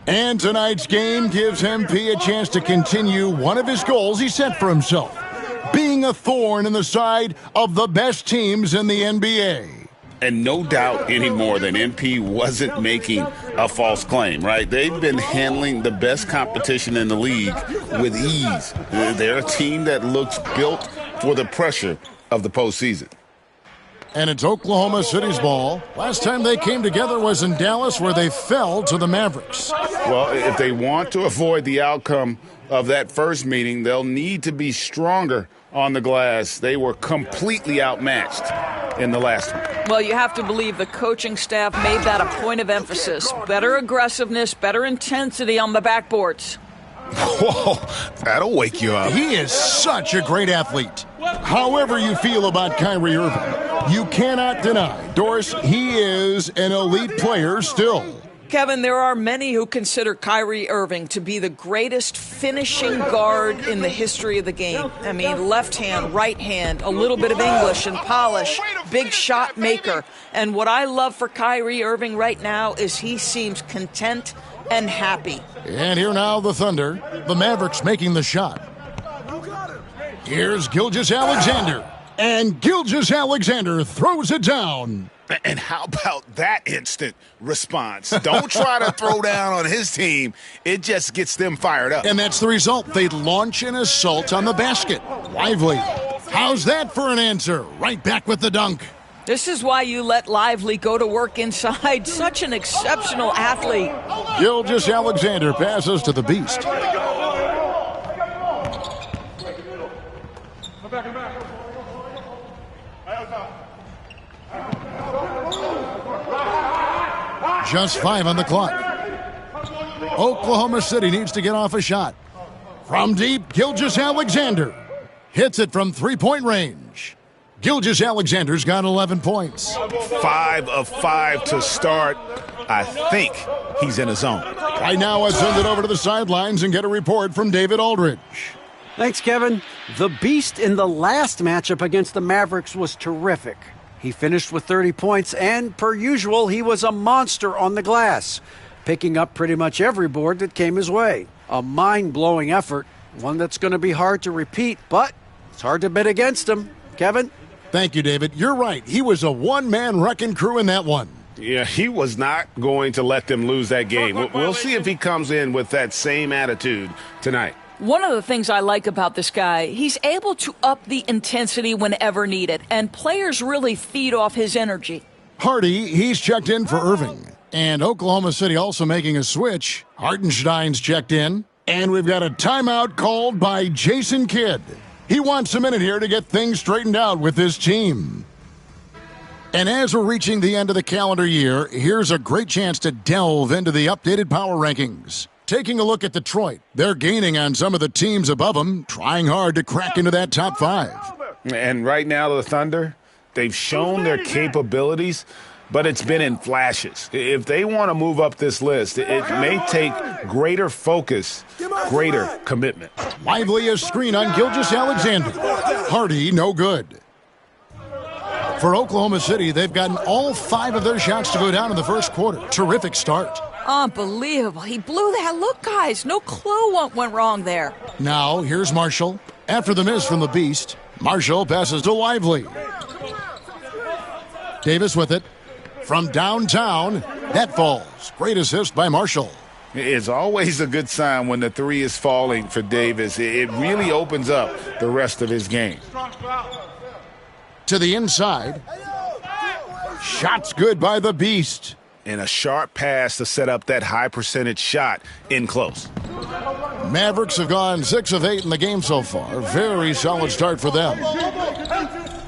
And tonight's game gives MP a chance to continue one of his goals he set for himself, being a thorn in the side of the best teams in the NBA. And no doubt anymore that MP wasn't making a false claim, right? They've been handling the best competition in the league with ease. They're a team that looks built for the pressure of the postseason. And it's Oklahoma City's ball. Last time they came together was in Dallas, where they fell to the Mavericks. Well, if they want to avoid the outcome of that first meeting, they'll need to be stronger on the glass. They were completely outmatched in the last one. Well, you have to believe the coaching staff made that a point of emphasis. Better aggressiveness, better intensity on the backboards. Whoa, that'll wake you up. He is such a great athlete. However you feel about Kyrie Irving, you cannot deny, Doris, he is an elite player still. Kevin, there are many who consider Kyrie Irving to be the greatest finishing guard in the history of the game. I mean, left hand, right hand, a little bit of English and polish, big shot maker. And what I love for Kyrie Irving right now is he seems content and happy. And here now the Thunder, the Mavericks making the shot. Here's Gilgeous-Alexander. And Gilgeous-Alexander throws it down. And how about that instant response? Don't try to throw down on his team. It just gets them fired up. And that's the result. They launch an assault on the basket. Lively. How's that for an answer? Right back with the dunk. This is why you let Lively go to work inside. Such an exceptional athlete. Gilgeous-Alexander passes to the Beast. Just 5 on the clock. Oklahoma City needs to get off a shot. From deep, Gilgeous-Alexander hits it from three-point range. Gilgeous-Alexander's got 11 points. 5 of 5 to start. I think he's in a zone. Right now, I send it over to the sidelines and get a report from David Aldridge. Thanks, Kevin. The Beast in the last matchup against the Mavericks was terrific. He finished with 30 points, and per usual, he was a monster on the glass, picking up pretty much every board that came his way. A mind-blowing effort, one that's going to be hard to repeat, but it's hard to bet against him. Kevin? Thank you, David. You're right. He was a one-man wrecking crew in that one. Yeah, he was not going to let them lose that game. We'll see if he comes in with that same attitude tonight. One of the things I like about this guy, he's able to up the intensity whenever needed, and players really feed off his energy. Hardy, he's checked in for Irving. And Oklahoma City also making a switch. Hartenstein's checked in. And we've got a timeout called by Jason Kidd. He wants a minute here to get things straightened out with his team. And as we're reaching the end of the calendar year, here's a great chance to delve into the updated power rankings. Taking a look at Detroit, they're gaining on some of the teams above them, trying hard to crack into that top 5. And right now, the Thunder, they've shown their capabilities, but it's been in flashes. If they want to move up this list, it may take greater focus, greater commitment. Lively a screen on Gilgeous-Alexander. Hardy, no good. For Oklahoma City, they've gotten all 5 of their shots to go down in the first quarter. Terrific start. Unbelievable. He blew that look, guys. No clue what went wrong there. Now, here's Marshall. After the miss from the Beast, Marshall passes to Lively. Davis with it. From downtown, that falls. Great assist by Marshall. It's always a good sign when the 3 is falling for Davis. It really opens up the rest of his game. To the inside. Shots good by the Beast. And a sharp pass to set up that high percentage shot in close. Mavericks have gone 6 of 8 in the game so far. Very solid start for them.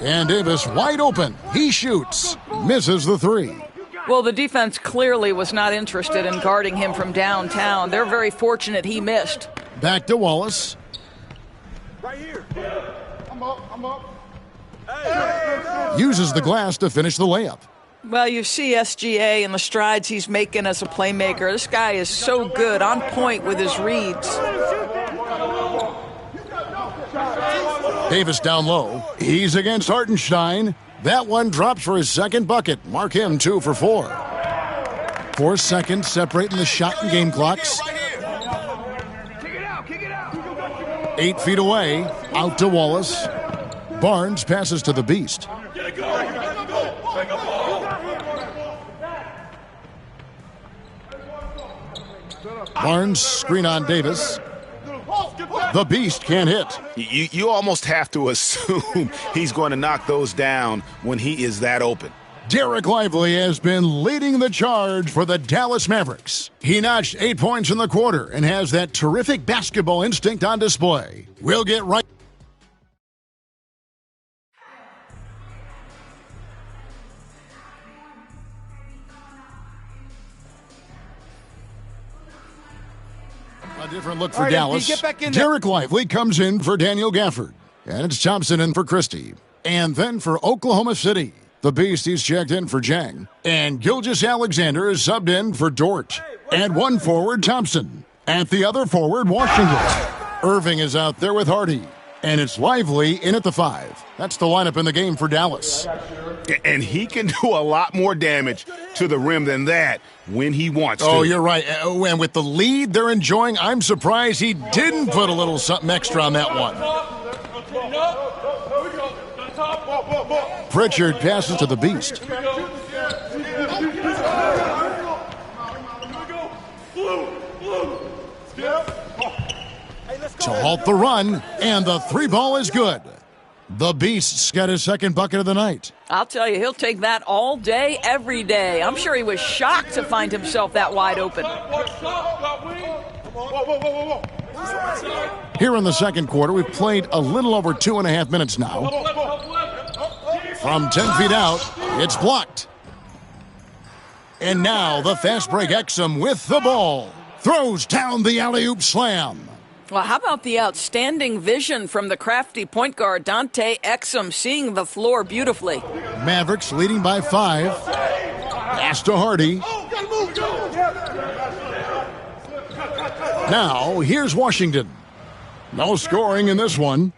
And Davis wide open. He shoots. Misses the 3. Well, the defense clearly was not interested in guarding him from downtown. They're very fortunate he missed. Back to Wallace. Right here. I'm up. Uses the glass to finish the layup. Well, you see SGA and the strides he's making as a playmaker. This guy is so good, on point with his reads. Davis down low. He's against Hartenstein. That one drops for his second bucket. Mark him 2 for 4. 4 seconds separating the shot and game clocks. 8 feet away. Out to Wallace. Barnes passes to the Beast. Barnes screen on Davis. The Beast can't hit. You almost have to assume he's going to knock those down when he is that open. Derek Lively has been leading the charge for the Dallas Mavericks. He notched 8 points in the quarter and has that terrific basketball instinct on display. We'll get right. A different look for Dallas. Derek Lively comes in for Daniel Gafford. And it's Thompson in for Christie. And then for Oklahoma City, the Beast, he's checked in for Jang. And Gilgeous-Alexander is subbed in for Dort. And one forward, Thompson. At the other forward, Washington. Irving is out there with Hardy. And it's Lively in at the 5. That's the lineup in the game for Dallas. And he can do a lot more damage to the rim than that when he wants to. Oh, you're right. And with the lead they're enjoying, I'm surprised he didn't put a little something extra on that one. Pritchard passes to the Beast. To halt the run, and the 3 ball is good. The Beast's got his second bucket of the night. I'll tell you, he'll take that all day, every day. I'm sure he was shocked to find himself that wide open. Here in the second quarter, we've played a little over 2.5 minutes now. From 10 feet out, it's blocked. And now the fast break Exum with the ball. Throws down the alley-oop slam. Well, how about the outstanding vision from the crafty point guard, Dante Exum, seeing the floor beautifully. Mavericks leading by 5. Pass to Hardy. Now, here's Washington. No scoring in this one.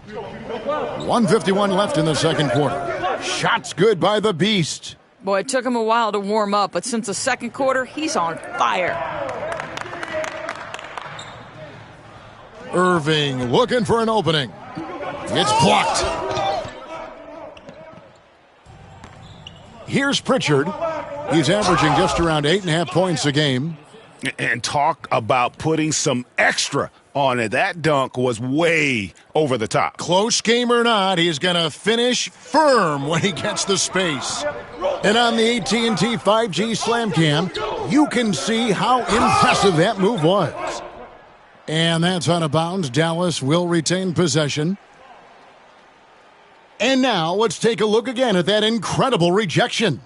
1:51 left in the second quarter. Shots good by the Beast. Boy, it took him a while to warm up, but since the second quarter, he's on fire. Irving looking for an opening. It's blocked. Here's Pritchard. He's averaging just around 8.5 points a game. And talk about putting some extra on it. That dunk was way over the top. Close game or not, he's going to finish firm when he gets the space. And on the AT&T 5G Slam Cam, you can see how impressive that move was. And that's out of bounds. Dallas will retain possession. And now let's take a look again at that incredible rejection.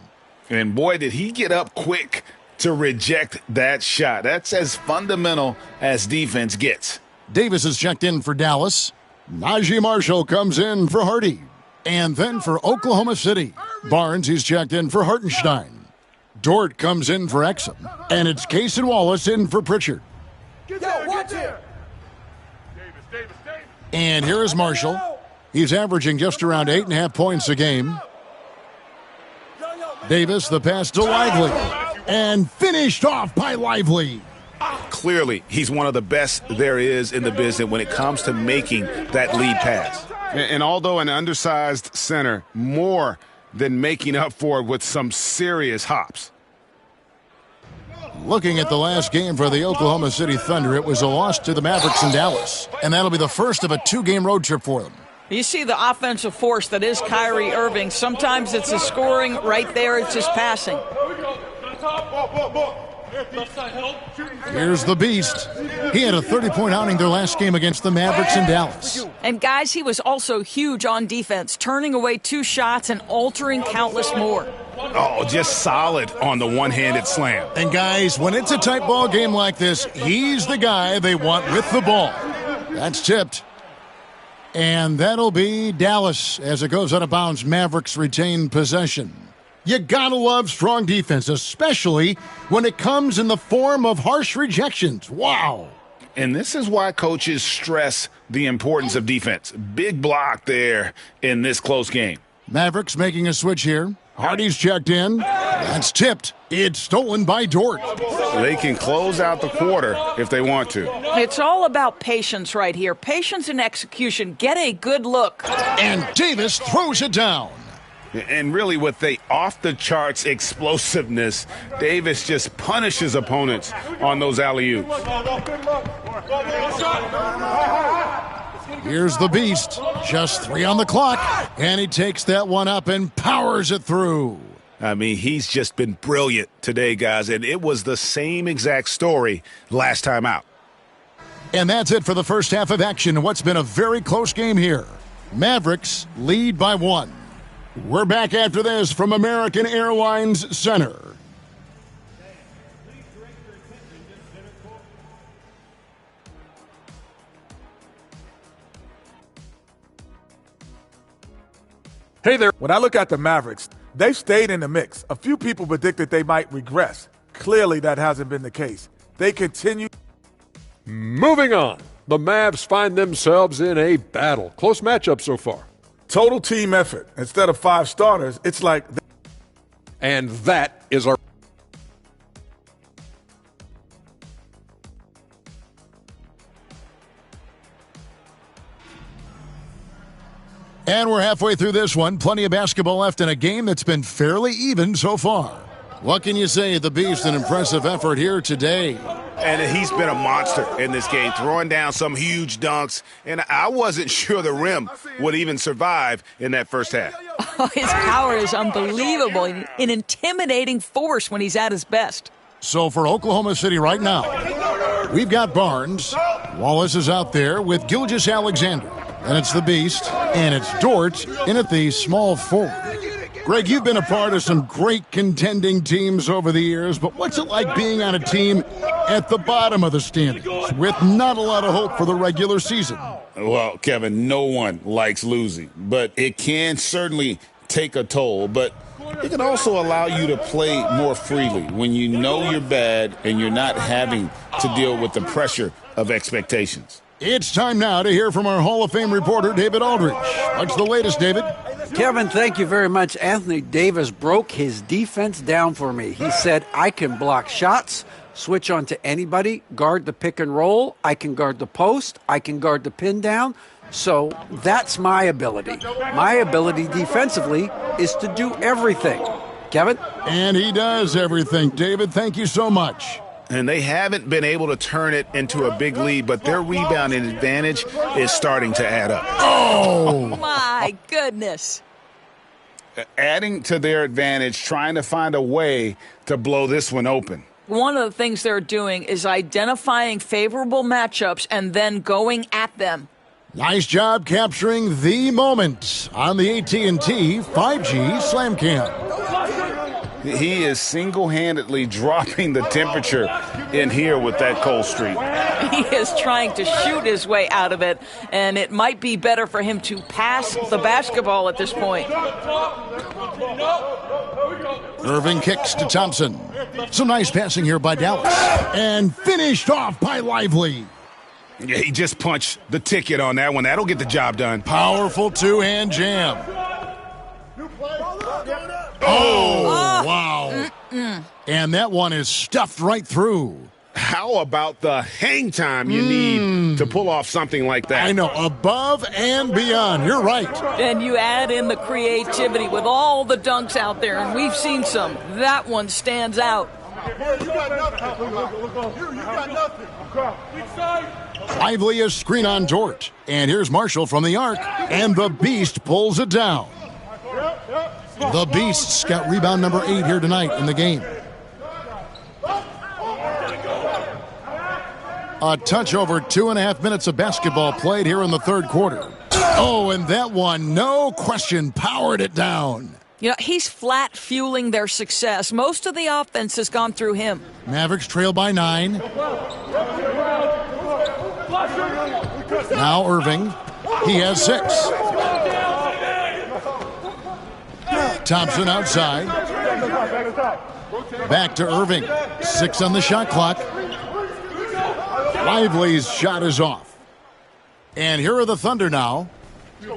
And boy, did he get up quick to reject that shot. That's as fundamental as defense gets. Davis is checked in for Dallas. Najee Marshall comes in for Hardy. And then for Oklahoma City, Barnes is checked in for Hartenstein. Dort comes in for Exum. And it's Case and Wallace in for Pritchard. And here is Marshall. He's averaging just around 8.5 points a game. Davis, the pass to Lively. And finished off by Lively. Clearly, he's one of the best there is in the business when it comes to making that lead pass. And although an undersized center, more than making up for it with some serious hops. Looking at the last game for the Oklahoma City Thunder, it was a loss to the Mavericks in Dallas. And that'll be the first of a 2-game road trip for them. You see the offensive force that is Kyrie Irving. Sometimes it's the scoring, right there it's just passing. Here's the Beast. He had a 30-point outing their last game against the Mavericks in Dallas. And guys, he was also huge on defense, turning away 2 shots and altering countless more. Oh, just solid on the one-handed slam. And guys, when it's a tight ball game like this, he's the guy they want with the ball. That's tipped. And that'll be Dallas as it goes out of bounds. Mavericks retain possession. You gotta love strong defense, especially when it comes in the form of harsh rejections. Wow. And this is why coaches stress the importance of defense. Big block there in this close game. Mavericks making a switch here. Hardy's checked in. That's tipped. It's stolen by Dort. They can close out the quarter if they want to. It's all about patience right here. Patience and execution. Get a good look. And Davis throws it down. And really with the off-the-charts explosiveness, Davis just punishes opponents on those alley-oops. Here's the Beast. Just 3 on the clock. And he takes that one up and powers it through. I mean, he's just been brilliant today, guys. And it was the same exact story last time out. And that's it for the first half of action in what's been a very close game here. Mavericks lead by 1. We're back after this from American Airlines Center. Hey there. When I look at the Mavericks, they've stayed in the mix. A few people predicted they might regress. Clearly, that hasn't been the case. They continue. Moving on. The Mavs find themselves in a battle. Close matchup so far. Total team effort. Instead of 5 starters, it's like... And that is our... And we're halfway through this one. Plenty of basketball left in a game that's been fairly even so far. What can you say? The Beast, an impressive effort here today. And he's been a monster in this game, throwing down some huge dunks. And I wasn't sure the rim would even survive in that first half. Oh, his power is unbelievable, an intimidating force when he's at his best. So for Oklahoma City right now, we've got Barnes. Wallace is out there with Gilgeous-Alexander. And it's the Beast, and it's Dort in at the small forward. Greg, you've been a part of some great contending teams over the years, but what's it like being on a team at the bottom of the standings with not a lot of hope for the regular season? Well, Kevin, no one likes losing, but it can certainly take a toll. But it can also allow you to play more freely when you know you're bad and you're not having to deal with the pressure of expectations. It's time now to hear from our Hall of Fame reporter, David Aldridge. What's the latest, David? Kevin, thank you very much. Anthony Davis broke his defense down for me. He said, I can block shots, switch on to anybody, guard the pick and roll, I can guard the post, I can guard the pin down. So that's my ability. My ability defensively is to do everything. Kevin? And he does everything. David, thank you so much. And they haven't been able to turn it into a big lead, but their rebounding advantage is starting to add up. Oh! My goodness. Adding to their advantage, trying to find a way to blow this one open. One of the things they're doing is identifying favorable matchups and then going at them. Nice job capturing the moment on the AT&T 5G Slam Cam. He is single-handedly dropping the temperature in here with that cold streak. He is trying to shoot his way out of it, and it might be better for him to pass the basketball at this point. Irving kicks to Thompson. Some nice passing here by Dallas. And finished off by Lively. Yeah, he just punched the ticket on that one. That'll get the job done. Powerful two-hand jam. Oh, wow. And that one is stuffed right through. How about the hang time you need to pull off something like that? I know, above and beyond. You're right. And you add in the creativity with all the dunks out there, and we've seen some. That one stands out. Lively a screen on Dort. And here's Marshall from the arc. And the Beast pulls it down. The Beasts got rebound number 8 here tonight in the game. A touch over 2.5 minutes of basketball played here in the third quarter. Oh, and that one, no question, powered it down. You know, he's flat fueling their success. Most of the offense has gone through him. Mavericks trail by 9. Now Irving. He has 6. Thompson outside. Back to Irving. 6 on the shot clock. Lively's shot is off. And here are the Thunder now.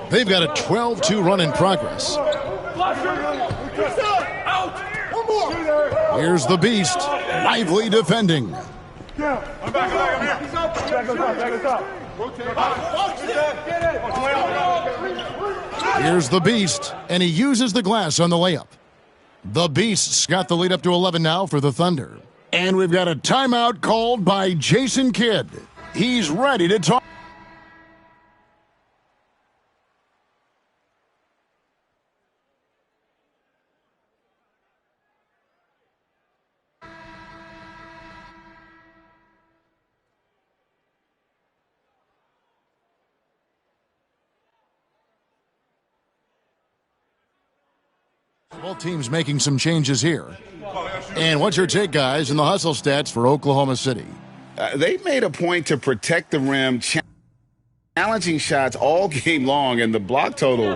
They've got a 12-2 run in progress. Here's the Beast. Lively defending. Here's the Beast, and he uses the glass on the layup. The Beast's got the lead up to 11 now for the Thunder. And we've got a timeout called by Jason Kidd. He's ready to talk. Both teams making some changes here. And what's your take, guys, in the hustle stats for Oklahoma City? They made a point to protect the rim, challenging shots all game long, and the block total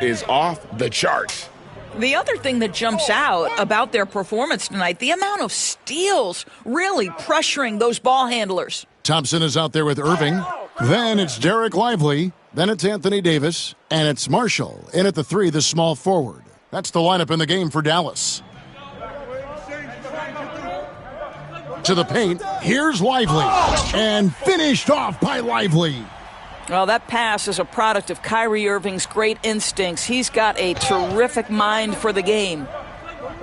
is off the charts. The other thing that jumps out about their performance tonight, the amount of steals really pressuring those ball handlers. Thompson is out there with Irving. Then it's Derek Lively. Then it's Anthony Davis. And it's Marshall in at the 3, the small forward. That's the lineup in the game for Dallas. To the paint, here's Lively. And finished off by Lively. Well, that pass is a product of Kyrie Irving's great instincts. He's got a terrific mind for the game.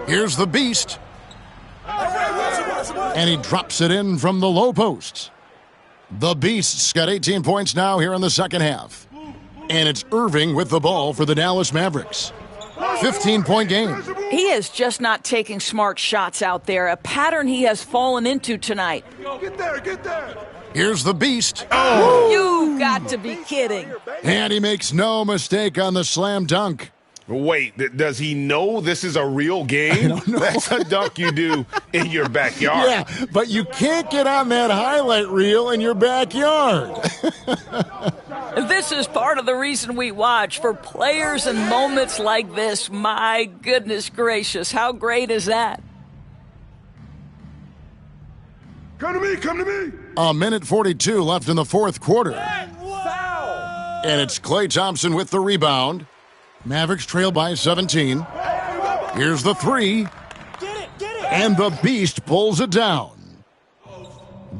Here's the Beast. And he drops it in from the low post. The Beast's got 18 points now here in the second half. And it's Irving with the ball for the Dallas Mavericks. 15-point game. He is just not taking smart shots out there, a pattern he has fallen into tonight. Get there, get there. Here's the Beast. Oh! You got to be kidding. And he makes no mistake on the slam dunk. Wait, does he know this is a real game? I don't know. That's a dunk you do in your backyard. Yeah, but you can't get on that highlight reel in your backyard. This is part of the reason we watch, for players and moments like this. My goodness gracious, how great is that? Come to me, come to me. A minute 42 left in the fourth quarter. And it's Klay Thompson with the rebound. Mavericks trail by 17. Here's the three. And the Beast pulls it down.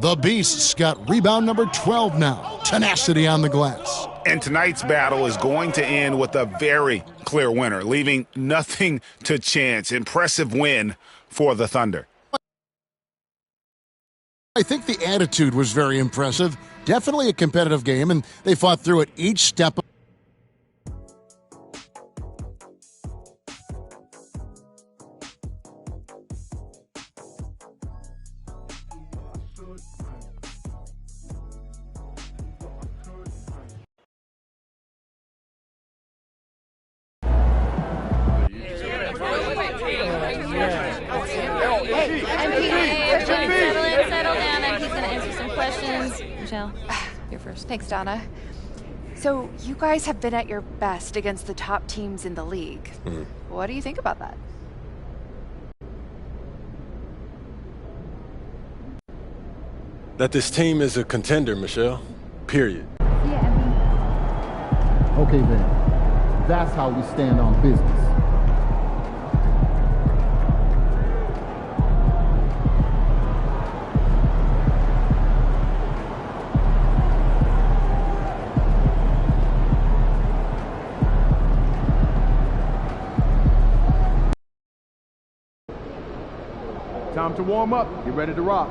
The Beast's got rebound number 12 now. Tenacity on the glass. And tonight's battle is going to end with a very clear winner, leaving nothing to chance. Impressive win for the Thunder. I think the attitude was very impressive. Definitely a competitive game, and they fought through it each step. Settle down. I'm just going to answer some questions. Michelle, you're first. Thanks, Donna. So, you guys have been at your best against the top teams in the league. What do you think about that? That this team is a contender, Michelle. Period. Okay, then. That's how we stand on business. Time to warm up. Get ready to rock.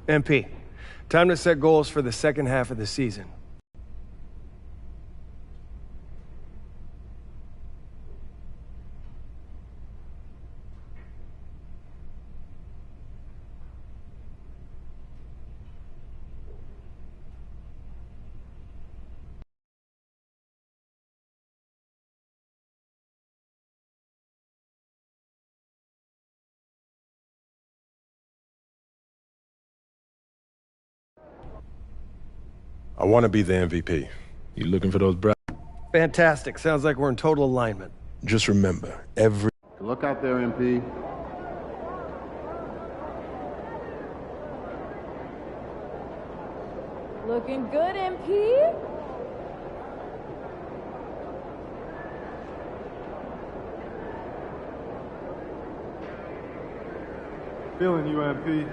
MP, time to set goals for the second half of the season. I want to be the MVP. You looking for those Fantastic. Sounds like we're in total alignment. Just remember, every... Look out there, MP. Looking good, MP. Feeling you, MP.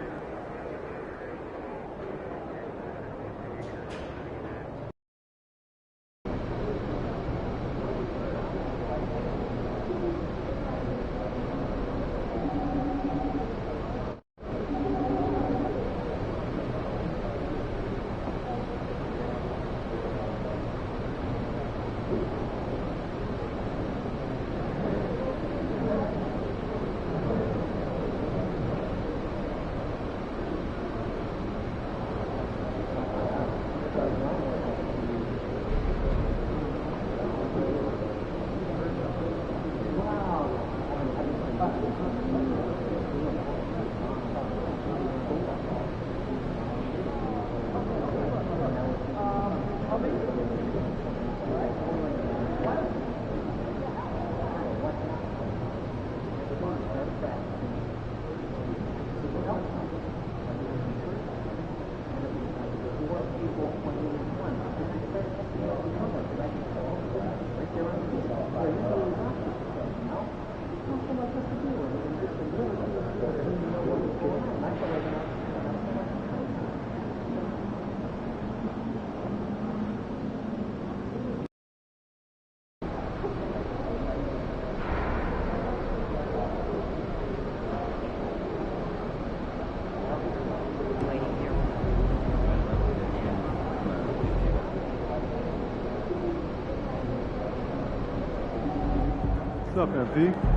What's up, MP?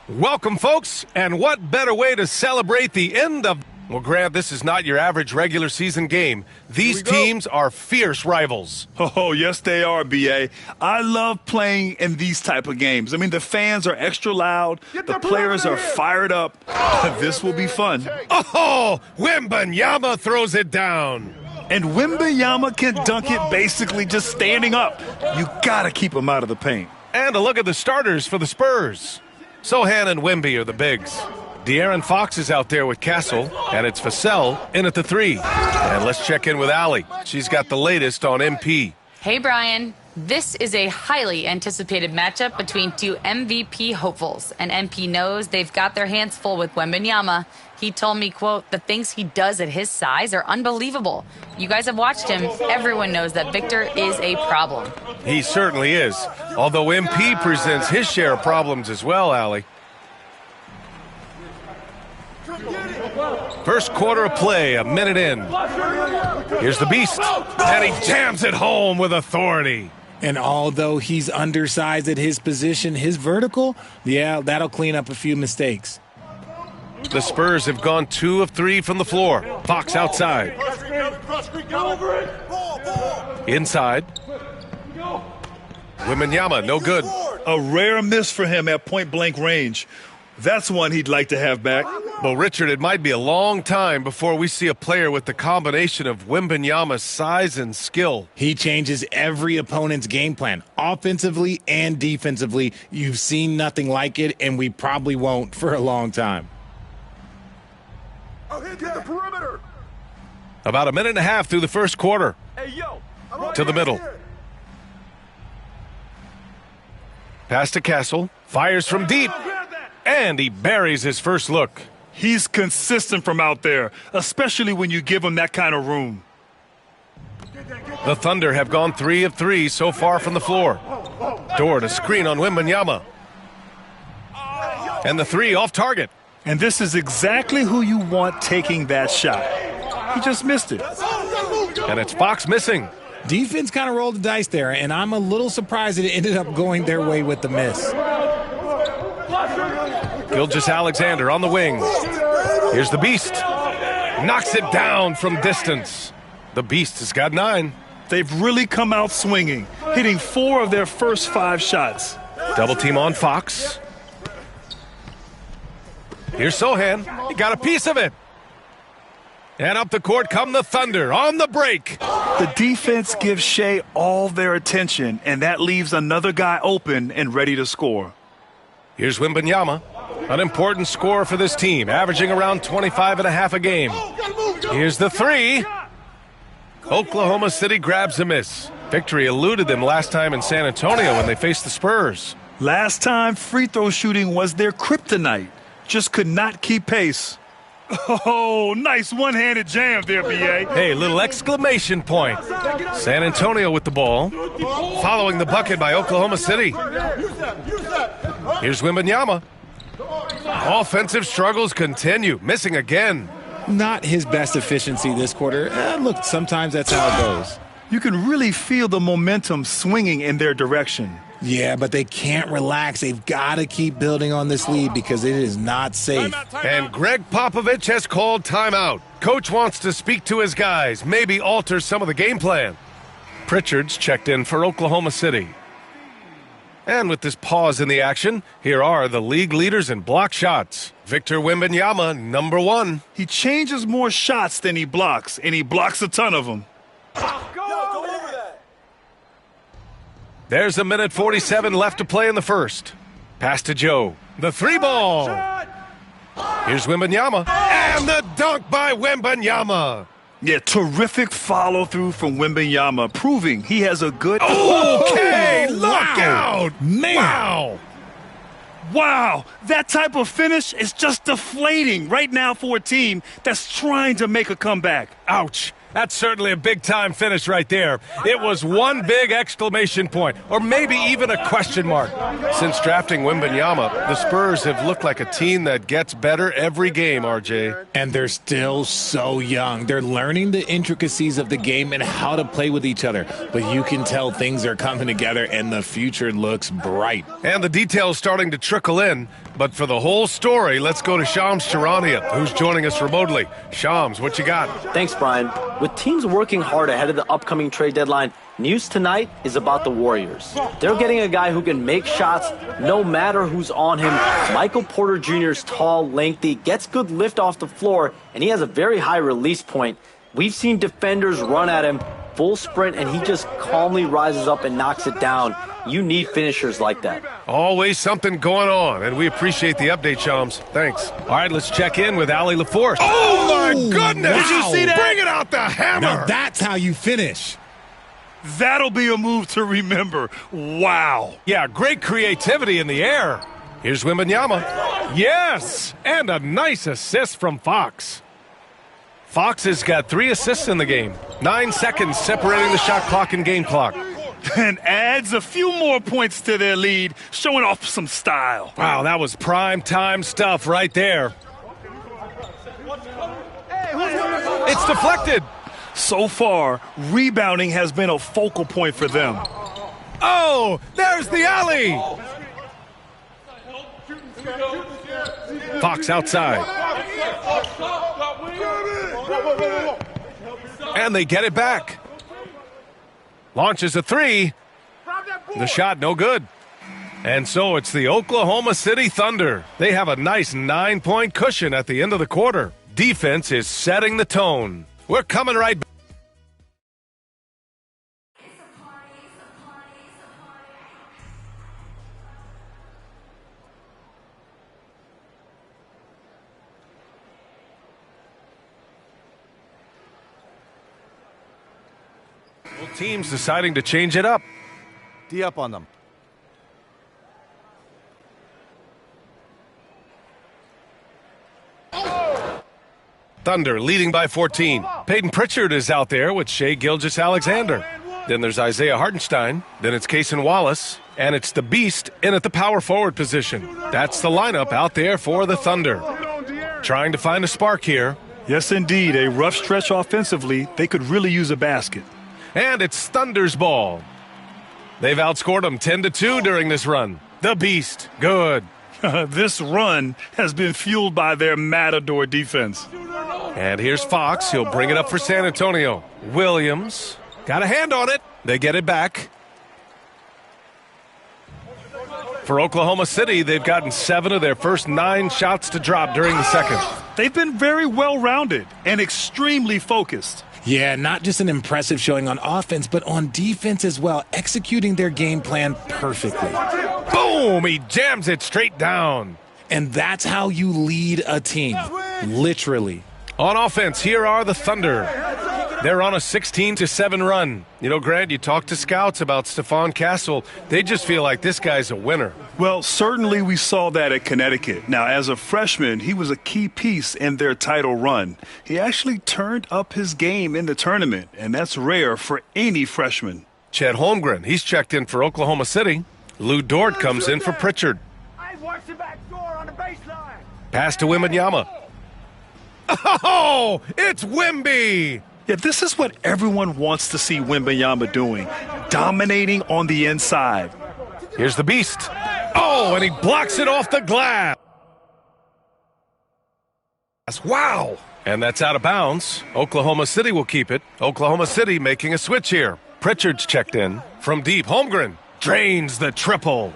Welcome, folks, and what better way to celebrate the end of... Well, Grant, this is not your average regular season game. These teams are fierce rivals. Oh, yes, they are, B.A. I love playing in these type of games. I mean, the fans are extra loud. The players are fired up. This will be fun. Oh, Wembanyama throws it down. And Wembanyama can dunk it basically just standing up. You got to keep him out of the paint. And a look at the starters for the Spurs. Sohan and Wemby are the bigs. De'Aaron Fox is out there with Castle, and it's Vassell in at the 3. And let's check in with Allie. She's got the latest on MP. Hey, Brian. This is a highly anticipated matchup between two MVP hopefuls, and MP knows they've got their hands full with Wembanyama. He told me, quote, the things he does at his size are unbelievable. You guys have watched him. Everyone knows that Victor is a problem. He certainly is, although MP presents his share of problems as well, Allie. First quarter of play, a minute in. Here's the Beast, and he jams it home with authority. And although he's undersized at his position, his vertical, yeah, that'll clean up a few mistakes. The Spurs have gone 2 of 3 from the floor. Fox outside. Inside. Wembanyama, no good. A rare miss for him at point-blank range. That's one he'd like to have back. Well, Richard, it might be a long time before we see a player with the combination of Wembanyama's size and skill. He changes every opponent's game plan, offensively and defensively. You've seen nothing like it, and we probably won't for a long time. I'll hit the perimeter. About a minute and a half through the first quarter. Hey, yo. To the middle. Pass to Castle. Fires from deep. And he buries his first look. He's consistent from out there, especially when you give him that kind of room. The Thunder have gone 3 of 3 so far from the floor. Door to screen on Wembanyama. And the 3 off target. And this is exactly who you want taking that shot. He just missed it. And it's Fox missing. Defense kind of rolled the dice there, and I'm a little surprised that it ended up going their way with the miss. Gilgeous-Alexander on the wing. Here's the Beast. Knocks it down from distance. The Beast has got 9. They've really come out swinging, hitting 4 of their first 5 shots. Double team on Fox. Here's Sohan. He got a piece of it. And up the court come the Thunder on the break. The defense gives Shea all their attention, and that leaves another guy open and ready to score. Here's Wembanyama, an important scorer for this team, averaging around 25.5 a game. Here's the 3. Oklahoma City grabs a miss. Victory eluded them last time in San Antonio when they faced the Spurs. Last time, free throw shooting was their kryptonite. Just could not keep pace. Oh, nice one-handed jam there, B.A. Hey, little exclamation point. San Antonio with the ball, following the bucket by Oklahoma City. Here's Wembanyama. Offensive struggles continue, missing again. Not his best efficiency this quarter. Look, sometimes that's how it goes. You can really feel the momentum swinging in their direction. Yeah, but they can't relax. They've got to keep building on this lead because it is not safe. And Greg Popovich has called timeout. Coach wants to speak to his guys, maybe alter some of the game plan. Pritchard's checked in for Oklahoma City. And with this pause in the action, here are the league leaders in block shots. Victor Wembanyama, number 1. He changes more shots than he blocks, and he blocks a ton of them. There's 1:47 left to play in the first. Pass to Joe. The 3 ball. Here's Wembanyama. And the dunk by Wembanyama. Yeah, terrific follow-through from Wembanyama, proving he has a good... Okay, look out! Man! Wow! Wow, that type of finish is just deflating right now for a team that's trying to make a comeback. Ouch. That's certainly a big-time finish right there. It was one big exclamation point, or maybe even a question mark. Since drafting Wembanyama, the Spurs have looked like a team that gets better every game, RJ. And they're still so young. They're learning the intricacies of the game and how to play with each other. But you can tell things are coming together, and the future looks bright. And the details starting to trickle in. But for the whole story, let's go to Shams Charania, who's joining us remotely. Shams, what you got? Thanks, Brian. With teams working hard ahead of the upcoming trade deadline, news tonight is about the Warriors. They're getting a guy who can make shots no matter who's on him. Michael Porter Jr. is tall, lengthy, gets good lift off the floor, and he has a very high release point. We've seen defenders run at him, full sprint, and he just calmly rises up and knocks it down. You need finishers like that. Always something going on, and we appreciate the update, Shams. Thanks. All right, let's check in with Allie LaForce. Oh, my goodness! Wow. Did you see that? Bring it out the hammer! Now that's how you finish. That'll be a move to remember. Wow. Yeah, great creativity in the air. Here's Wembanyama. Yes! And a nice assist from Fox. Fox has got 3 assists in the game. 9 seconds separating the shot clock and game clock. And adds a few more points to their lead, showing off some style. Wow, that was prime time stuff right there. It's deflected. So far, rebounding has been a focal point for them. Oh, there's the alley. Fox outside. And they get it back. Launches a 3. The shot no good. And so it's the Oklahoma City Thunder. They have a nice 9-point cushion at the end of the quarter. Defense is setting the tone. We're coming right back. Teams deciding to change it up. D up on them. Thunder leading by 14. Peyton Pritchard is out there with Shai Gilgeous-Alexander. Then there's Isaiah Hartenstein. Then it's Cason Wallace. And it's the Beast in at the power forward position. That's the lineup out there for the Thunder. Trying to find a spark here. Yes, indeed. A rough stretch offensively. They could really use a basket. And it's Thunder's ball. They've outscored them 10-2 during this run. The Beast, good. This run has been fueled by their Matador defense. And here's Fox. He'll bring it up for San Antonio. Williams got a hand on it. They get it back. For Oklahoma City, they've gotten 7 of their first 9 shots to drop during the second. They've been very well-rounded and extremely focused. Yeah, not just an impressive showing on offense, but on defense as well, executing their game plan perfectly. Boom! He jams it straight down. And that's how you lead a team, literally. On offense, here are the Thunder. They're on a 16-7 run. You know, Grant, you talked to scouts about Stephon Castle. They just feel like this guy's a winner. Well, certainly we saw that at Connecticut. Now, as a freshman, he was a key piece in their title run. He actually turned up his game in the tournament, and that's rare for any freshman. Chet Holmgren, he's checked in for Oklahoma City. Lou Dort comes in for Pritchard. Pass to Wembanyama. Oh, it's Wemby! Yeah, this is what everyone wants to see Wembanyama doing, dominating on the inside. Here's the Beast. Oh, and he blocks it off the glass. Wow. And that's out of bounds. Oklahoma City will keep it. Oklahoma City making a switch here. Pritchard's checked in. From deep, Holmgren drains the triple.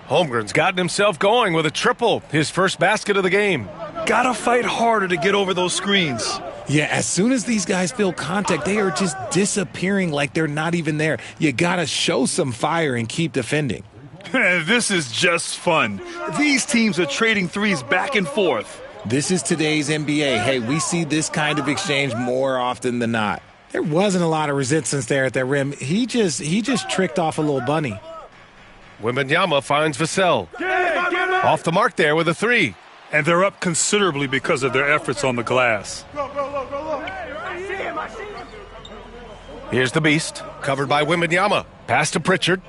Holmgren's gotten himself going with a triple, his first basket of the game. Gotta fight harder to get over those screens. Yeah, as soon as these guys feel contact, they are just disappearing like they're not even there. You gotta show some fire and keep defending. This is just fun. These teams are trading threes back and forth. This is today's NBA. Hey, we see this kind of exchange more often than not. There wasn't a lot of resistance there at the rim. He just tricked off a little bunny. Wembanyama finds Vassell. Off the mark there with a 3. And they're up considerably because of their efforts on the glass. Here's the Beast, covered by Wembanyama. Pass to Pritchard.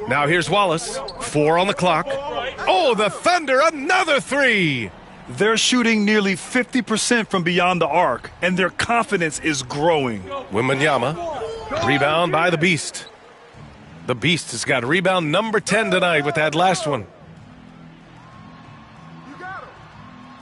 Now here's Wallace. 4 on the clock. Oh, the Thunder, another 3. They're shooting nearly 50% from beyond the arc, and their confidence is growing. Wembanyama, rebound by the Beast. The Beast has got rebound number 10 tonight with that last one.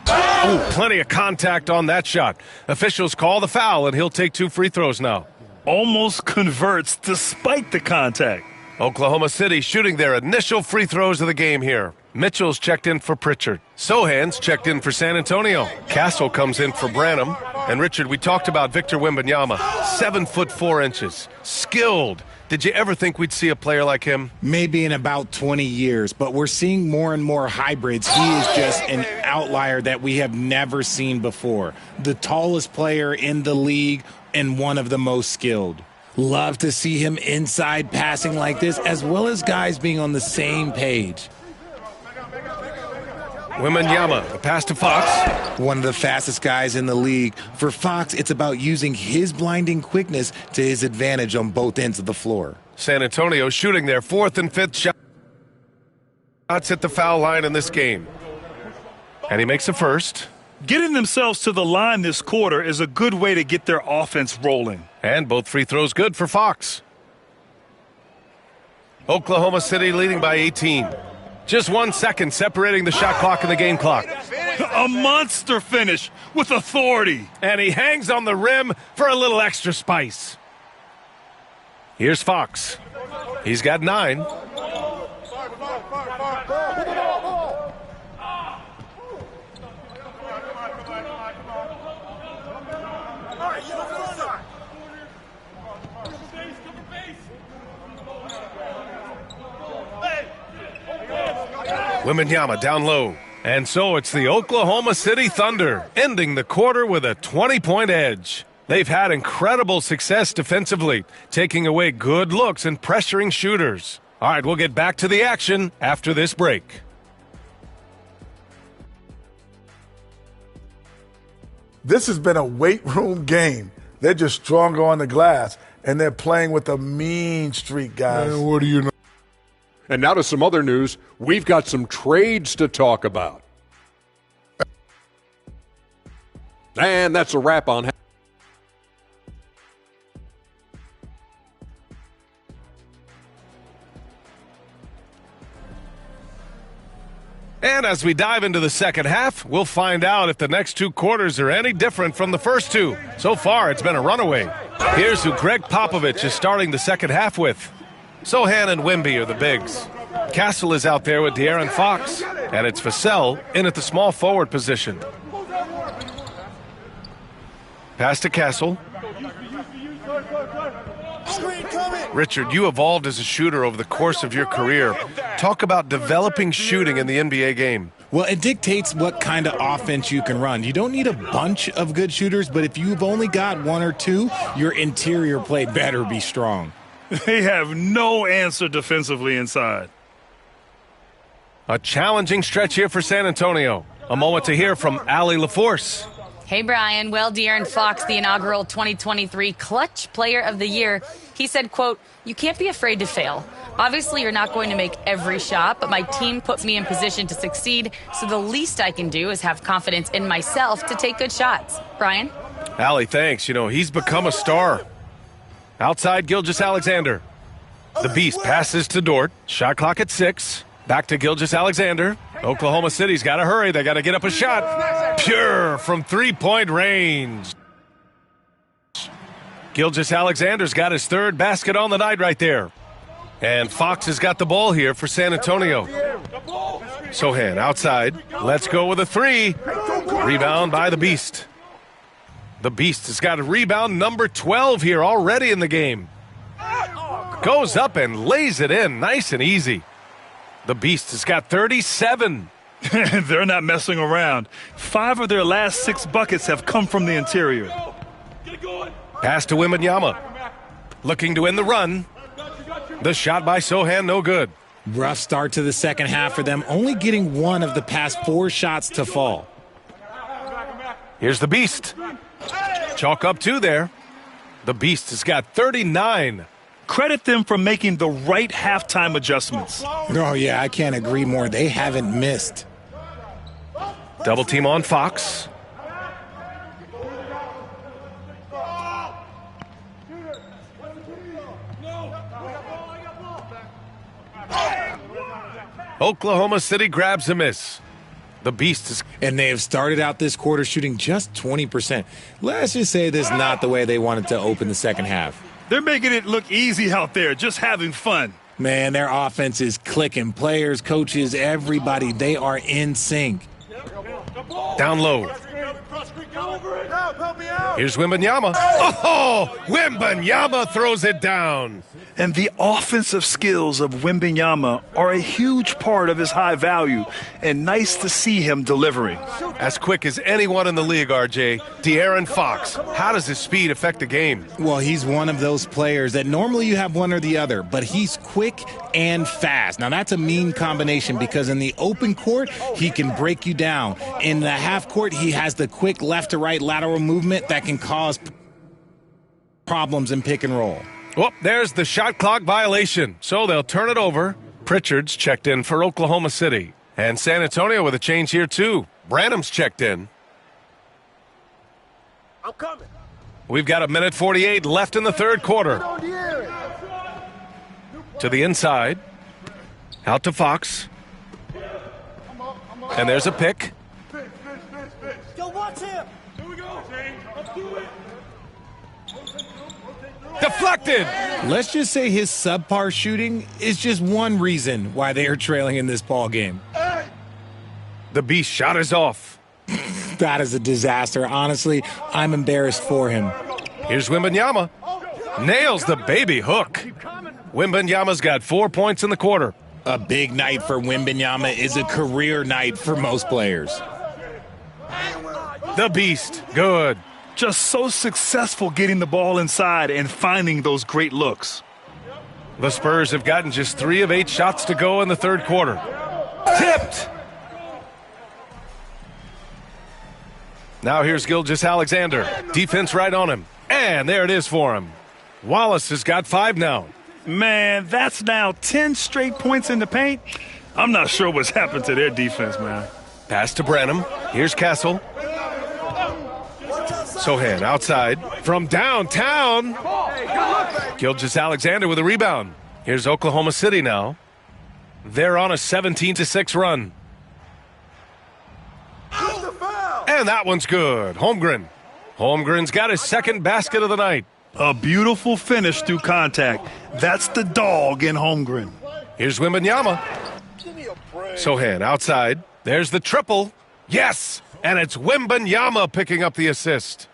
Oh, plenty of contact on that shot. Officials call the foul, and he'll take 2 free throws now. Almost converts despite the contact. Oklahoma City shooting their initial free throws of the game here. Mitchell's checked in for Pritchard. Sohan's checked in for San Antonio. Castle comes in for Branham. And Richard, we talked about Victor Wembanyama, 7'4". Skilled. Did you ever think we'd see a player like him? Maybe in about 20 years, but we're seeing more and more hybrids. He is just an outlier that we have never seen before. The tallest player in the league and one of the most skilled. Love to see him inside passing like this, as well as guys being on the same page. Wembanyama, a pass to Fox. One of the fastest guys in the league. For Fox, it's about using his blinding quickness to his advantage on both ends of the floor. San Antonio shooting their 4th and 5th shots at the foul line in this game. And he makes a first. Getting themselves to the line this quarter is a good way to get their offense rolling. And both free throws good for Fox. Oklahoma City leading by 18. Just 1 second separating the shot clock and the game clock. A monster finish with authority. And he hangs on the rim for a little extra spice. Here's Fox. He's got 9. Wembanyama down low. And so it's the Oklahoma City Thunder ending the quarter with a 20-point edge. They've had incredible success defensively, taking away good looks and pressuring shooters. All right, we'll get back to the action after this break. This has been a weight room game. They're just stronger on the glass, and they're playing with a mean streak, guys. Man, what do you know? And now to some other news. We've got some trades to talk about. And that's a wrap on. And as we dive into the second half, we'll find out if the next 2 quarters are any different from the first 2. So far, it's been a runaway. Here's who Greg Popovich is starting the second half with. Sohan and Wemby are the bigs. Castle is out there with De'Aaron Fox, and it's Vassell in at the small forward position. Pass to Castle. Richard, you evolved as a shooter over the course of your career. Talk about developing shooting in the NBA game. Well, it dictates what kind of offense you can run. You don't need a bunch of good shooters, but if you've only got 1 or 2, your interior play better be strong. They have no answer defensively inside. A challenging stretch here for San Antonio. A moment to hear from Allie LaForce. Hey, Brian. Well, De'Aaron Fox, the inaugural 2023 Clutch Player of the Year, he said, quote, "You can't be afraid to fail. Obviously, you're not going to make every shot, but my team put me in position to succeed, so the least I can do is have confidence in myself to take good shots." Brian? Allie, thanks. You know, he's become a star. Outside, Gilgeous-Alexander. The Beast passes to Dort. Shot clock at 6. Back to Gilgeous-Alexander. Oklahoma City's got to hurry. They got to get up a shot. Pure from three-point range. Gilgeous-Alexander's got his 3rd basket on the night right there. And Fox has got the ball here for San Antonio. Sohan outside. Let's go with a 3. Rebound by the Beast. The Beast has got a rebound number 12 here already in the game. Goes up and lays it in nice and easy. The Beast has got 37. They're not messing around. 5 of their last 6 buckets have come from the interior. Pass to Wembanyama. Looking to end the run. The shot by Sohan, no good. Rough start to the second half for them, only getting 1 of the past 4 shots to fall. Here's the Beast. Chalk up 2 there. The Beast has got 39. Credit them for making the right halftime adjustments. Oh, yeah, I can't agree more. They haven't missed. Double team on Fox. Oklahoma City grabs a miss. The Beast is... And they have started out this quarter shooting just 20%. Let's just say this is not the way they wanted to open the second half. They're making it look easy out there, just having fun. Man, their offense is clicking. Players, coaches, everybody, they are in sync. Down low. Here's Wembanyama. Oh, Wembanyama throws it down. And the offensive skills of Wembanyama are a huge part of his high value, and nice to see him delivering. As quick as anyone in the league, RJ, De'Aaron Fox. How does his speed affect the game? Well, he's one of those players that normally you have one or the other, but he's quick and fast. Now, that's a mean combination because in the open court, he can break you down. In the half court, he has the quick left to right lateral movement that can cause problems in pick and roll. Well, there's the shot clock violation, so they'll turn it over. Pritchard's checked in for Oklahoma City. And San Antonio with a change here, too. Branham's checked in. I'm coming. We've got 1:48 left in the third quarter. To the inside. Out to Fox. And there's a pick. Yo, watch him. Here we go. Let's do it. Deflected. Let's just say his subpar shooting is just one reason why they are trailing in this ball game. The Beast shot is off. That is a disaster. Honestly, I'm embarrassed for him. Here's Wembanyama. Nails the baby hook. Wembanyama's got 4 points in the quarter. A big night for Wembanyama is a career night for most players. The Beast, good. Just so successful getting the ball inside and finding those great looks. The Spurs have gotten just 3 of 8 shots to go in the third quarter. Tipped. Now here's Gilgeous-Alexander. Defense right on him. And there it is for him. Wallace has got 5 now. Man, that's now 10 straight points in the paint. I'm not sure what's happened to their defense, man. Pass to Branham. Here's Castle. Sohan outside from downtown. Gilgeous-Alexander with a rebound. Here's Oklahoma City now. They're on a 17-6 run. And that one's good. Holmgren. Holmgren's got his second basket of the night. A beautiful finish through contact. That's the dog in Holmgren. Here's Wembanyama. Sohan outside. There's the triple. Yes! And it's Wembanyama picking up the assist.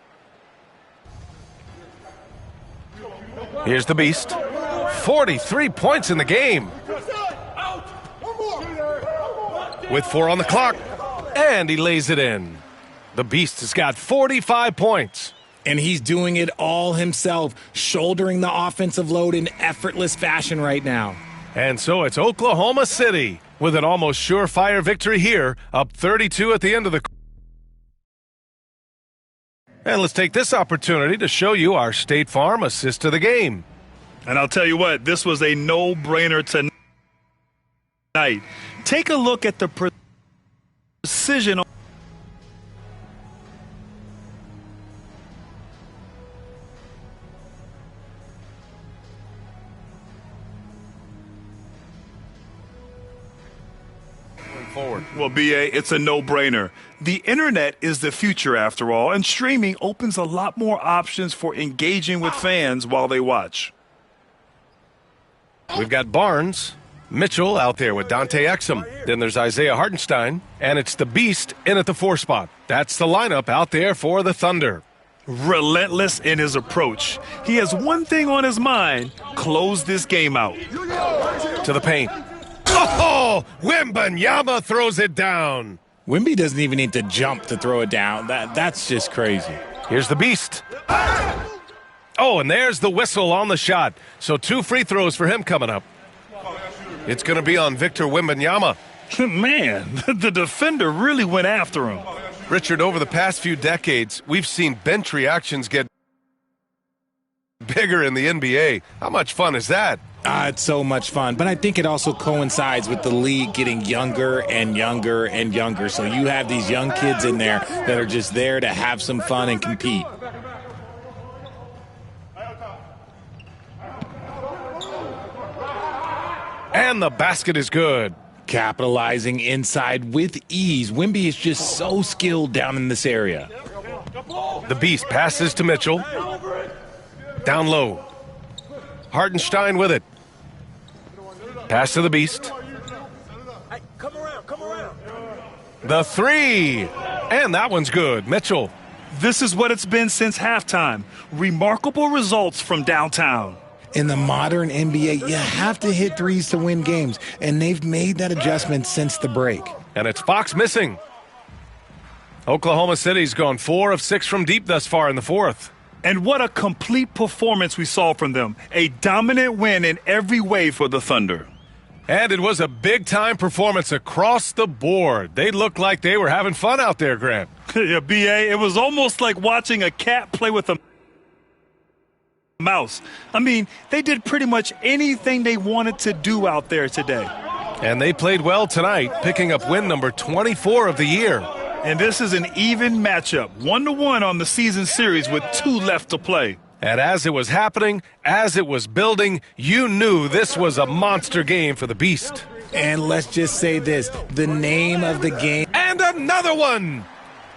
Here's the Beast. 43 points in the game. With 4 on the clock. And he lays it in. The Beast has got 45 points. And he's doing it all himself, shouldering the offensive load in effortless fashion right now. And so it's Oklahoma City with an almost surefire victory here, up 32 at the end of the. And let's take this opportunity to show you our State Farm assist of the game. And I'll tell you what, this was a no-brainer tonight. Take a look at the precision. Forward. Well, BA, it's a no-brainer. The internet is the future after all, and streaming opens a lot more options for engaging with fans while they watch. We've got Barnes, Mitchell out there with Dante Exum. Then there's Isaiah Hartenstein, and it's the Beast in at the 4 spot. That's the lineup out there for the Thunder. Relentless in his approach. He has one thing on his mind: close this game out. To the paint. Oh, Wembanyama throws it down. Wemby doesn't even need to jump to throw it down. That's just crazy. Here's the Beast. Oh, and there's the whistle on the shot. So 2 free throws for him coming up. It's going to be on Victor Wembanyama. Man, the defender really went after him. Richard, over the past few decades, we've seen bench reactions get bigger in the NBA. How much fun is that? It's so much fun, but I think it also coincides with the league getting younger and younger and younger. So you have these young kids in there that are just there to have some fun and compete. And the basket is good. Capitalizing inside with ease. Wemby is just so skilled down in this area. The Beast passes to Mitchell. Down low. Hartenstein with it. Pass to the Beast. The 3. And that one's good. Mitchell. This is what it's been since halftime. Remarkable results from downtown. In the modern NBA, you have to hit threes to win games, and they've made that adjustment since the break. And it's Fox missing. Oklahoma City's gone 4 of 6 from deep thus far in the 4th. And what a complete performance we saw from them. A dominant win in every way for the Thunder. And it was a big-time performance across the board. They looked like they were having fun out there, Grant. Yeah, BA, it was almost like watching a cat play with a mouse. I mean, they did pretty much anything they wanted to do out there today. And they played well tonight, picking up win number 24 of the year. And this is an even matchup, 1-1 on the season series with 2 left to play. And as it was happening, as it was building, you knew this was a monster game for the Beast. And let's just say this, the name of the game. And another one!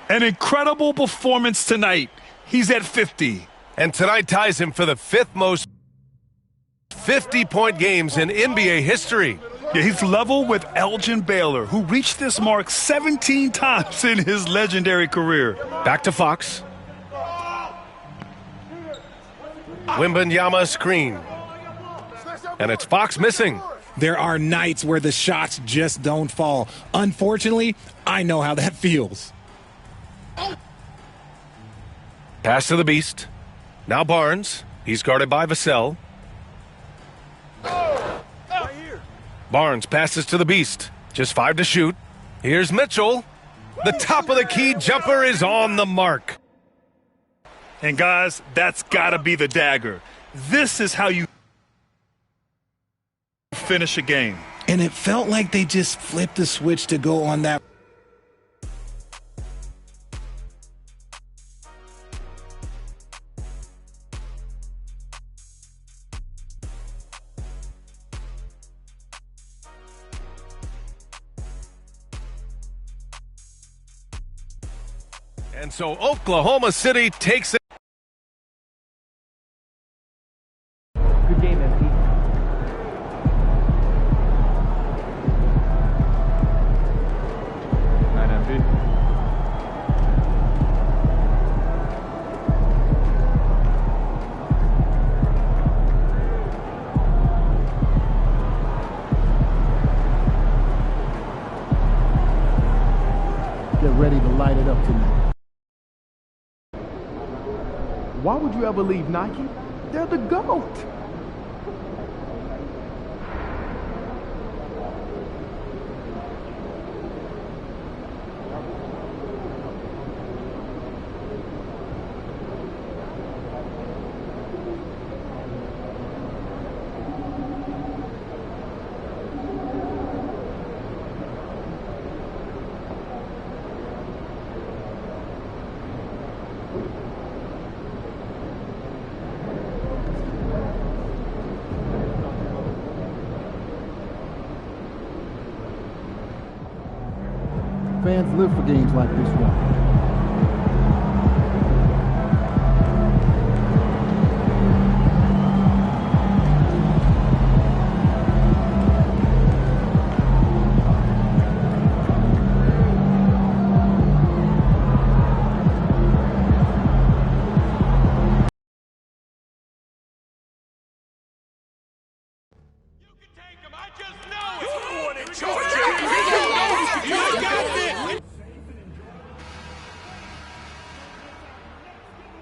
An incredible performance tonight. He's at 50. And tonight ties him for the 5th most 50-point games in NBA history. Yeah, he's level with Elgin Baylor, who reached this mark 17 times in his legendary career. Back to Fox. Wembanyama screen. And it's Fox missing. There are nights where the shots just don't fall. Unfortunately, I know how that feels. Pass to the Beast. Now Barnes. He's guarded by Vassell. Barnes passes to the Beast. Just 5 to shoot. Here's Mitchell. The top of the key jumper is on the mark. And guys, that's got to be the dagger. This is how you finish a game. And it felt like they just flipped the switch to go on that. And so Oklahoma City takes it. Good game, MP. Get ready to light it up tonight. Why would you ever leave Nike? They're the GOAT. Fans live for games like this one.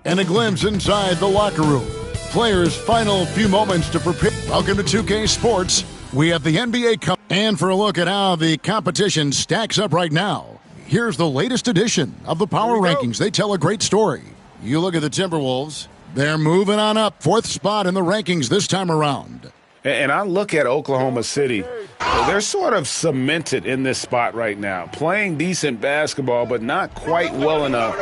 And a glimpse inside the locker room. Players' final few moments to prepare. Welcome to 2K Sports. We have the NBA and for a look at how the competition stacks up right now, here's the latest edition of the Power Rankings. They tell a great story. You look at the Timberwolves. They're moving on up. 4th spot in the rankings this time around. And I look at Oklahoma City. They're sort of cemented in this spot right now, playing decent basketball, but not quite well enough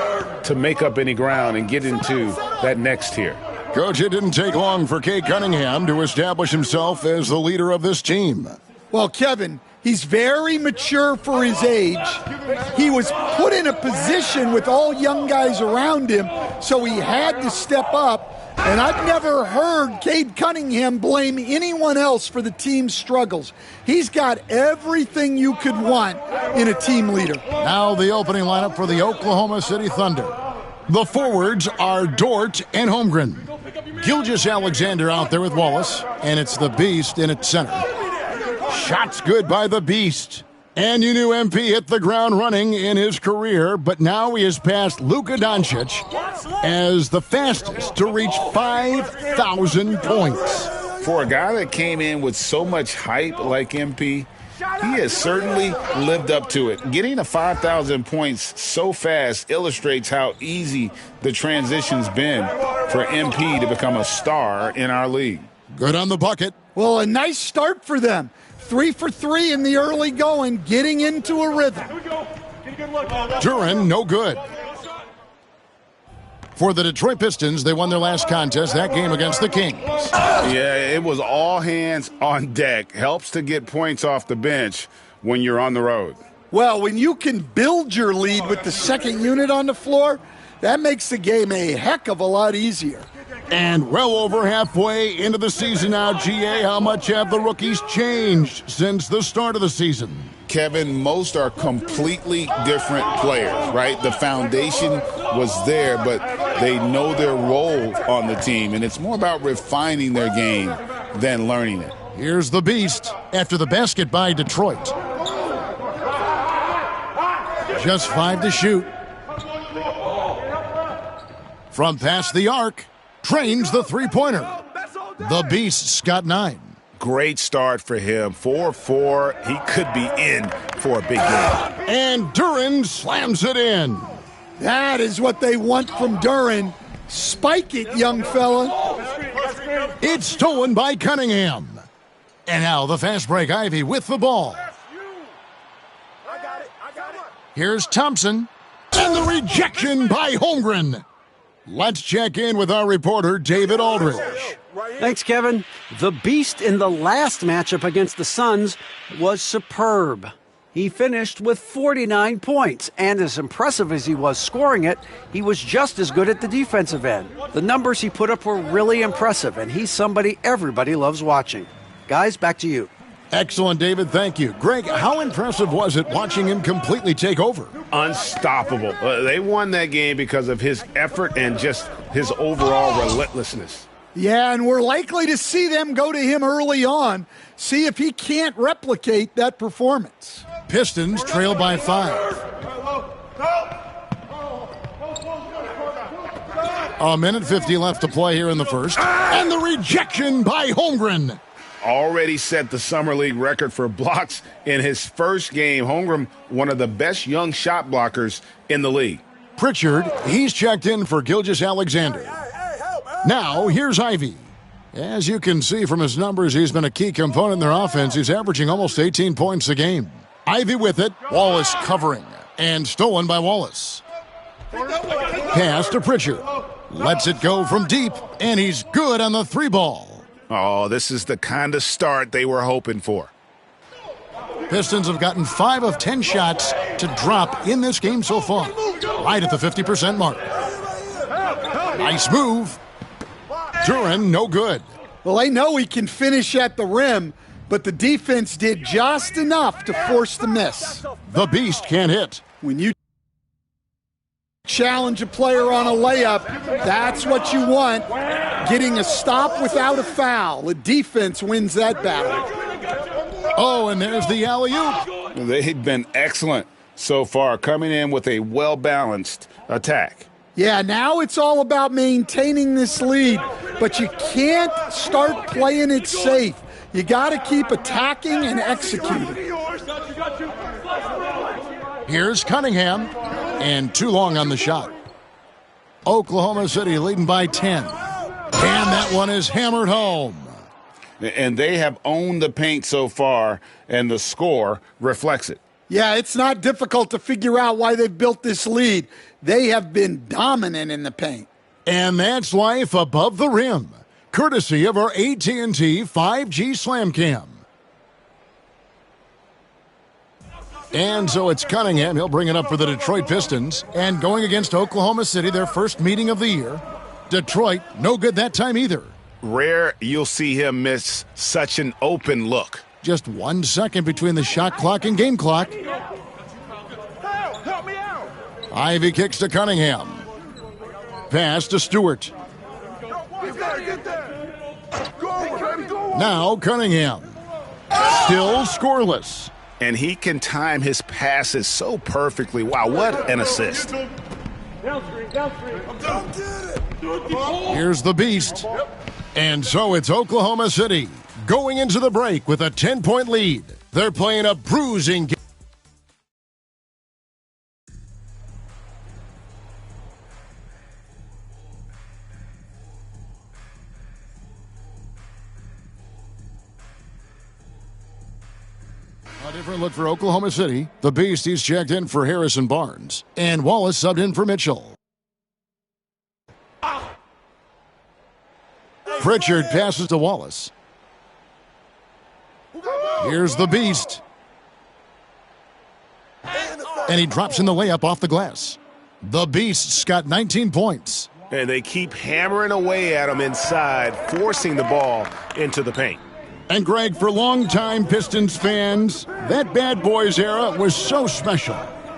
to make up any ground and get into that next tier. Coach, it didn't take long for Cade Cunningham to establish himself as the leader of this team. Well, Kevin, he's very mature for his age. He was put in a position with all young guys around him, so he had to step up. And I've never heard Cade Cunningham blame anyone else for the team's struggles. He's got everything you could want in a team leader. Now the opening lineup for the Oklahoma City Thunder. The forwards are Dort and Holmgren. Gilgeous-Alexander out there with Wallace, and it's the Beast in its center. Shots good by the Beast. And you knew MP hit the ground running in his career, but now he has passed Luka Doncic as the fastest to reach 5,000 points. For a guy that came in with so much hype like MP, he has certainly lived up to it. Getting to 5,000 points so fast illustrates how easy the transition's been for MP to become a star in our league. Good on the bucket. Well, a nice start for them. 3 for 3 in the early going, getting into a rhythm. Duren, no good. For the Detroit Pistons, they won their last contest, that game against the Kings. Yeah, it was all hands on deck. Helps to get points off the bench when you're on the road. Well, when you can build your lead with the second unit on the floor, that makes the game a heck of a lot easier. And well over halfway into the season now, GA, how much have the rookies changed since the start of the season? Kevin, most are completely different players, right? The foundation was there, but they know their role on the team, and it's more about refining their game than learning it. Here's the Beast after the basket by Detroit. Just 5 to shoot. From past the arc, trains the three-pointer. The Beast's got 9. Great start for him. 4-4. He could be in for a big game. And Duren slams it in. That is what they want from Duren. Spike it, young fella. It's stolen by Cunningham. And now the fast break. Ivy with the ball. Here's Thompson. And the rejection by Holmgren. Let's check in with our reporter, David Aldridge. Thanks, Kevin. The Beast in the last matchup against the Suns was superb. He finished with 49 points, and as impressive as he was scoring it, he was just as good at the defensive end. The numbers he put up were really impressive, and he's somebody everybody loves watching. Guys, back to you. Excellent, David. Thank you. Greg, how impressive was it watching him completely take over? Unstoppable. They won that game because of his effort and just his overall relentlessness. Yeah, and we're likely to see them go to him early on, see if he can't replicate that performance. Pistons trail by 5. A minute 50 left to play here in the first. And the rejection by Holmgren. Already set the Summer League record for blocks in his first game. Holmgren, one of the best young shot blockers in the league. Pritchard, he's checked in for Gilgeous-Alexander. Now, here's Ivy. As you can see from his numbers, he's been a key component in their offense. He's averaging almost 18 points a game. Ivy with it. Wallace covering. And stolen by Wallace. Pass to Pritchard. Lets it go from deep. And he's good on the 3-ball. Oh, this is the kind of start they were hoping for. Pistons have gotten 5 of 10 shots to drop in this game so far. Right at the 50% mark. Nice move. Duran, no good. Well, they know he can finish at the rim, but the defense did just enough to force the miss. The Beast can't hit. When you challenge a player on a layup, that's what you want. Getting a stop without a foul. The defense wins that battle. Oh, and there's the alley-oop. They've been excellent so far, coming in with a well-balanced attack. Yeah, now it's all about maintaining this lead, but you can't start playing it safe. You got to keep attacking and executing. Here's Cunningham, and too long on the shot. Oklahoma City leading by 10. And that one is hammered home. And they have owned the paint so far, and the score reflects it. Yeah, it's not difficult to figure out why they've built this lead. They have been dominant in the paint. And that's life above the rim, courtesy of our AT&T 5G Slam Cam. And so it's Cunningham. He'll bring it up for the Detroit Pistons. And going against Oklahoma City, their first meeting of the year. Detroit, no good that time either. Rare you'll see him miss such an open look. Just 1 second between the shot clock and game clock. Ivy kicks to Cunningham. Pass to Stewart. Now Cunningham. Still scoreless. And he can time his passes so perfectly. Wow, what an assist. Here's the Beast. And so it's Oklahoma City going into the break with a 10-point lead. They're playing a bruising game. A different look for Oklahoma City. The Beast, he's checked in for Harrison Barnes. And Wallace subbed in for Mitchell. Pritchard passes to Wallace. Here's the Beast. And he drops in the layup off the glass. The Beast's got 19 points. And they keep hammering away at him inside, forcing the ball into the paint. And Greg, for longtime Pistons fans, that Bad Boys era was so special.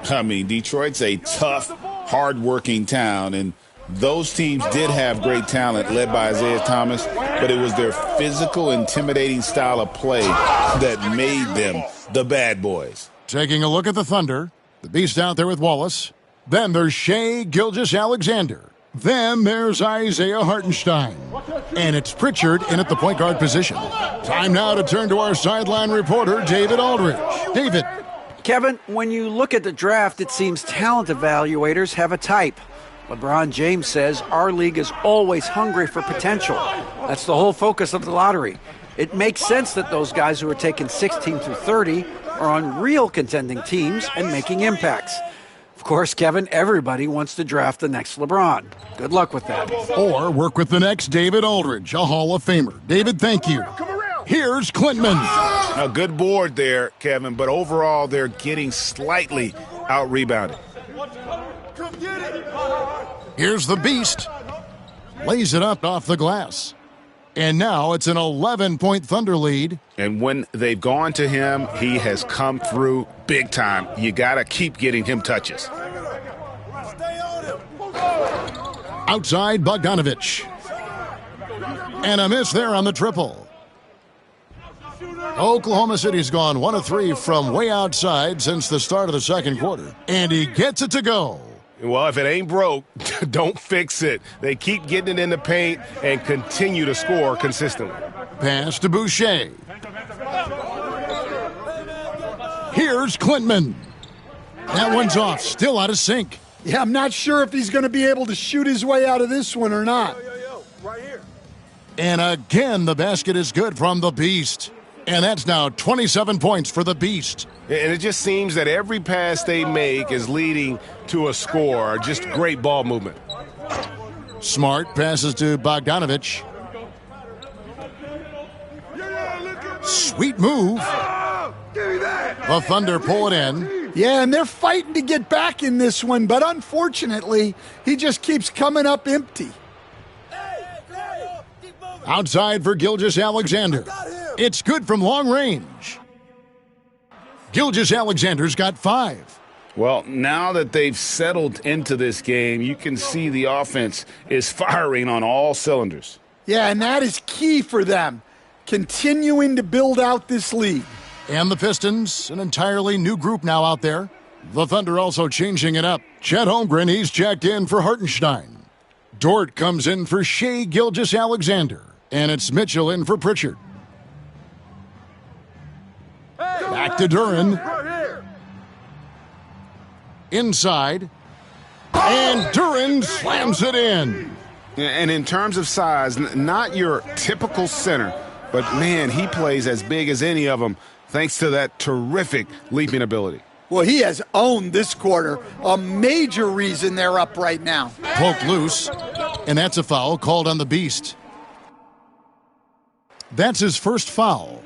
I mean, Detroit's a tough, hard-working town, and those teams did have great talent led by Isaiah Thomas, but it was their physical, intimidating style of play that made them the Bad Boys. Taking a look at the Thunder, the Beast out there with Wallace. Then there's Shai Gilgeous-Alexander. Then there's Isaiah Hartenstein. And it's Pritchard in at the point guard position. Time now to turn to our sideline reporter, David Aldridge. David. Kevin, when you look at the draft, it seems talent evaluators have a type. LeBron James says our league is always hungry for potential. That's the whole focus of the lottery. It makes sense that those guys who are taken 16 through 30 are on real contending teams and making impacts. Of course, Kevin, everybody wants to draft the next LeBron. Good luck with that. Or work with the next David Aldridge, a Hall of Famer. David, thank you. Here's Clintman. A good board there, Kevin, but overall they're getting slightly out-rebounded. Here's the Beast. Lays it up off the glass. And now it's an 11-point Thunder lead. And when they've gone to him, he has come through big time. You got to keep getting him touches. Outside Bogdanovich. And a miss there on the triple. Oklahoma City's gone 1 of 3 from way outside since the start of the second quarter. And he gets it to go. Well, if it ain't broke, don't fix it. They keep getting it in the paint and continue to score consistently. Pass to Boucher. Here's Clintman. That one's off, still out of sync. Yeah, I'm not sure if he's going to be able to shoot his way out of this one or not. Right here. And again, the basket is good from the Beast. And that's now 27 points for the Beast. And it just seems that every pass they make is leading to a score. Just great ball movement. Smart passes to Bogdanovich. Sweet move. The Thunder pull it in. Yeah, and they're fighting to get back in this one, but unfortunately, he just keeps coming up empty. Outside for Gilgeous-Alexander. It's good from long range. Gilgeous-Alexander's got 5. Well, now that they've settled into this game, you can see the offense is firing on all cylinders. Yeah, and that is key for them, continuing to build out this lead. And the Pistons, an entirely new group now out there. The Thunder also changing it up. Chet Holmgren, he's checked in for Hartenstein. Dort comes in for Shai Gilgeous-Alexander. And it's Mitchell in for Pritchard. Back to Duren. Inside. And Duren slams it in. And in terms of size, not your typical center, but man, he plays as big as any of them thanks to that terrific leaping ability. Well, he has owned this quarter, a major reason they're up right now. Poked loose, and that's a foul called on the Beast. That's his first foul.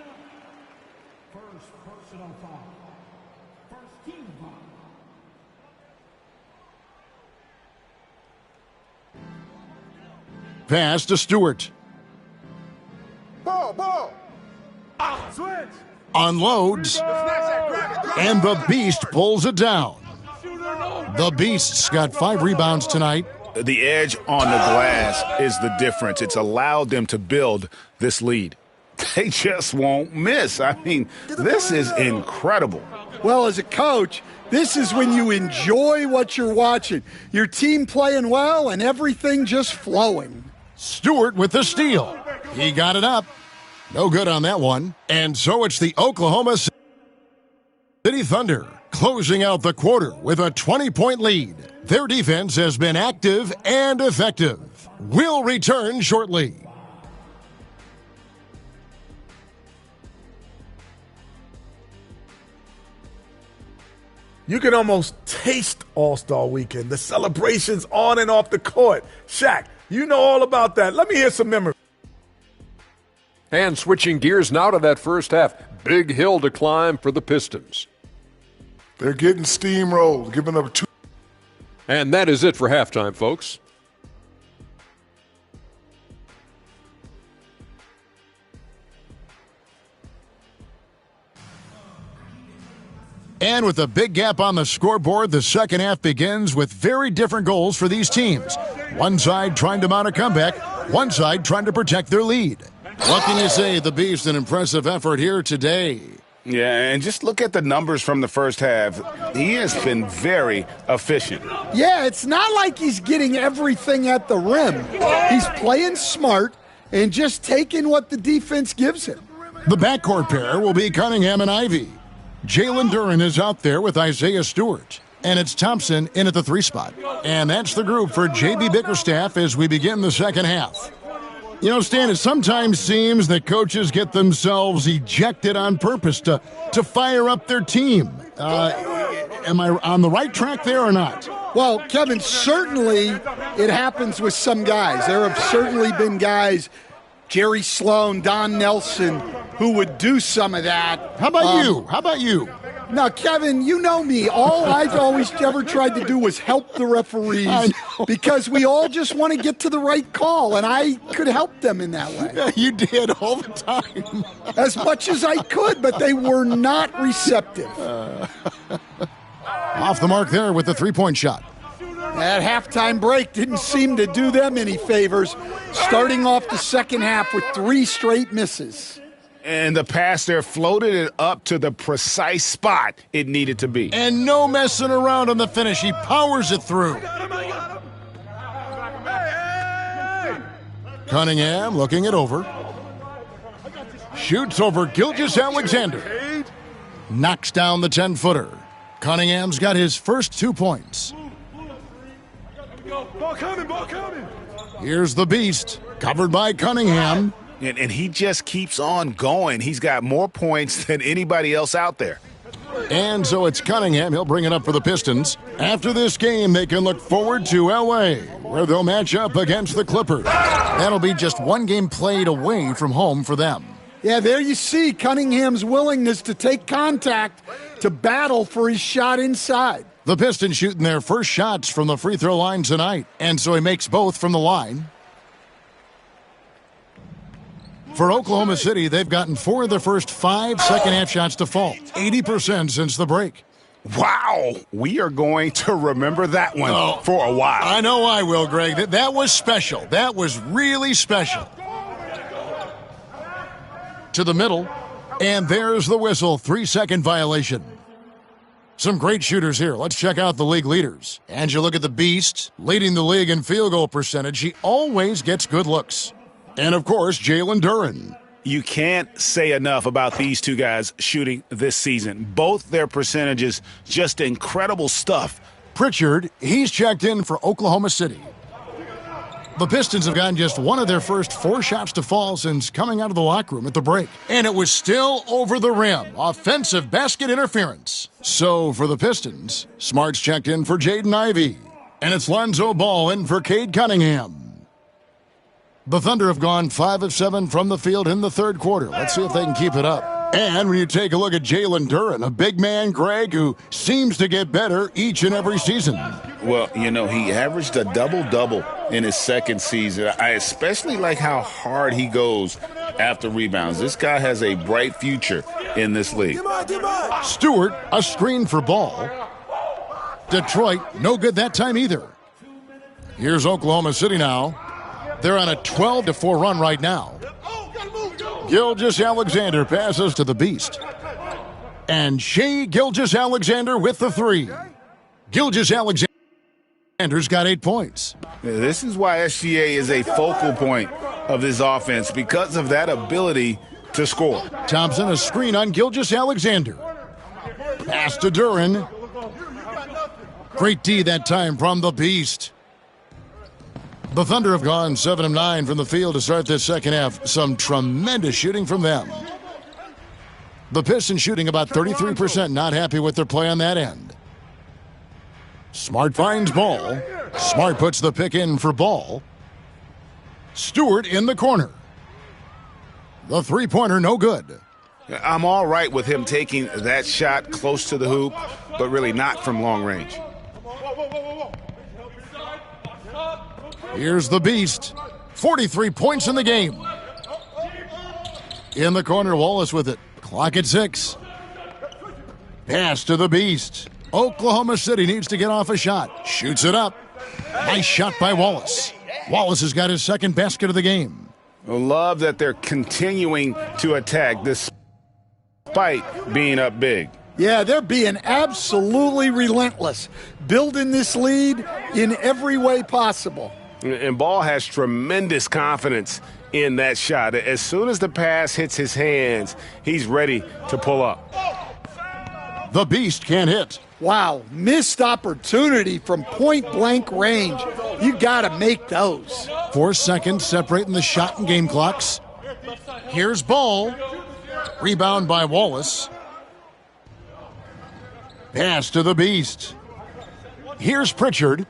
Pass to Stewart. Ball. Switch. Unloads. And the Beast pulls it down. The Beast's got 5 rebounds tonight. The edge on the glass is the difference. It's allowed them to build this lead. They just won't miss. I mean, this is incredible. Well, as a coach, this is when you enjoy what you're watching. Your team playing well and everything just flowing. Stewart with the steal. He got it up. No good on that one. And so it's the Oklahoma City Thunder closing out the quarter with a 20-point lead. Their defense has been active and effective. We'll return shortly. You can almost taste All-Star Weekend, the celebrations on and off the court. Shaq, you know all about that. Let me hear some memories. And switching gears now to that first half. Big hill to climb for the Pistons. They're getting steamrolled, giving up 2. And that is it for halftime, folks. And with a big gap on the scoreboard, the second half begins with very different goals for these teams. One side trying to mount a comeback, one side trying to protect their lead. What can you say? The Beast, an impressive effort here today. Yeah, and just look at the numbers from the first half. He has been very efficient. Yeah, it's not like he's getting everything at the rim. He's playing smart and just taking what the defense gives him. The backcourt pair will be Cunningham and Ivey. Jalen Duren is out there with Isaiah Stewart. And it's Thompson in at the 3 spot. And that's the group for J.B. Bickerstaff as we begin the second half. You know, Stan, it sometimes seems that coaches get themselves ejected on purpose to fire up their team. Am I on the right track there or not? Well, Kevin, certainly it happens with some guys. There have certainly been guys Jerry Sloan, Don Nelson, who would do some of that. How about you? How about you? Now, Kevin, you know me. All I've always ever tried to do was help the referees because we all just want to get to the right call, and I could help them in that way. Yeah, you did all the time. As much as I could, but they were not receptive. Off the mark there with the three-point shot. That halftime break didn't seem to do them any favors, starting off the second half with 3 straight misses. And the pass there floated it up to the precise spot it needed to be. And no messing around on the finish. He powers it through. Cunningham looking it over. Shoots over Gilgeous-Alexander. Knocks down the 10-footer. Cunningham's got his first 2 points. Ball coming, ball coming. Here's the Beast, covered by Cunningham. And he just keeps on going. He's got more points than anybody else out there. And so it's Cunningham. He'll bring it up for the Pistons. After this game, they can look forward to L.A., where they'll match up against the Clippers. That'll be just 1 game played away from home for them. Yeah, there you see Cunningham's willingness to take contact, to battle for his shot inside. The Pistons shooting their first shots from the free throw line tonight, and so he makes both from the line. For Oklahoma City, they've gotten 4 of their first 5 second-half shots to fall, 80% since the break. Wow, we are going to remember that one for a while. I know I will, Greg. That was special. That was really special. To the middle, and there's the whistle, 3-second violation. Some great shooters here. Let's check out the league leaders. And you look at the Beast, leading the league in field goal percentage. He always gets good looks. And, of course, Jalen Duren. You can't say enough about these 2 guys shooting this season. Both their percentages, just incredible stuff. Pritchard, he's checked in for Oklahoma City. The Pistons have gotten just 1 of their first 4 shots to fall since coming out of the locker room at the break. And it was still over the rim. Offensive basket interference. So for the Pistons, Smart's checked in for Jaden Ivey. And it's Lonzo Ball in for Cade Cunningham. The Thunder have gone 5 of 7 from the field in the third quarter. Let's see if they can keep it up. And when you take a look at Jalen Duren, a big man, Greg, who seems to get better each and every season. Well, you know, he averaged a double-double in his second season. I especially like how hard he goes after rebounds. This guy has a bright future in this league. Stewart, a screen for Ball. Detroit, no good that time either. Here's Oklahoma City now. They're on a 12-4 run right now. Gilgeous-Alexander passes to the Beast. And Shai Gilgeous-Alexander with the 3. Gilgeous-Alexander's got 8 points. This is why SGA is a focal point of this offense, because of that ability to score. Thompson, a screen on Gilgeous-Alexander. Pass to Duren. Great D that time from the Beast. The Thunder have gone 7 of 9 from the field to start this second half. Some tremendous shooting from them. The Pistons shooting about 33%, not happy with their play on that end. Smart finds Ball. Smart puts the pick in for Ball. Stewart in the corner. The three-pointer no good. I'm all right with him taking that shot close to the hoop, but really not from long range. Here's the Beast. 43 points in the game. In the corner, Wallace with it. Clock at 6. Pass to the Beast. Oklahoma City needs to get off a shot. Shoots it up. Nice shot by Wallace. Wallace has got his second basket of the game. I love that they're continuing to attack despite being up big. Yeah, they're being absolutely relentless, building this lead in every way possible. And Ball has tremendous confidence in that shot. As soon as the pass hits his hands, he's ready to pull up. The Beast can't hit. Wow, missed opportunity from point-blank range. You got to make those. 4 seconds separating the shot and game clocks. Here's Ball. Rebound by Wallace. Pass to the Beast. Here's Pritchard.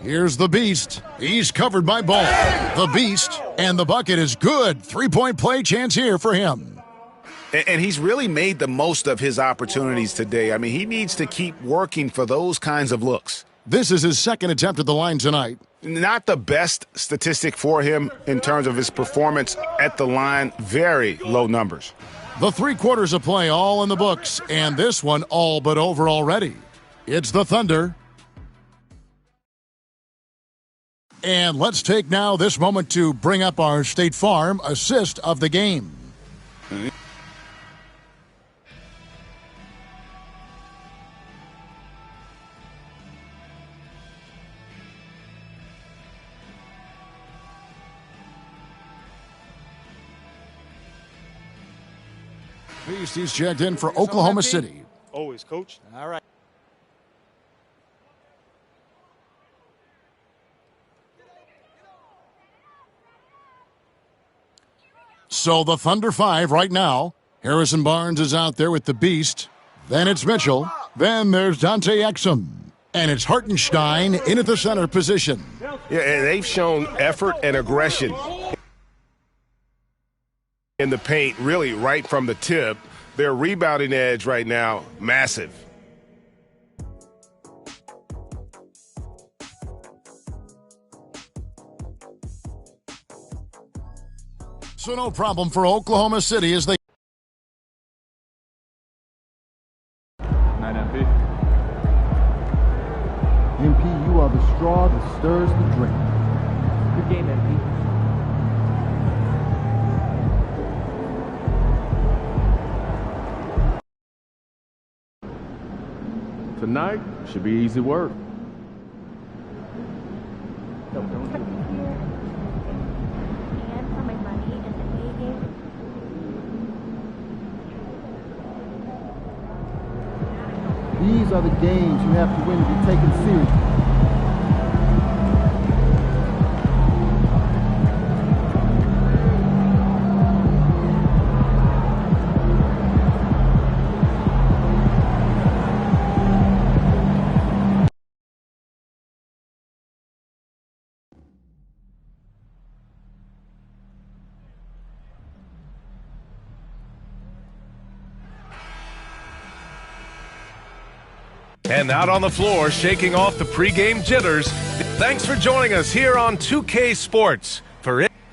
Here's the Beast. He's covered by Ball. The Beast, and the bucket is good. Three-point play chance here for him. And he's really made the most of his opportunities today. I mean, he needs to keep working for those kinds of looks. This is his second attempt at the line tonight. Not the best statistic for him in terms of his performance at the line. Very low numbers. The 3 quarters of play all in the books, and this one all but over already. It's the Thunder. And let's take now this moment to bring up our State Farm assist of the game. Beast, he's checked in for Oklahoma City. Always, Coach. All right. So the Thunder 5 right now. Harrison Barnes is out there with the Beast. Then it's Mitchell. Then there's Dante Exum. And it's Hartenstein in at the center position. Yeah, and they've shown effort and aggression in the paint, really right from the tip. Their rebounding edge right now, massive. So no problem for Oklahoma City as they... 9 MP. MP, you are the straw that stirs the drink. Good game, MP. Tonight should be easy work. These are the games you have to win to be taken seriously. And out on the floor, shaking off the pregame jitters. Thanks for joining us here on 2K Sports.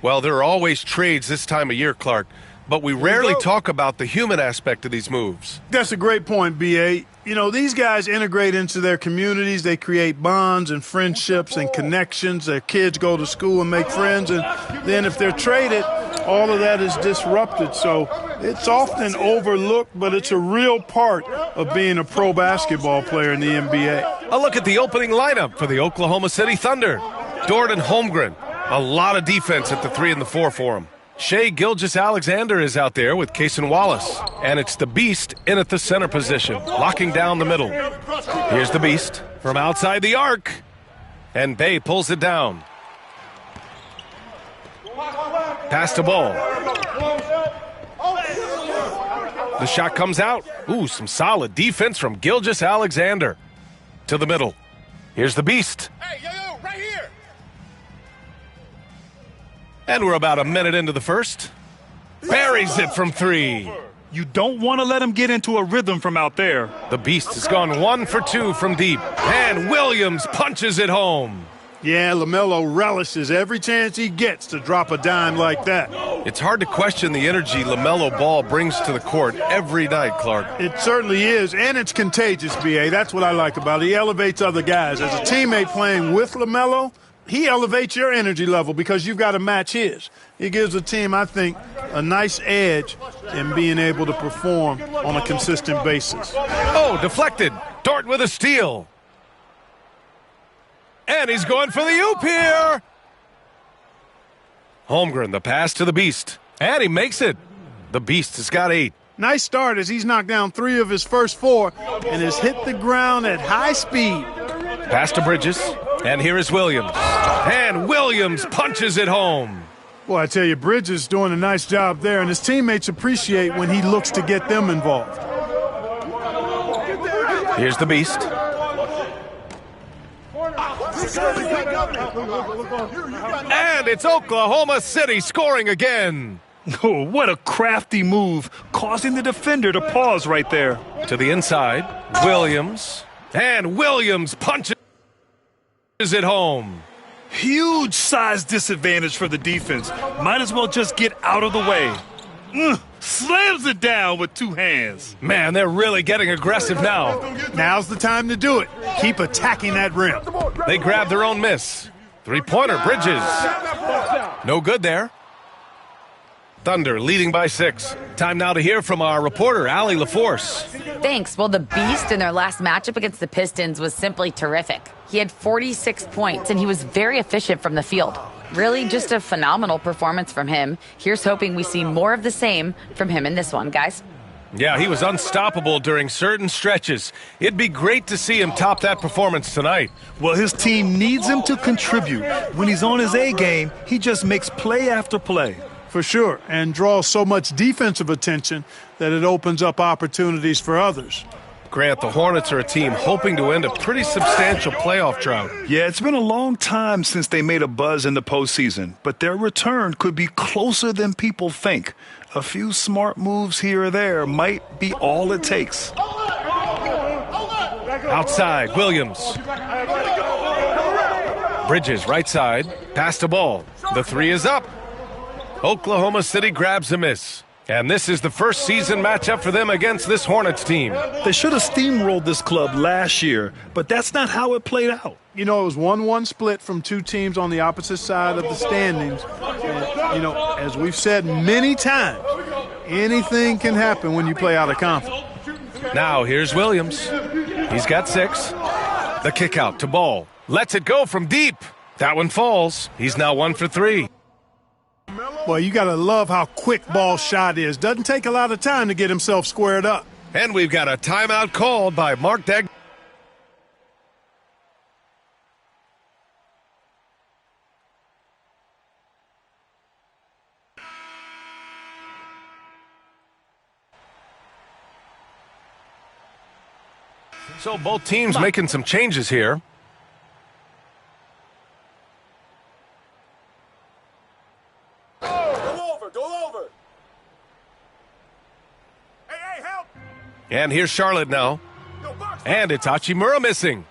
Well, there are always trades this time of year, Clark, but we rarely talk about the human aspect of these moves. That's a great point, B.A. You know, these guys integrate into their communities. They create bonds and friendships and connections. Their kids go to school and make friends, and then if they're traded, all of that is disrupted. So it's often overlooked, but it's a real part of being a pro basketball player in the NBA. A look at the opening lineup for the Oklahoma City Thunder. Jordan Holmgren, a lot of defense at the 3 and the 4 for him. Shai Gilgeous-Alexander is out there with Cason Wallace. And it's the Beast in at the center position, locking down the middle. Here's the Beast from outside the arc. And Bey pulls it down. Pass to Ball. The shot comes out. Ooh, some solid defense from Gilgeous-Alexander. To the middle. Here's the Beast. Hey, yo, right here. And we're about a minute into the first. Buries it from 3. You don't want to let him get into a rhythm from out there. The Beast has gone 1 for 2 from deep. And Williams punches it home. Yeah, LaMelo relishes every chance he gets to drop a dime like that. It's hard to question the energy LaMelo Ball brings to the court every night, Clark. It certainly is, and it's contagious, B.A. That's what I like about it. He elevates other guys. As a teammate playing with LaMelo, he elevates your energy level because you've got to match his. He gives the team, I think, a nice edge in being able to perform on a consistent basis. Oh, deflected. Dort with a steal. And he's going for the oop here. Holmgren, the pass to the Beast. And he makes it. The Beast has got 8. Nice start as he's knocked down 3 of his first 4 and has hit the ground at high speed. Pass to Bridges. And here is Williams. And Williams punches it home. Well, I tell you, Bridges is doing a nice job there, and his teammates appreciate when he looks to get them involved. Here's the Beast. And it's Oklahoma City scoring again. Oh, what a crafty move, causing the defender to pause right there. To the inside, Williams. And Williams punches it home. Huge size disadvantage for the defense. Might as well just get out of the way. Slams it down with two hands. Man, they're really getting aggressive now. Now's the time to do it. Keep attacking that rim. They grab their own miss. Three-pointer, Bridges. No good there. Thunder leading by 6. Time now to hear from our reporter, Allie LaForce. Thanks. Well, the Beast in their last matchup against the Pistons was simply terrific. He had 46 points, and he was very efficient from the field. Really just a phenomenal performance from him. Here's hoping we see more of the same from him in this one, guys. Yeah, he was unstoppable during certain stretches. It'd be great to see him top that performance tonight. Well, his team needs him to contribute. When he's on his A game, he just makes play after play. For sure, and draws so much defensive attention that it opens up opportunities for others. Grant, the Hornets are a team hoping to end a pretty substantial playoff drought. Yeah, it's been a long time since they made a buzz in the postseason, but their return could be closer than people think. A few smart moves here or there might be all it takes. Outside, Williams. Bridges, right side, pass the ball. The three is up. Oklahoma City grabs a miss. And this is the first season matchup for them against this Hornets team. They should have steamrolled this club last year, but that's not how it played out. You know, it was 1-1 split from two teams on the opposite side of the standings. And, you know, as we've said many times, anything can happen when you play out of conference. Now here's Williams. He's got 6. The kick out to Ball. Lets it go from deep. That one falls. He's now 1 for 3. Boy, you got to love how quick Ball's shot is. Doesn't take a lot of time to get himself squared up. And we've got a timeout called by Mark Dag. So both teams making some changes here. And here's Charlotte now. And it's Hachimura missing.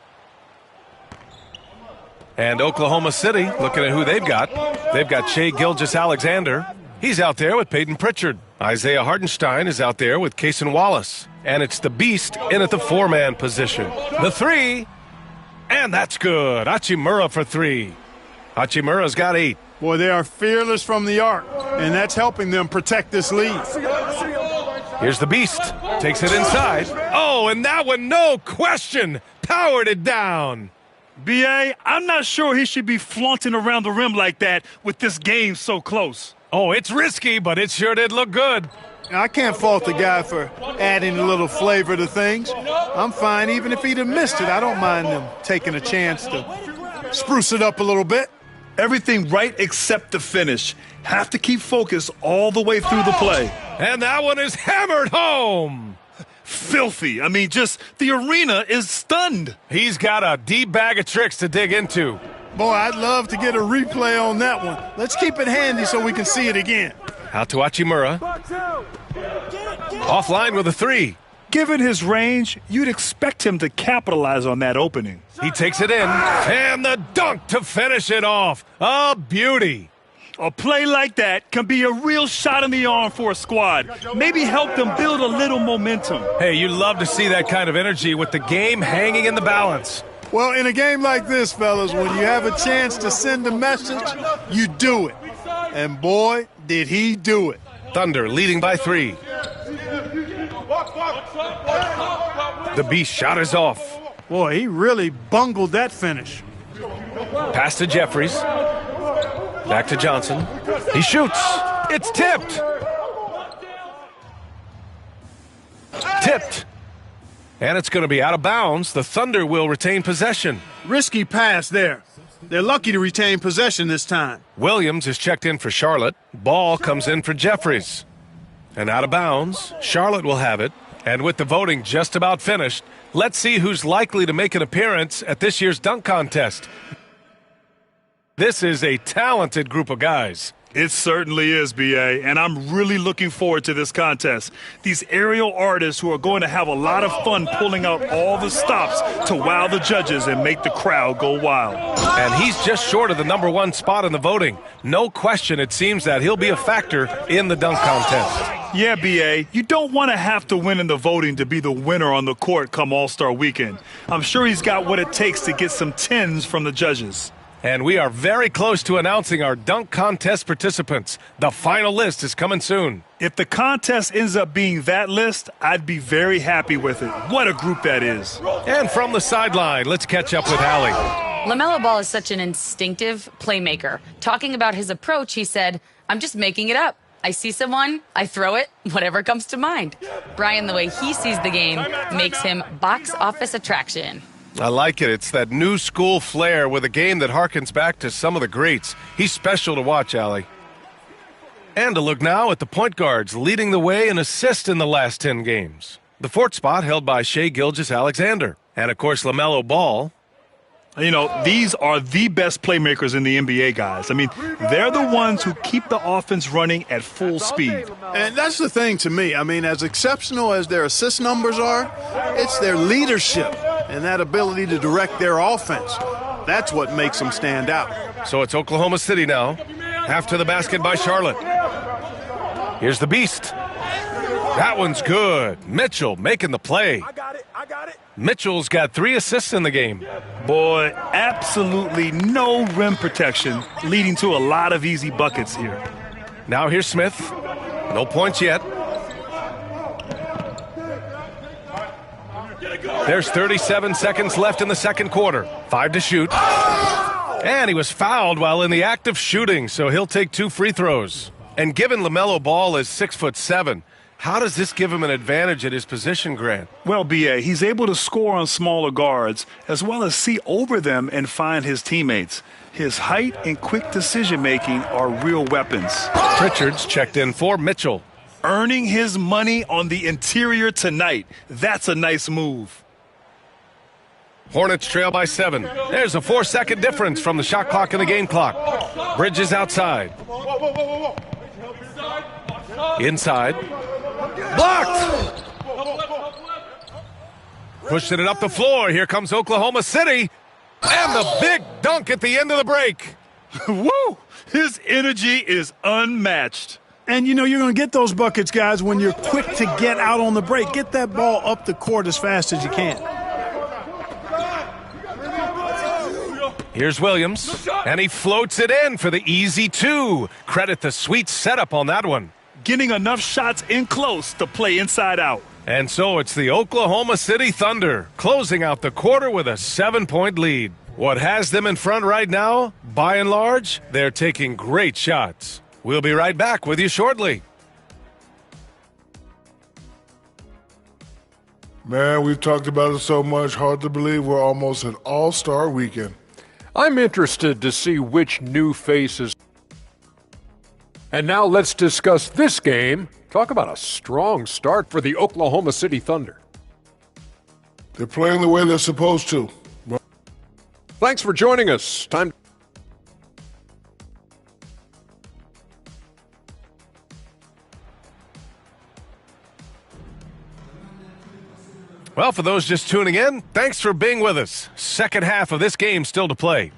And Oklahoma City, looking at who they've got. They've got Shai Gilgeous-Alexander. He's out there with Peyton Pritchard. Isaiah Hartenstein is out there with Cason Wallace. And it's the Beast in at the 4-man position. The 3. And that's good. Hachimura for 3. Hachimura's got 8. Boy, they are fearless from the arc. And that's helping them protect this lead. Here's the Beast. Takes it inside. Oh, and that one, no question, powered it down. B.A., I'm not sure he should be flaunting around the rim like that with this game so close. Oh, it's risky, but it sure did look good. I can't fault the guy for adding a little flavor to things. I'm fine even if he'd have missed it. I don't mind them taking a chance to spruce it up a little bit. Everything right except the finish. Have to keep focus all the way through the play. And that one is hammered home. Filthy. I mean, just the arena is stunned. He's got a deep bag of tricks to dig into. Boy, I'd love to get a replay on that one. Let's keep it handy so we can see it again. Out to Hachimura. Offline with a 3. Given his range, you'd expect him to capitalize on that opening. He takes it in, and the dunk to finish it off. A beauty. A play like that can be a real shot in the arm for a squad. Maybe help them build a little momentum. Hey, you love to see that kind of energy with the game hanging in the balance. Well, in a game like this, fellas, when you have a chance to send a message, you do it. And boy, did he do it. Thunder leading by 3. The Beast shot is off. Boy, he really bungled that finish. Pass to Jeffries. Back to Johnson. He shoots. It's tipped. Tipped. And it's going to be out of bounds. The Thunder will retain possession. Risky pass there. They're lucky to retain possession this time. Williams is checked in for Charlotte. Ball comes in for Jeffries. And out of bounds, Charlotte will have it. And with the voting just about finished, let's see who's likely to make an appearance at this year's dunk contest. This is a talented group of guys. It certainly is, B.A., and I'm really looking forward to this contest. These aerial artists who are going to have a lot of fun pulling out all the stops to wow the judges and make the crowd go wild. And he's just short of the #1 spot in the voting. No question, it seems that he'll be a factor in the dunk contest. Yeah, B.A., you don't want to have to win in the voting to be the winner on the court come All-Star Weekend. I'm sure he's got what it takes to get some 10s from the judges. And we are very close to announcing our dunk contest participants. The final list is coming soon. If the contest ends up being that list, I'd be very happy with it. What a group that is. And from the sideline, let's catch up with Allie. LaMelo Ball is such an instinctive playmaker. Talking about his approach, he said, "I'm just making it up. I see someone, I throw it, whatever comes to mind." Brian, the way he sees the game makes him box office attraction. I like it. It's that new school flair with a game that harkens back to some of the greats. He's special to watch, Allie. And to look now at the point guards leading the way in assists in the last 10 games. The 4th spot held by Shai Gilgeous-Alexander. And, of course, LaMelo Ball. You know, these are the best playmakers in the NBA, guys. I mean, they're the ones who keep the offense running at full speed. And that's the thing to me. I mean, as exceptional as their assist numbers are, it's their leadership and that ability to direct their offense. That's what makes them stand out. So it's Oklahoma City now. Half to the basket by Charlotte. Here's the Beast. That one's good. Mitchell making the play. I got it. Mitchell's got 3 assists in the game. Boy, absolutely no rim protection, leading to a lot of easy buckets here. Now here's Smith. No points yet. There's 37 seconds left in the second quarter. 5 to shoot. And he was fouled while in the act of shooting, so he'll take 2 free throws. And given LaMelo Ball is 6'7", how does this give him an advantage at his position, Grant? Well, B.A., he's able to score on smaller guards as well as see over them and find his teammates. His height and quick decision-making are real weapons. Pritchard's checked in for Mitchell. Earning his money on the interior tonight. That's a nice move. Hornets trail by 7. There's a 4-second difference from the shot clock and the game clock. Bridges outside. Inside. Blocked! Pushing it up the floor. Here comes Oklahoma City. And the big dunk at the end of the break. Woo! His energy is unmatched. And, you know, you're going to get those buckets, guys, when you're quick to get out on the break. Get that ball up the court as fast as you can. Here's Williams, and he floats it in for the easy 2. Credit the sweet setup on that one. Getting enough shots in close to play inside out. And so it's the Oklahoma City Thunder closing out the quarter with a 7-point lead. What has them in front right now? By and large, they're taking great shots. We'll be right back with you shortly. Man, we've talked about it so much, hard to believe we're almost at All-Star Weekend. I'm interested to see which new faces. And now let's discuss this game. Talk about a strong start for the Oklahoma City Thunder. They're playing the way they're supposed to. Thanks for joining us. Time. Well, for those just tuning in, thanks for being with us. Second half of this game still to play.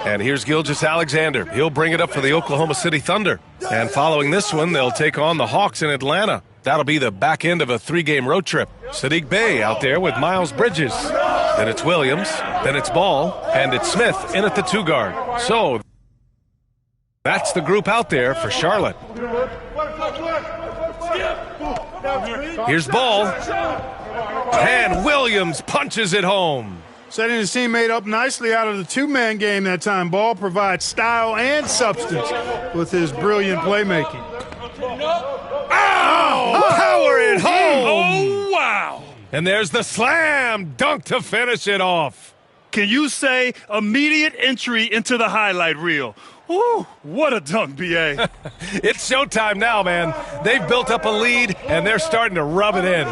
And here's Gilgeous-Alexander. He'll bring it up for the Oklahoma City Thunder. And following this one, they'll take on the Hawks in Atlanta. That'll be the back end of a 3-game road trip. Sadiq Bey out there with Miles Bridges. Then it's Williams. Then it's Ball. And it's Smith in at the 2-guard. So that's the group out there for Charlotte. Here's Ball. And Williams punches it home. Setting his teammate up nicely out of the 2-man game that time. Ball provides style and substance with his brilliant playmaking. Oh, power it home. Oh, wow. And there's the slam dunk to finish it off. Can you say immediate entry into the highlight reel? Ooh, what a dunk, B.A. It's showtime now, man. They've built up a lead, and they're starting to rub it in.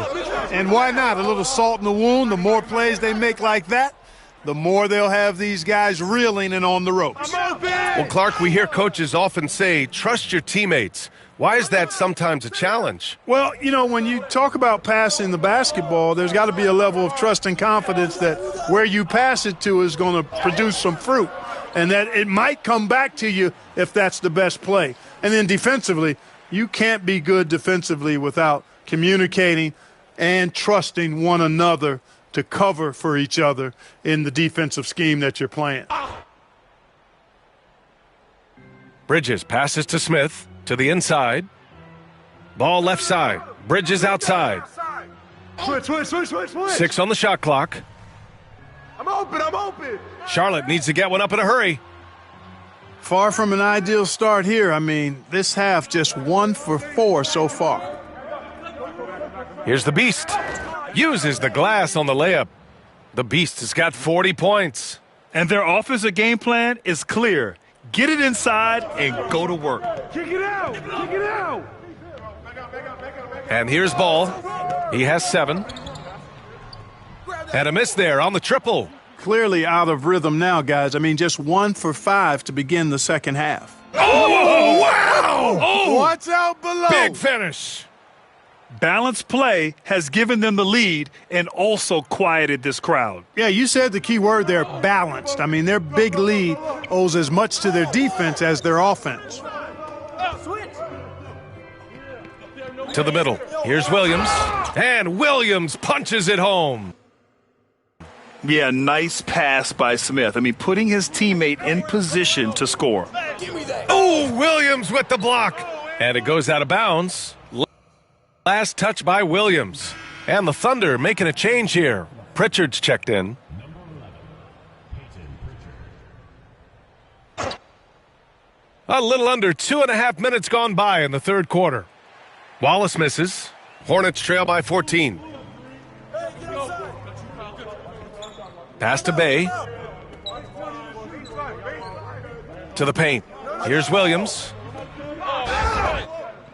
And why not? A little salt in the wound. The more plays they make like that, the more they'll have these guys reeling and on the ropes. Well, Clark, we hear coaches often say, trust your teammates. Why is that sometimes a challenge? Well, you know, when you talk about passing the basketball, there's got to be a level of trust and confidence that where you pass it to is going to produce some fruit, and that it might come back to you if that's the best play. And then defensively, you can't be good defensively without communicating and trusting one another to cover for each other in the defensive scheme that you're playing. Bridges passes to Smith. To the inside. Ball left side. Bridges outside. Switch. 6 on the shot clock. I'm open. Charlotte needs to get one up in a hurry. Far from an ideal start here. I mean, this half just 1 for 4 so far. Here's the Beast. Uses the glass on the layup. The Beast has got 40 points. And their offensive game plan is clear. Get it inside and go to work. Kick it out. And here's Ball. He has 7. And a miss there on the triple. Clearly out of rhythm now, guys. I mean, just 1 for 5 to begin the second half. Oh, wow! Oh, what's out below? Big finish. Balanced play has given them the lead and also quieted this crowd. Yeah, you said the key word there, balanced. I mean, their big lead owes as much to their defense as their offense. To the middle. Here's Williams. And Williams punches it home. Yeah, nice pass by Smith. I mean, putting his teammate in position to score. Oh, Williams with the block. And it goes out of bounds. Last touch by Williams. And the Thunder making a change here. Pritchard's checked in. A little under 2.5 minutes gone by in the third quarter. Wallace misses. Hornets trail by 14. Pass to Bay. To the paint. Here's Williams.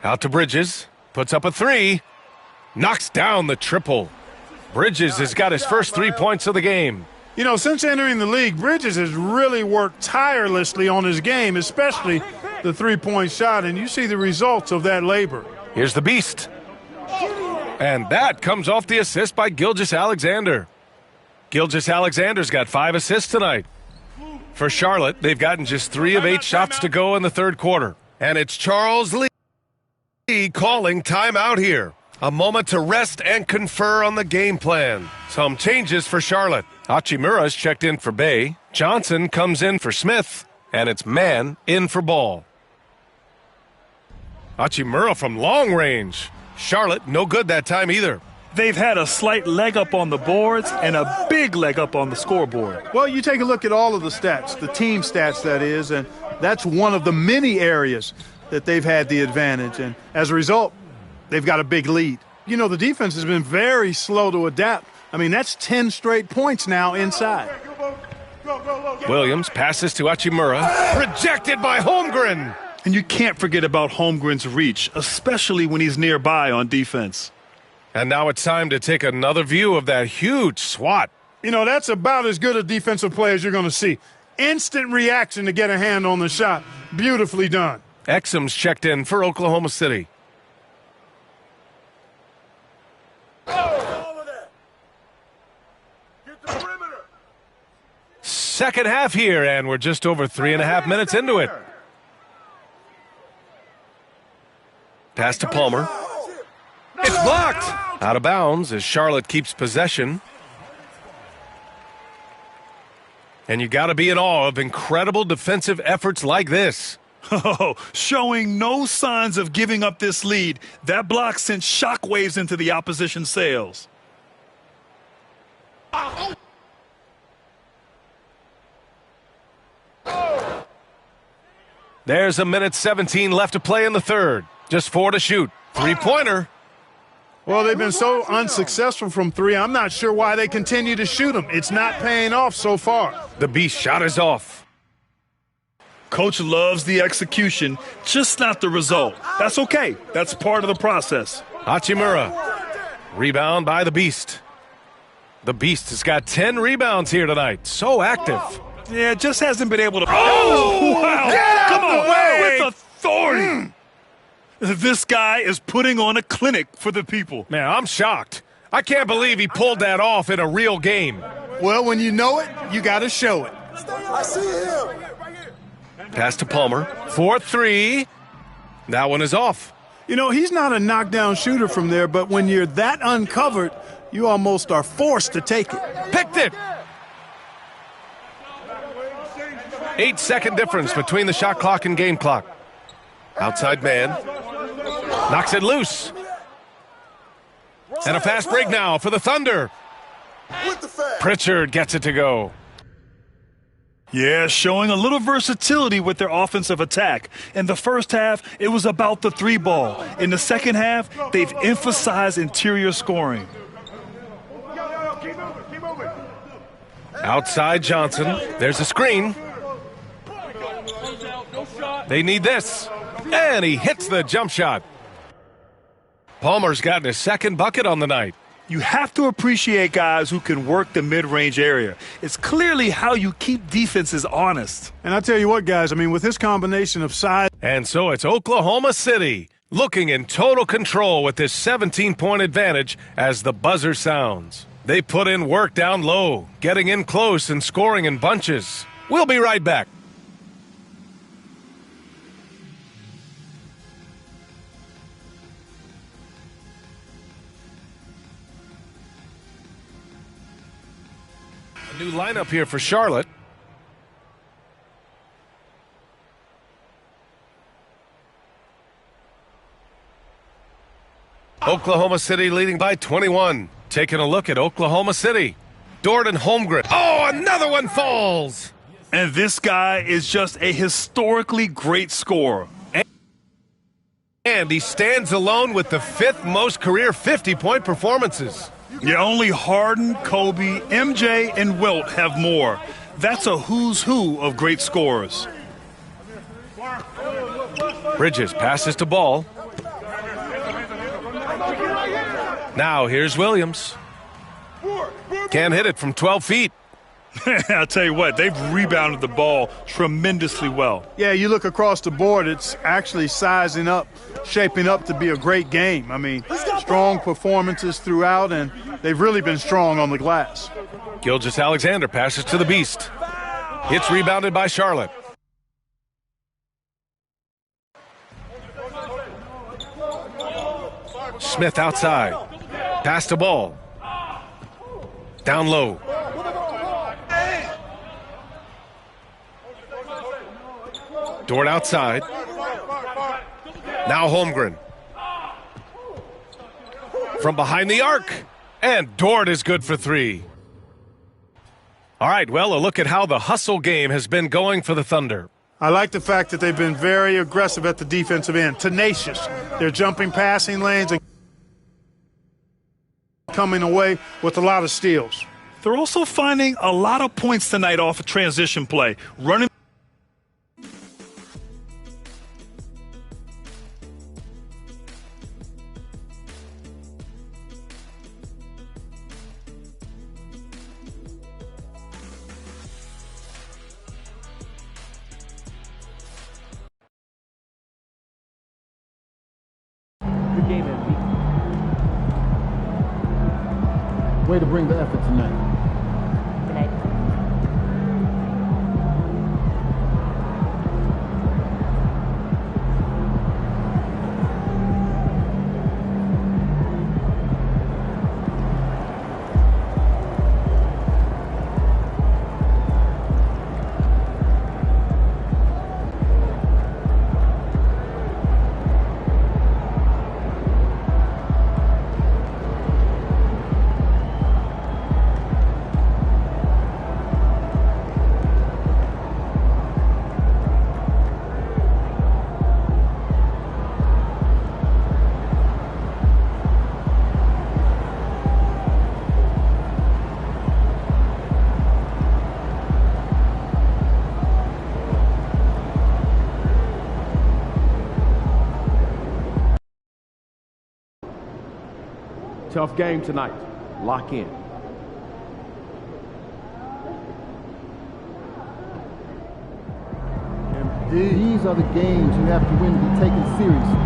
Out to Bridges. Puts up a 3. Knocks down the triple. Bridges has got his first 3 points of the game. You know, since entering the league, Bridges has really worked tirelessly on his game, especially the three-point shot, and you see the results of that labor. Here's the Beast. And that comes off the assist by Gilgeous-Alexander. Gilgeous-Alexander's got 5 assists tonight. For Charlotte, they've gotten just 3 of 8 shots to go in the third quarter. And it's Charles Lee calling timeout here. A moment to rest and confer on the game plan. Some changes for Charlotte. Hachimura's checked in for Bay. Johnson comes in for Smith. And it's Mann in for Ball. Hachimura from long range. Charlotte, no good that time either. They've had a slight leg up on the boards and a big leg up on the scoreboard. Well, you take a look at all of the stats, the team stats that is, and that's one of the many areas that they've had the advantage. And as a result, they've got a big lead. You know, the defense has been very slow to adapt. I mean, that's 10 straight points now inside. Williams passes to Hachimura. Rejected by Holmgren. And you can't forget about Holmgren's reach, especially when he's nearby on defense. And now it's time to take another view of that huge swat. You know, that's about as good a defensive play as you're going to see. Instant reaction to get a hand on the shot. Beautifully done. Exum's checked in for Oklahoma City. Second half here, and we're just over 3.5 minutes into it. Pass to Palmer. It's blocked. Out of bounds as Charlotte keeps possession. And you got to be in awe of incredible defensive efforts like this. Oh, showing no signs of giving up this lead. That block sent shockwaves into the opposition sails. There's 1:17 left to play in the third. Just 4 to shoot. Three-pointer. Well, they've been so unsuccessful from 3. I'm not sure why they continue to shoot them. It's not paying off so far. The Beast shot is off. Coach loves the execution, just not the result. That's okay. That's part of the process. Hachimura. Rebound by the Beast. The Beast has got 10 rebounds here tonight. So active. Yeah, just hasn't been able to. Oh, wow. Come on, with authority. This guy is putting on a clinic for the people. Man, I'm shocked. I can't believe he pulled that off in a real game. Well, when you know it, you got to show it. I see him. Pass to Palmer. 4-3. That one is off. You know, he's not a knockdown shooter from there, but when you're that uncovered, you almost are forced to take it. Picked it. 8-second difference between the shot clock and game clock. Outside man. Knocks it loose. And a fast break now for the Thunder. Pritchard gets it to go. Yeah, showing a little versatility with their offensive attack. In the first half, it was about the three ball. In the second half, they've emphasized interior scoring. Outside Johnson. There's a screen. They need this. And he hits the jump shot. Palmer's gotten his second bucket on the night. You have to appreciate guys who can work the mid-range area. It's clearly how you keep defenses honest. And I tell you what, guys, I mean, with this combination of size. And so it's Oklahoma City looking in total control with this 17-point advantage as the buzzer sounds. They put in work down low, getting in close and scoring in bunches. We'll be right back. New lineup here for Charlotte. Oklahoma City leading by 21. Taking a look at Oklahoma City. Dort and Holmgren. Oh, another one falls. And this guy is just a historically great scorer. And he stands alone with the fifth most career 50-point performances. Yeah, only Harden, Kobe, MJ, and Wilt have more. That's a who's who of great scorers. Bridges passes to Ball. Now here's Williams. Can't hit it from 12 feet. I'll tell you what, they've rebounded the ball tremendously well. Yeah, you look across the board, it's actually sizing up, shaping up to be a great game. I mean, strong performances throughout, and they've really been strong on the glass. Gilgeous-Alexander passes to the Beast. It's rebounded by Charlotte. Smith outside. Pass to Ball. Down low. Dort outside. Now Holmgren. From behind the arc. And Dort is good for three. All right, well, a look at how the hustle game has been going for the Thunder. I like the fact that they've been very aggressive at the defensive end, tenacious. They're jumping passing lanes and coming away with a lot of steals. They're also finding a lot of points tonight off a transition play, running. Way to bring the effort tonight. Tough game tonight. Lock in. These are the games you have to win to be taken seriously.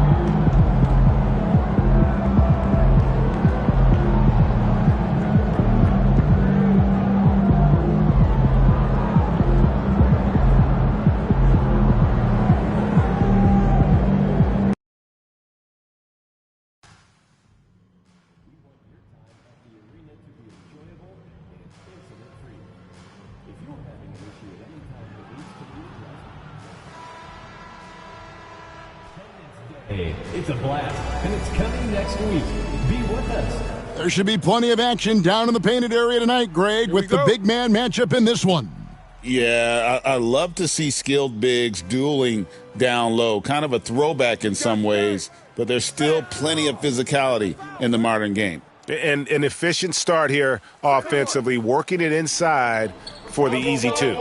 It's a blast, and it's coming next week. Be with us. There should be plenty of action down in the painted area tonight, Greg, with the big man matchup in this one. Yeah, I love to see skilled bigs dueling down low. Kind of a throwback in some ways, but there's still plenty of physicality in the modern game. And an efficient start here offensively, working it inside for the easy two.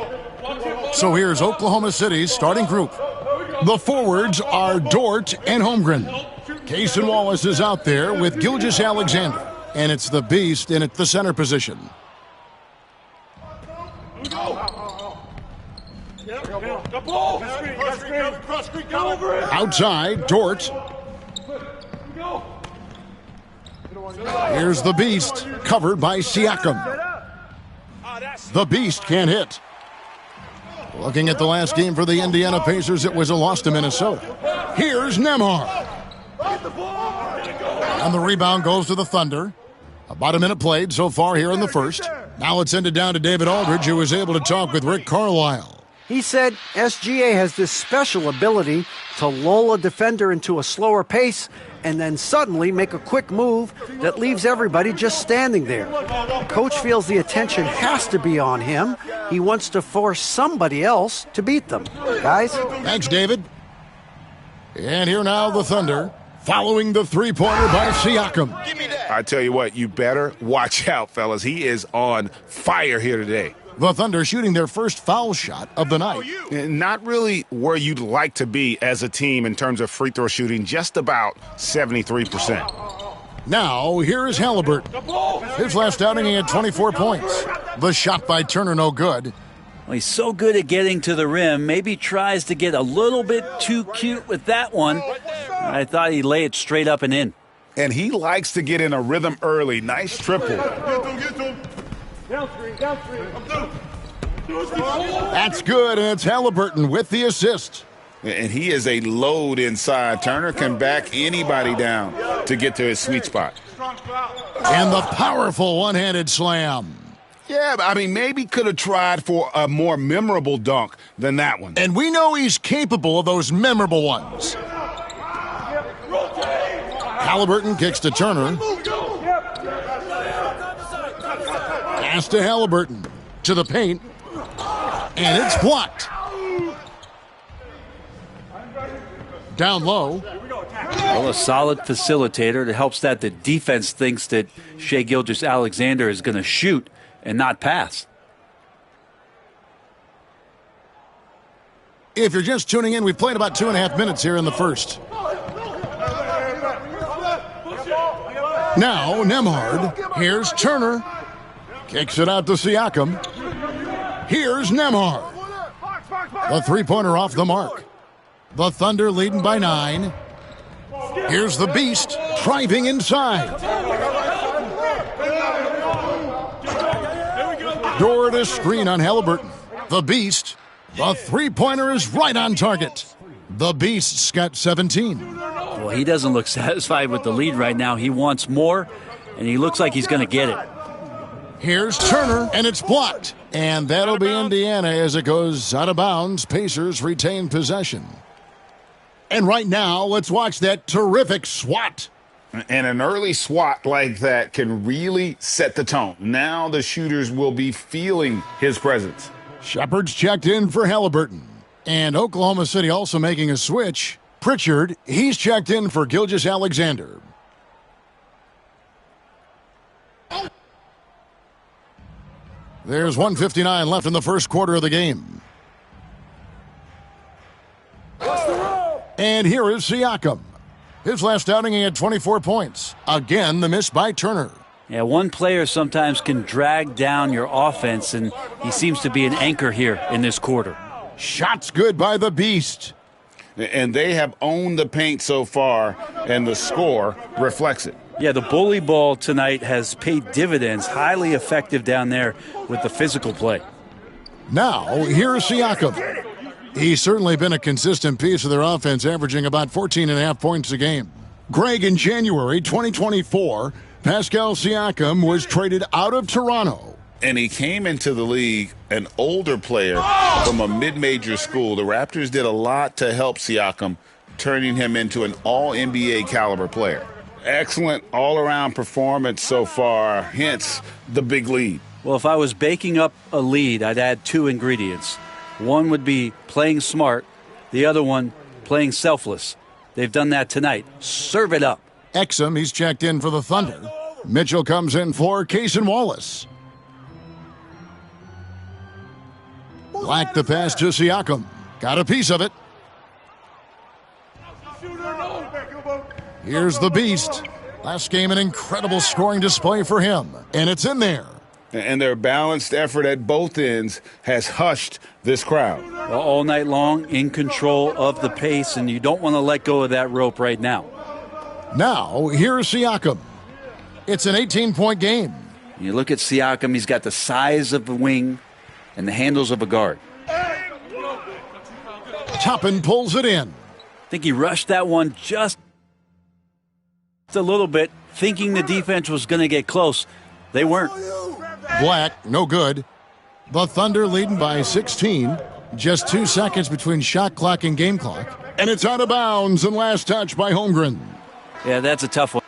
So here's Oklahoma City's starting group. The forwards are Dort and Holmgren. Cason Wallace is out there with Gilgeous-Alexander, and it's the Beast in at the center position. Outside, Dort. Here's the Beast, covered by Siakam. The Beast can't hit. Looking at the last game for the Indiana Pacers, it was a loss to Minnesota. Here's Nembhard. And the rebound goes to the Thunder. About a minute played so far here in the first. Now it's ended down to David Aldridge, who was able to talk with Rick Carlisle. He said SGA has this special ability to lull a defender into a slower pace and then suddenly make a quick move that leaves everybody just standing there. Coach feels the attention has to be on him. He wants to force somebody else to beat them. Guys? Thanks, David. And here now the Thunder, following the three-pointer by Siakam. I tell you what, you better watch out, fellas. He is on fire here today. The Thunder shooting their first foul shot of the night. Not really where you'd like to be as a team in terms of free throw shooting, just about 73%. Now, here is Halliburton. His last outing, he had 24 points. The shot by Turner, no good. Well, he's so good at getting to the rim. Maybe tries to get a little bit too cute with that one. I thought he'd lay it straight up and in. And he likes to get in a rhythm early. Nice triple. That's good, and it's Halliburton with the assist. And he is a load inside. Turner can back anybody down to get to his sweet spot. And the powerful one-handed slam. Yeah, I mean, maybe could have tried for a more memorable dunk than that one. And we know he's capable of those memorable ones. Halliburton kicks to Turner. Pass to Halliburton. To the paint. And it's blocked. Down low. Well, a solid facilitator. It helps that the defense thinks that Shai Gilgeous-Alexander is going to shoot and not pass. If you're just tuning in, we've played about 2.5 minutes here in the first. Now, Nembhard. Here's Turner. Kicks it out to Siakam. Here's Nembhard. The three-pointer off the mark. The Thunder leading by 9. Here's the Beast driving inside. Door to screen on Halliburton. The Beast. The three-pointer is right on target. The Beast's got 17. Well, he doesn't look satisfied with the lead right now. He wants more, and he looks like he's going to get it. Here's Turner, and it's blocked. And that'll be Indiana as it goes out of bounds. Pacers retain possession. And right now, let's watch that terrific swat. And an early swat like that can really set the tone. Now the shooters will be feeling his presence. Shepard's checked in for Halliburton. And Oklahoma City also making a switch. Pritchard, he's checked in for Gilgeous-Alexander. There's 1:59 left in the first quarter of the game. And here is Siakam. His last outing, he had 24 points. Again, the miss by Turner. Yeah, one player sometimes can drag down your offense, and he seems to be an anchor here in this quarter. Shots good by the Beast. And they have owned the paint so far, and the score reflects it. Yeah, the bully ball tonight has paid dividends, highly effective down there with the physical play. Now, here's Siakam. He's certainly been a consistent piece of their offense, averaging about 14.5 points a game. Greg, in January 2024, Pascal Siakam was traded out of Toronto. And he came into the league an older player from a mid-major school. The Raptors did a lot to help Siakam, turning him into an all-NBA caliber player. Excellent all-around performance so far, hence the big lead. Well, if I was baking up a lead, I'd add two ingredients. One would be playing smart, the other one playing selfless. They've done that tonight. Serve it up. Exum, he's checked in for the Thunder. Mitchell comes in for Cason Wallace. Black the pass to Siakam. Got a piece of it. Here's the Beast. Last game, an incredible scoring display for him. And it's in there. And their balanced effort at both ends has hushed this crowd. Well, all night long, in control of the pace, and you don't want to let go of that rope right now. Now, here's Siakam. It's an 18-point game. You look at Siakam, he's got the size of a wing and the handles of a guard. Toppin pulls it in. I think he rushed that one just a little bit, thinking the defense was going to get close. They weren't. Black, no good. The Thunder leading by 16. Just 2 seconds between shot clock and game clock. And it's out of bounds and last touch by Holmgren. Yeah, that's a tough one.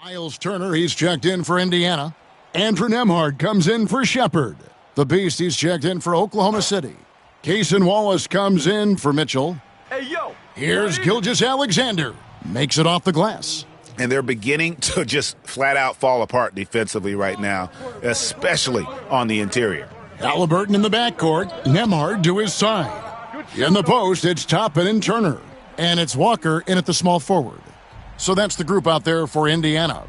Miles Turner, he's checked in for Indiana. Andrew Nembhard comes in for Shepherd. The Beast, he's checked in for Oklahoma City. Cason Wallace comes in for Mitchell. Hey, yo. Here's Gilgeous-Alexander. Makes it off the glass. And they're beginning to just flat out fall apart defensively right now, especially on the interior. Halliburton in the backcourt. Nembhard to his side. In the post, it's Toppin and Turner. And it's Walker in at the small forward. So that's the group out there for Indiana.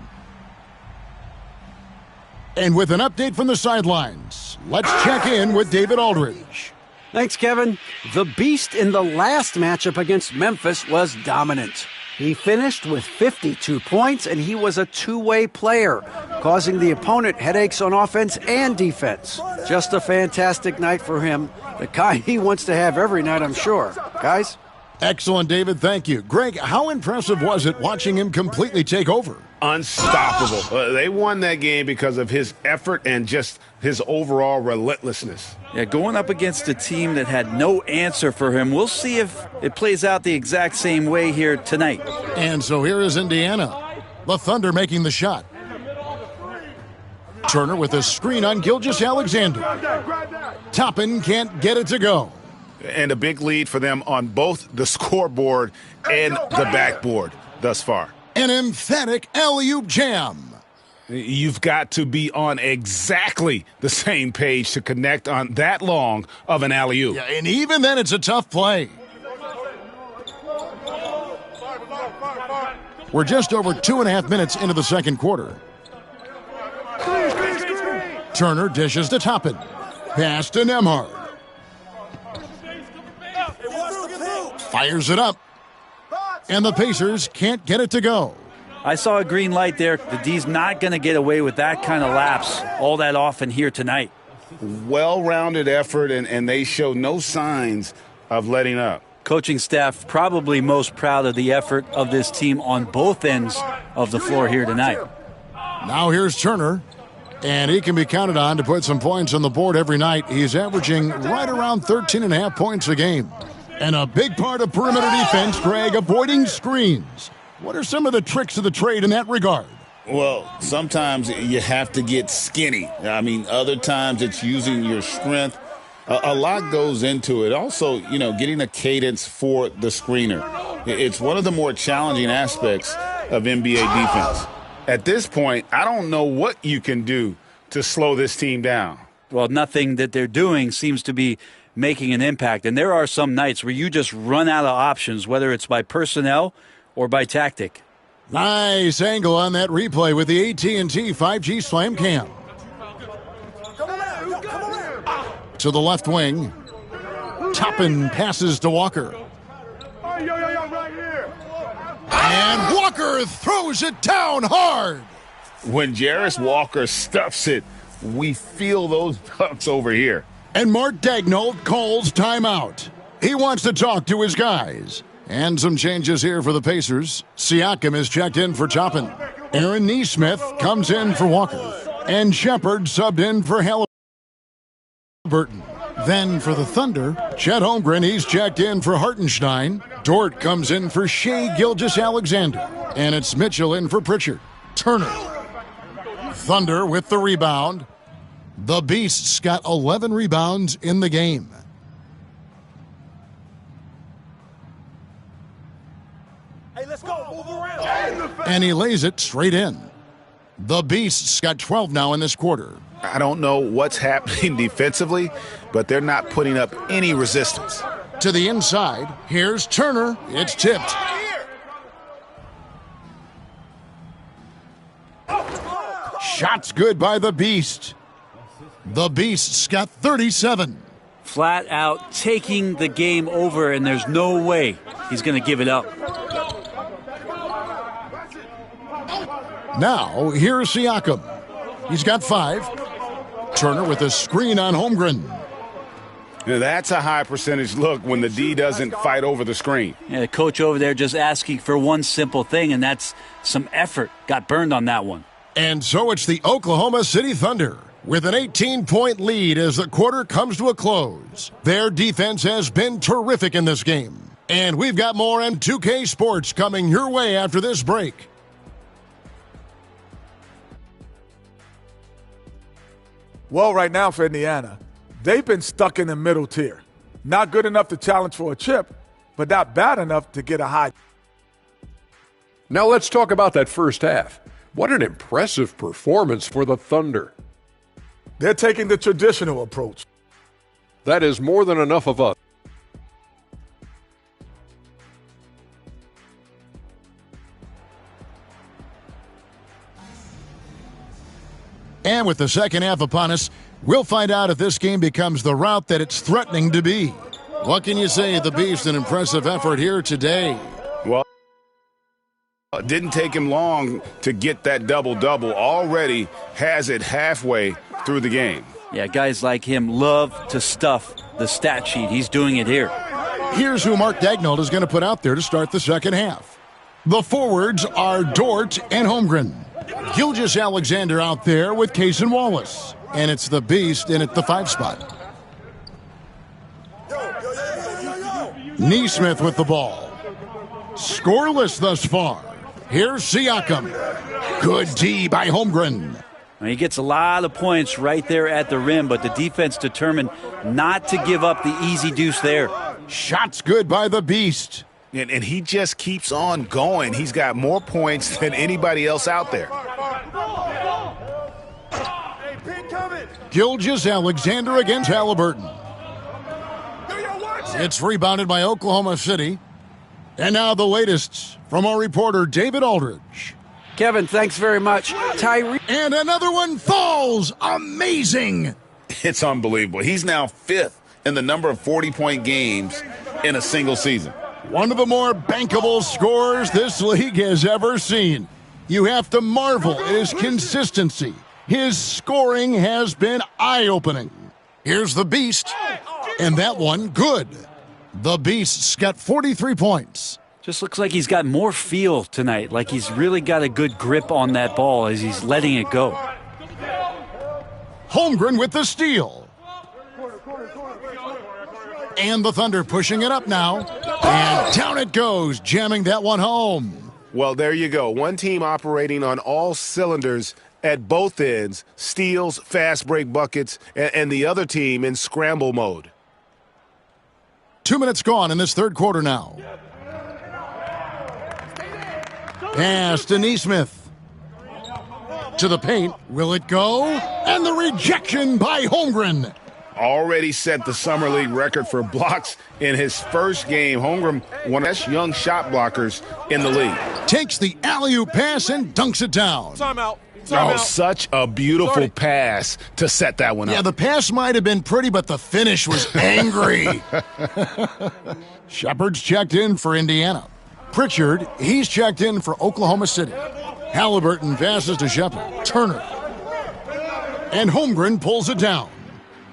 And with an update from the sidelines, let's check in with David Aldridge. Thanks, Kevin. The Beast in the last matchup against Memphis was dominant. He finished with 52 points, and he was a two-way player, causing the opponent headaches on offense and defense. Just a fantastic night for him, the kind he wants to have every night, I'm sure. Guys? Excellent, David. Thank you. Greg, how impressive was it watching him completely take over? Unstoppable. They won that game because of his effort and just his overall relentlessness. Yeah, going up against a team that had no answer for him. We'll see if it plays out the exact same way here tonight. And so here is Indiana. The Thunder making the shot. Turner with a screen on Gilgeous-Alexander. Toppin can't get it to go. And a big lead for them on both the scoreboard and the backboard thus far. An emphatic alley-oop jam. You've got to be on exactly the same page to connect on that long of an alley-oop. Yeah, and even then, it's a tough play. We're just over 2.5 minutes into the second quarter. Turner dishes to Toppin. Pass to Nembhard. Fires it up. And the Pacers can't get it to go. I saw a green light there. The D's not going to get away with that kind of lapse all that often here tonight. Well-rounded effort, and they show no signs of letting up. Coaching staff probably most proud of the effort of this team on both ends of the floor here tonight. Now here's Turner, and he can be counted on to put some points on the board every night. He's averaging right around 13.5 points a game. And a big part of perimeter defense, Greg, avoiding screens. What are some of the tricks of the trade in that regard? Well, sometimes you have to get skinny. I mean, other times it's using your strength. A lot goes into it. Also, getting a cadence for the screener. It's one of the more challenging aspects of NBA defense. At this point, I don't know what you can do to slow this team down. Well, nothing that they're doing seems to be making an impact. And there are some nights where you just run out of options, whether it's by personnel or by tactic. Nice angle on that replay with the AT&T 5G Slam Cam. To the left wing. Toppin passes to Walker. And Walker throws it down hard. When Jarris Walker stuffs it, we feel those dunks over here. And Mark Daigneault calls timeout. He wants to talk to his guys. And some changes here for the Pacers. Siakam is checked in for Toppin. Aaron Nesmith comes in for Walker. And Shepard subbed in for Halliburton. Then for the Thunder, Chet Holmgren, he's checked in for Hartenstein. Dort comes in for Shai Gilgeous-Alexander. And it's Mitchell in for Pritchard. Turner. Thunder with the rebound. The Beasts got 11 rebounds in the game. Hey, let's go. Move around. And he lays it straight in. The Beasts got 12 now in this quarter. I don't know what's happening defensively, but they're not putting up any resistance. To the inside, here's Turner. It's tipped. Shots good by the Beast. The Beasts got 37. Flat out taking the game over, and there's no way he's going to give it up. Now, here's Siakam. He's got 5. Turner with a screen on Holmgren. Now, that's a high percentage look when the D doesn't fight over the screen. Yeah, the coach over there just asking for one simple thing, and that's some effort. Got burned on that one. And so it's the Oklahoma City Thunder with an 18-point lead as the quarter comes to a close. Their defense has been terrific in this game. And we've got more M2K Sports coming your way after this break. Well, right now for Indiana, they've been stuck in the middle tier. Not good enough to challenge for a chip, but not bad enough to get a high. Now let's talk about that first half. What an impressive performance for the Thunder. They're taking the traditional approach. That is more than enough of us. And with the second half upon us, we'll find out if this game becomes the route that it's threatening to be. What can you say? The Beast, an impressive effort here today. Well, it didn't take him long to get that double-double. Already has it halfway through the game. Yeah, guys like him love to stuff the stat sheet. He's doing it here. Here's who Mark Daigneault is going to put out there to start the second half. The forwards are Dort and Holmgren. Gilgeous-Alexander out there with Case and Wallace. And it's the Beast in at the 5 spot. Nesmith with the ball. Scoreless thus far. Here's Siakam. Good D by Holmgren. He gets a lot of points right there at the rim, but the defense determined not to give up the easy deuce there. Shots good by the Beast. And he just keeps on going. He's got more points than anybody else out there. Gilgeous-Alexander against Halliburton. It's rebounded by Oklahoma City. And now the latest from our reporter, David Aldridge. Kevin, thanks very much. Tyree. And another one falls. Amazing. It's unbelievable. He's now 5th in the number of 40-point games in a single season. One of the more bankable scorers this league has ever seen. You have to marvel at his consistency. His scoring has been eye-opening. Here's the Beast, and that one good. The Beast's got 43 points. Just looks like he's got more feel tonight, like he's really got a good grip on that ball as he's letting it go. Holmgren with the steal. And the Thunder pushing it up now. And down it goes, jamming that one home. Well, there you go. One team operating on all cylinders at both ends, steals, fast break buckets, and the other team in scramble mode. 2 minutes gone in this third quarter now. Pass to Nesmith. To the paint. Will it go? And the rejection by Holmgren. already set the Summer League record for blocks in his first game. Holmgren, one of the best young shot blockers in the league. Takes the alley-oop pass and dunks it down. Timeout. Such a beautiful pass to set that one up. Yeah, the pass might have been pretty, but the finish was angry. Shepard's checked in for Indiana. Pritchard, he's checked in for Oklahoma City. Halliburton passes to Shepard. Turner. And Holmgren pulls it down.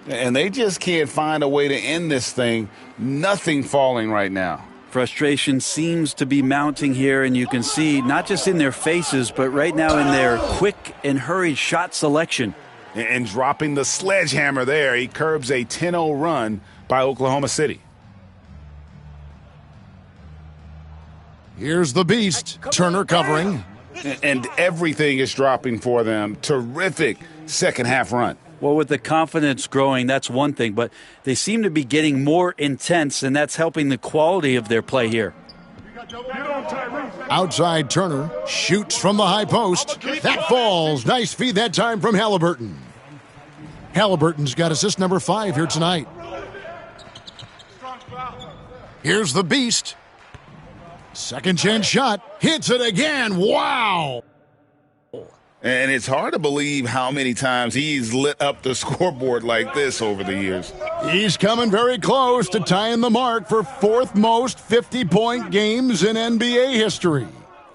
And they just can't find a way to end this thing. Nothing falling right now. Frustration seems to be mounting here, and you can see not just in their faces, but right now in their quick and hurried shot selection. And dropping the sledgehammer there, he curbs a 10-0 run by Oklahoma City. Here's the beast. Turner covering. And everything is dropping for them. Terrific second-half run. Well, with the confidence growing, that's one thing, but they seem to be getting more intense, and that's helping the quality of their play here. Outside Turner shoots from the high post. That falls. Nice feed that time from Halliburton. Halliburton's got assist number 5 here tonight. Here's the beast. Second chance shot. Hits it again. Wow. And it's hard to believe how many times he's lit up the scoreboard like this over the years. He's coming very close to tying the mark for 4th most 50-point games in NBA history.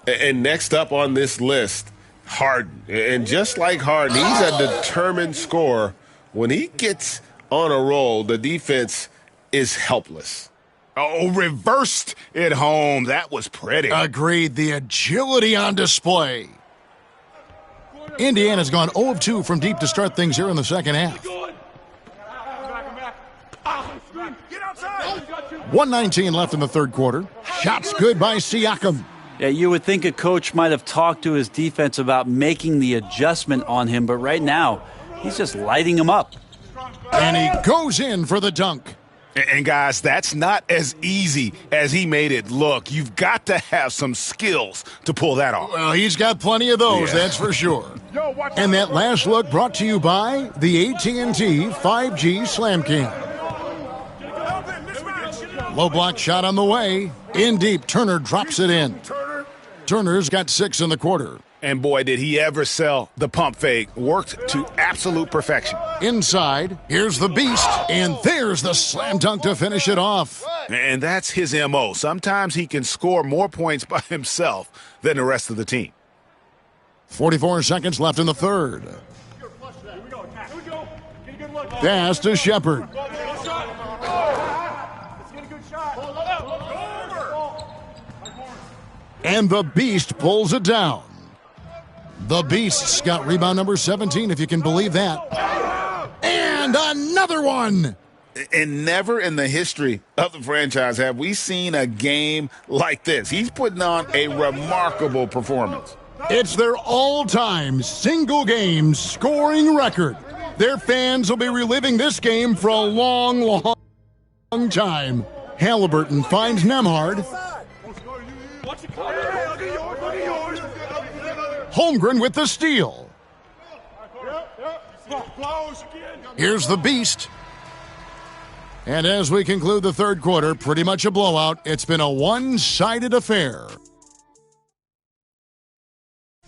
And next up on this list, Harden. And just like Harden, he's a determined scorer. When he gets on a roll, the defense is helpless. Oh, reversed it home. That was pretty. Agreed. The agility on display. Indiana's gone 0 of 2 from deep to start things here in the second half. 1:19 left in the third quarter. Shots good by Siakam. Yeah, you would think a coach might have talked to his defense about making the adjustment on him, but right now, he's just lighting him up. And he goes in for the dunk. And guys, that's not as easy as he made it look. You've got to have some skills to pull that off. Well, he's got plenty of those, that's for sure. And that last look brought to you by the AT&T 5G Slam Cam. Low block shot on the way. In deep, Turner drops it in. Turner's got 6 in the quarter. And boy, did he ever sell the pump fake. Worked to absolute perfection. Inside, here's the beast, and there's the slam dunk to finish it off. And that's his M.O. Sometimes he can score more points by himself than the rest of the team. 44 seconds left in the third. Pass to Shepard. And the beast pulls it down. The Beast's got rebound number 17, if you can believe that. And another one! And never in the history of the franchise have we seen a game like this. He's putting on a remarkable performance. It's their all-time single-game scoring record. Their fans will be reliving this game for a long, long time. Halliburton finds Nembhard. Holmgren with the steal. Here's the beast. And as we conclude the third quarter, pretty much a blowout. It's been a one-sided affair.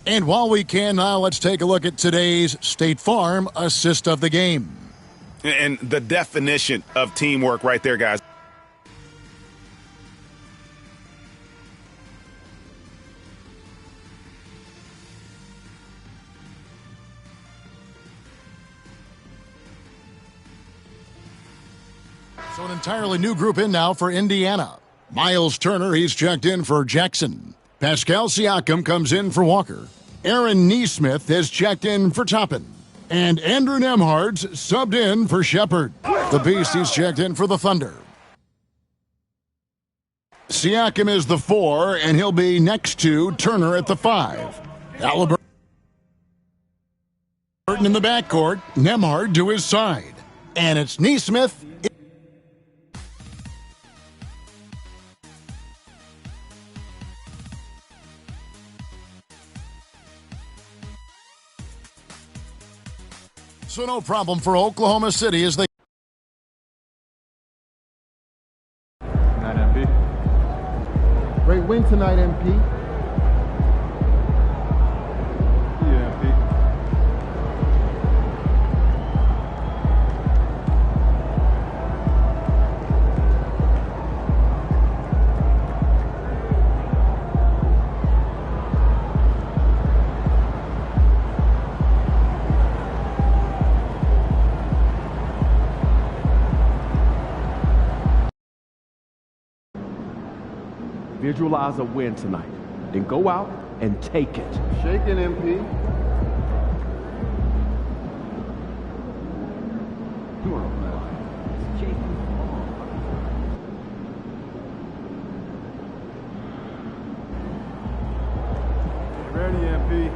And while we can now, let's take a look at today's State Farm assist of the game. And the definition of teamwork right there, guys. So an entirely new group in now for Indiana. Miles Turner, he's checked in for Jackson. Pascal Siakam comes in for Walker. Aaron Nesmith has checked in for Toppin. And Andrew Nembhard's subbed in for Shepard. The Beast, he's checked in for the Thunder. Siakam is the 4, and he'll be next to Turner at the 5. Halliburton in the backcourt, Nembhard to his side. And it's Nesmith. So no problem for Oklahoma City as they tonight, MP. Yeah, MP. Visualize a win tonight. Then go out and take it. Shaking, MP. Ready, MP.